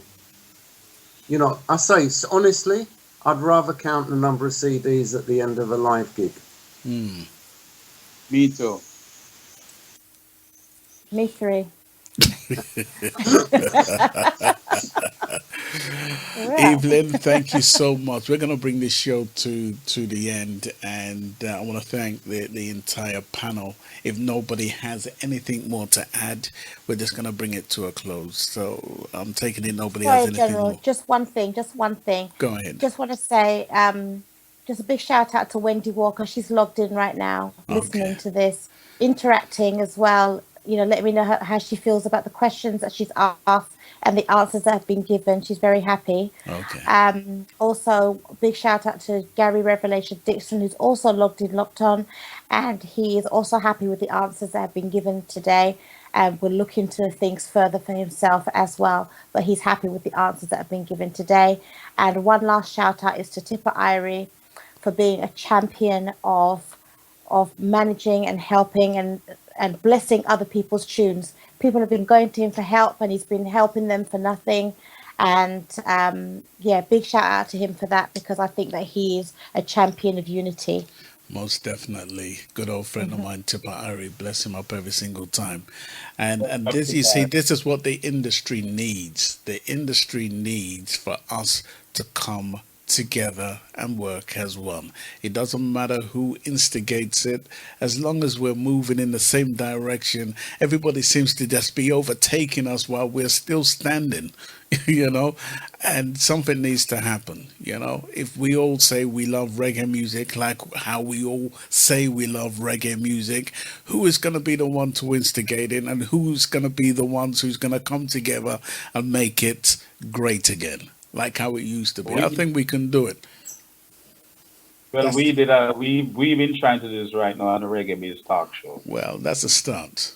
I say, honestly, I'd rather count the number of CDs at the end of a live gig. Me too. Me three. Evelyn, thank you so much. We're going to bring this show to the end, and I want to thank the entire panel. If nobody has anything more to add, we're just going to bring it to a close. So I'm taking it nobody has anything General, more. just one thing. Go ahead. Just want to say, just a big shout out to Wendy Walker. She's logged in right now, listening to this, interacting as well. Let me know how she feels about the questions that she's asked and the answers that have been given. She's very happy. Okay. Also, big shout out to Gary Revelation Dixon, who's also locked on, and he is also happy with the answers that have been given today. And will look into things further for himself as well. But he's happy with the answers that have been given today. And one last shout out is to Tipper Irie for being a champion of managing and helping and blessing other people's tunes. People have been going to him for help, and he's been helping them for nothing. And big shout out to him for that, because I think that he is a champion of unity. Most definitely. Good old friend of mine, Tipper Irie, bless him up every single time. And this, you see, this is what the industry needs. The industry needs for us to come together and work as one. It doesn't matter who instigates it, as long as we're moving in the same direction. Everybody seems to just be overtaking us while we're still standing, and something needs to happen. If we all say we love reggae music, like how we all say we love reggae music, who is going to be the one to instigate it, and who's going to be the ones who's going to come together and make it great again, like how it used to be? I think we can do it. Well, we've been trying to do this right now on the Reggae Biz talk show. Well, that's a start.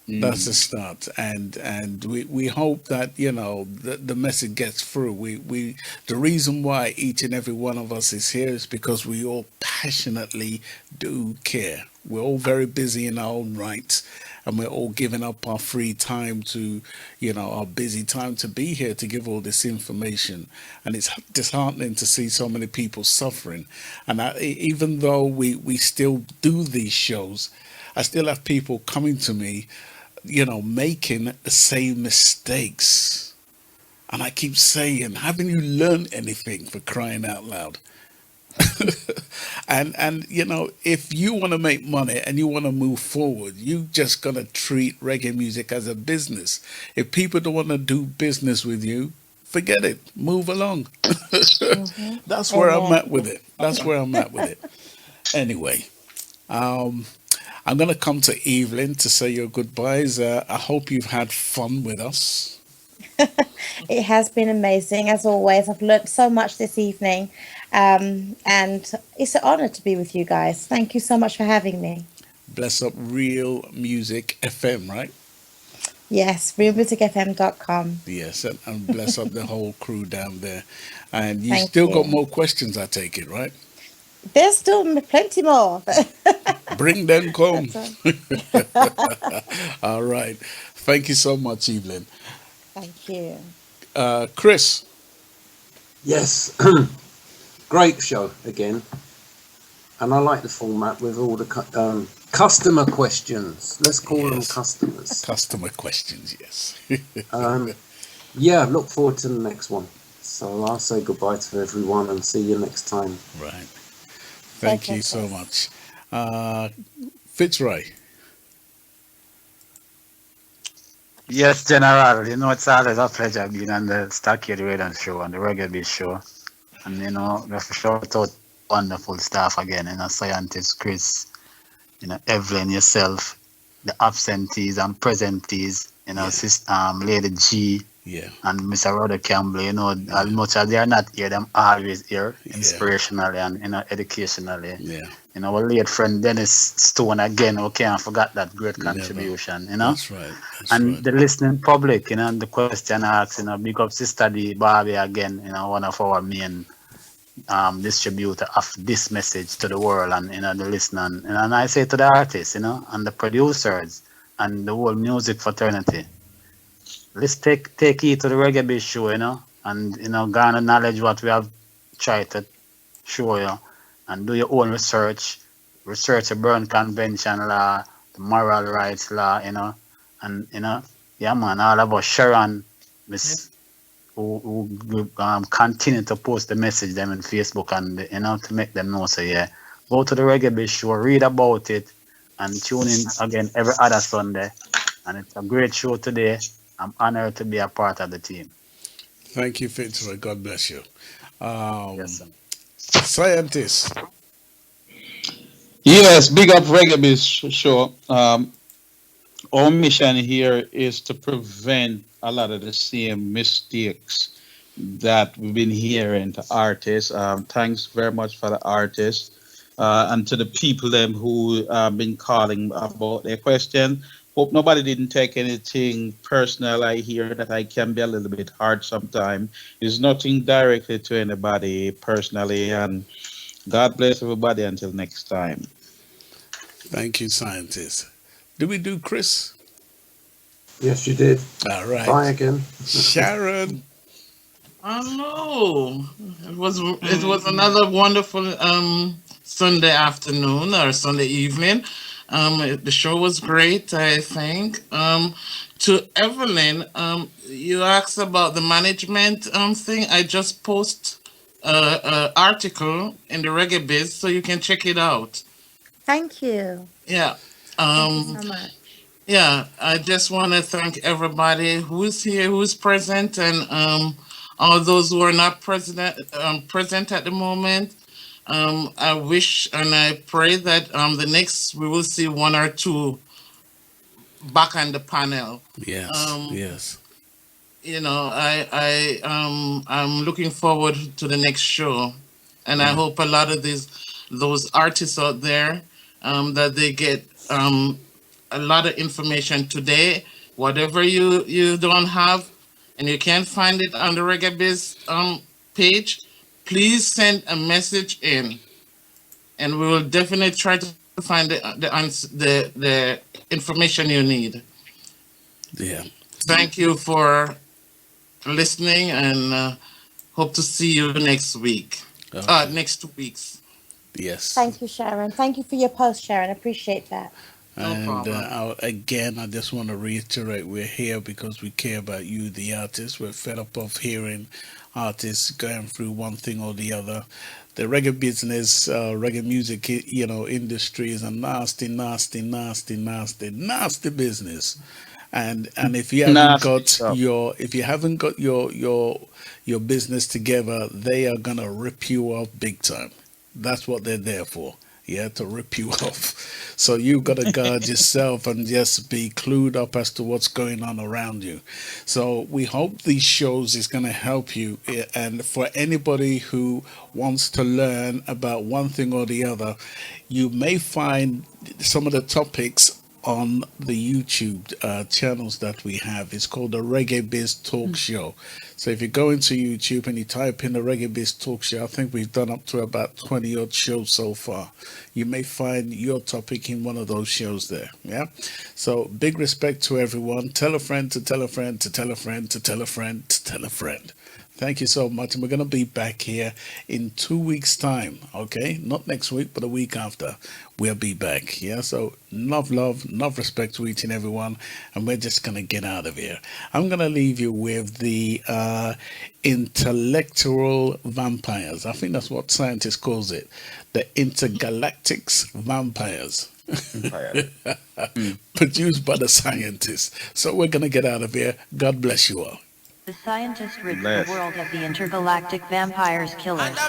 That's a start, and we hope that the message gets through. We the reason why each and every one of us is here is because we all passionately do care. We're all very busy in our own rights, and we're all giving up our free time to, our busy time to be here to give all this information. And it's disheartening to see so many people suffering. And even though we still do these shows, I still have people coming to me, making the same mistakes. And I keep saying, haven't you learned anything, for crying out loud? and if you want to make money and you want to move forward, you just got to treat reggae music as a business. If people don't want to do business with you, forget it, move along. That's where I'm at with it. Anyway, I'm going to come to Evelyn to say your goodbyes. I hope you've had fun with us. It has been amazing, as always. I've learned so much this evening, and it's an honor to be with you guys. Thank you so much for having me. Bless up Real Music FM, right? Yes, realmusicfm.com. Yes, and bless up the whole crew down there. And you still got more questions, I take it, right? There's still plenty more. Bring them home. All right. Thank you so much, Evelyn. Thank you. Chris. Yes. Great show again. And I like the format with all the customer questions. Let's call them customers. Customer questions, yes. Look forward to the next one. So I'll say goodbye to everyone and see you next time. Right. Thank you so much. Uh, Fitzroy. Yes, General. You know, it's always a pleasure being on the Stockade Radio Show and the Reggae Biz Show. And, you know, we have to shout out wonderful staff again, you know, scientist Chris, you know, Evelyn, yourself, the absentees and presentees, you know, Yeah. Lady G Yeah. and Mr. Rhoda Campbell, you know, as much as they are not here, them always here, Yeah. inspirationally and, you know, educationally. Yeah. You know, our late friend Dennis Stone again, we can't forget that great Never. contribution, you know. That's right. That's And right. the listening public, you know, the question asks, you know, big up Sister D Barbie again, you know, one of our main distributor of this message to the world and, you know, the listener. And I say to the artists, you know, and the producers and the whole music fraternity, let's take heed to the Reggae Biz Show, you know, and, you know, garner knowledge what we have tried to show you and do your own research the Berne Convention law, the moral rights law, you know, and, you know, yeah, man, all about Sharon, Miss, who continue to post the message them in Facebook and, you know, to make them know, so yeah, go to the Reggae Biz Show, read about it, and tune in again every other Sunday. And it's a great show today. I'm honored to be a part of the team. Thank you, Fitzroy. God bless you. Um, Yes, sir. Scientist. Yes, big up Reggae Biz Show. Our mission here is to prevent a lot of the same mistakes that we've been hearing to artists. Thanks very much for the artists and to the people them who been calling about their question. Hope nobody didn't take anything personal. I hear that I can be a little bit hard sometimes. It's nothing directly to anybody personally, and God bless everybody until next time. Thank you, Scientist. Did we do Chris? Yes, you did. All right. Bye again. Sharon. Hello. It was another wonderful Sunday afternoon or Sunday evening. The show was great, I think. To Evelyn, you asked about the management thing. I just post article in the Reggae Biz, so you can check it out. Thank you. Yeah. Thank you so much. Yeah, I just want to thank everybody who's here, who's present, and all those who are not present at the moment. I wish and I pray that the next we will see one or two back on the panel. Yes. Yes. You know, I'm looking forward to the next show, and I hope a lot of those artists out there that they get a lot of information today. Whatever you don't have and you can't find it on the Reggae Biz page, please send a message in, and we will definitely try to find the information you need. Yeah. Thank you for listening, and hope to see you next week. Okay. Next 2 weeks. Yes. Thank you, Sharon. Thank you for your post, Sharon. Appreciate that. And problem. again, I just want to reiterate, we're here because we care about you, the artists. We're fed up of hearing artists going through one thing or the other. The reggae business, reggae music, you know, industry is a nasty, nasty, nasty, nasty, nasty business. And if you haven't Nasty got stuff. your business together, they are gonna rip you off big time. That's what they're there for. Yeah, to rip you off. So you've got to guard yourself and just be clued up as to what's going on around you. So we hope these shows is going to help you. And for anybody who wants to learn about one thing or the other, you may find some of the topics on the YouTube channels that we have. It's called the Reggae Biz Talk Show. So if you go into YouTube and you type in the Reggae Biz Talk Show, I think we've done up to about 20 odd shows so far. You may find your topic in one of those shows there. Yeah. So big respect to everyone. Tell a friend to tell a friend to tell a friend to tell a friend to tell a friend. Thank you so much. And we're going to be back here in 2 weeks' time. Okay. Not next week, but a week after. We'll be back. Yeah. So, enough respect to each and everyone. And we're just going to get out of here. I'm going to leave you with the intellectual vampires. I think that's what scientists calls it. The intergalactics vampires. Produced by the scientists. So we're going to get out of here. God bless you all. The scientist rids the world of the intergalactic vampires killers.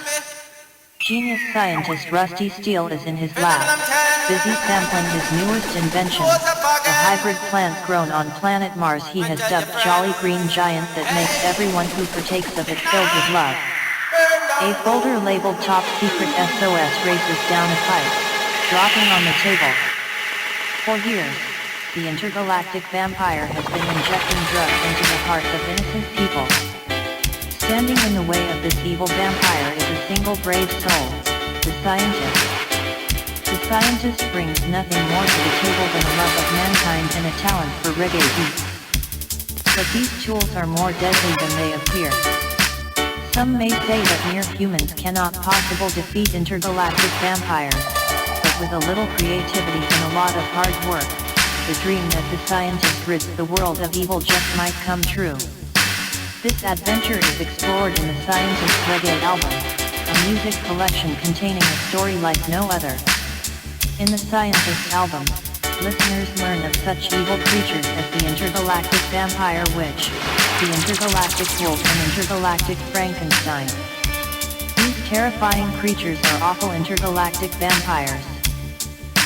Genius scientist Rusty Steele is in his lab, busy sampling his newest invention, a hybrid plant grown on planet Mars he has dubbed Jolly Green Giant that makes everyone who partakes of it filled with love. A folder labeled Top Secret SOS races down a pipe, dropping on the table. For years, the intergalactic vampire has been injecting drugs into the hearts of innocent people. Standing in the way of this evil vampire is a single brave soul, the scientist. The scientist brings nothing more to the table than a love of mankind and a talent for reggae beats. But these tools are more deadly than they appear. Some may say that mere humans cannot possibly defeat intergalactic vampires, but with a little creativity and a lot of hard work, the dream that the scientist rids the world of evil just might come true. This adventure is explored in the Scientist Reggae album, a music collection containing a story like no other. In the Scientist album, listeners learn of such evil creatures as the intergalactic vampire witch, the intergalactic wolf and intergalactic Frankenstein. These terrifying creatures are awful intergalactic vampires.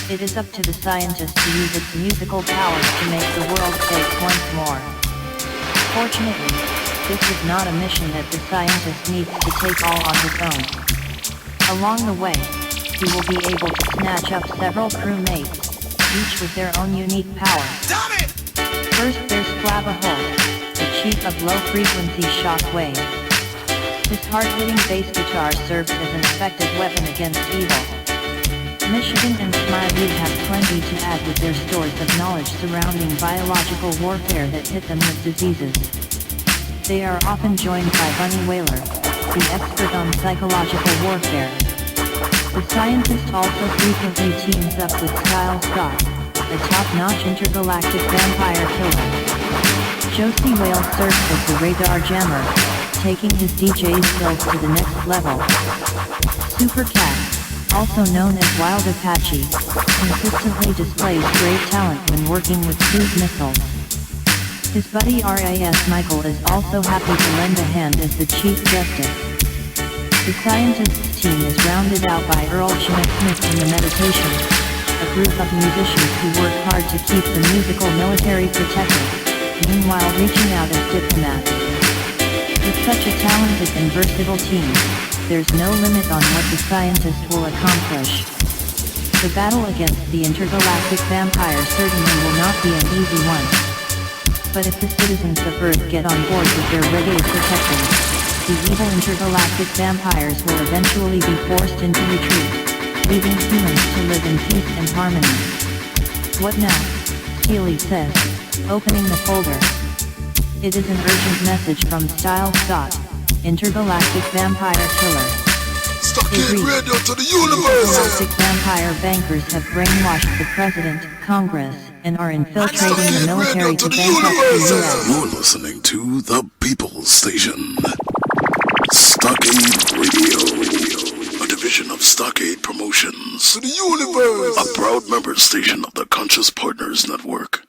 It is up to the scientist to use its musical powers to make the world safe once more. Fortunately, this is not a mission that the scientist needs to take all on his own. Along the way, he will be able to snatch up several crewmates, each with their own unique power. First there's Flabba Holt, the chief of low-frequency shock waves. His hard-hitting bass guitar serves as an effective weapon against evil. Michigan and Smiley have plenty to add with their stores of knowledge surrounding biological warfare that hit them with diseases. They are often joined by Bunny Whaler, the expert on psychological warfare. The scientist also frequently teams up with Kyle Scott, a top-notch intergalactic vampire killer. Josie Whale serves as the radar jammer, taking his DJ skills to the next level. Super Cat, also known as Wild Apache, consistently displays great talent when working with cruise missiles. His buddy RAS Michael is also happy to lend a hand as the Chief Justice. The scientist's team is rounded out by Earl Chinook Smith and the Meditations, a group of musicians who work hard to keep the musical military protected, meanwhile reaching out as diplomats. With such a talented and versatile team, there's no limit on what the scientist will accomplish. The battle against the intergalactic vampire certainly will not be an easy one. But if the citizens of Earth get on board with their reggae protection, the evil intergalactic vampires will eventually be forced into retreat, leaving humans to live in peace and harmony. What now? Keely says, opening the folder. It is an urgent message from Style Scott, intergalactic vampire killer. Stockade Radio to the universe. Intergalactic vampire bankers have brainwashed the president, Congress, and are infiltrating the military to bankrupt the U.S. You're listening to the People's Station. Stockade Radio, a division of Stockade Promotions. To the universe. A proud member station of the Conscious Partners Network.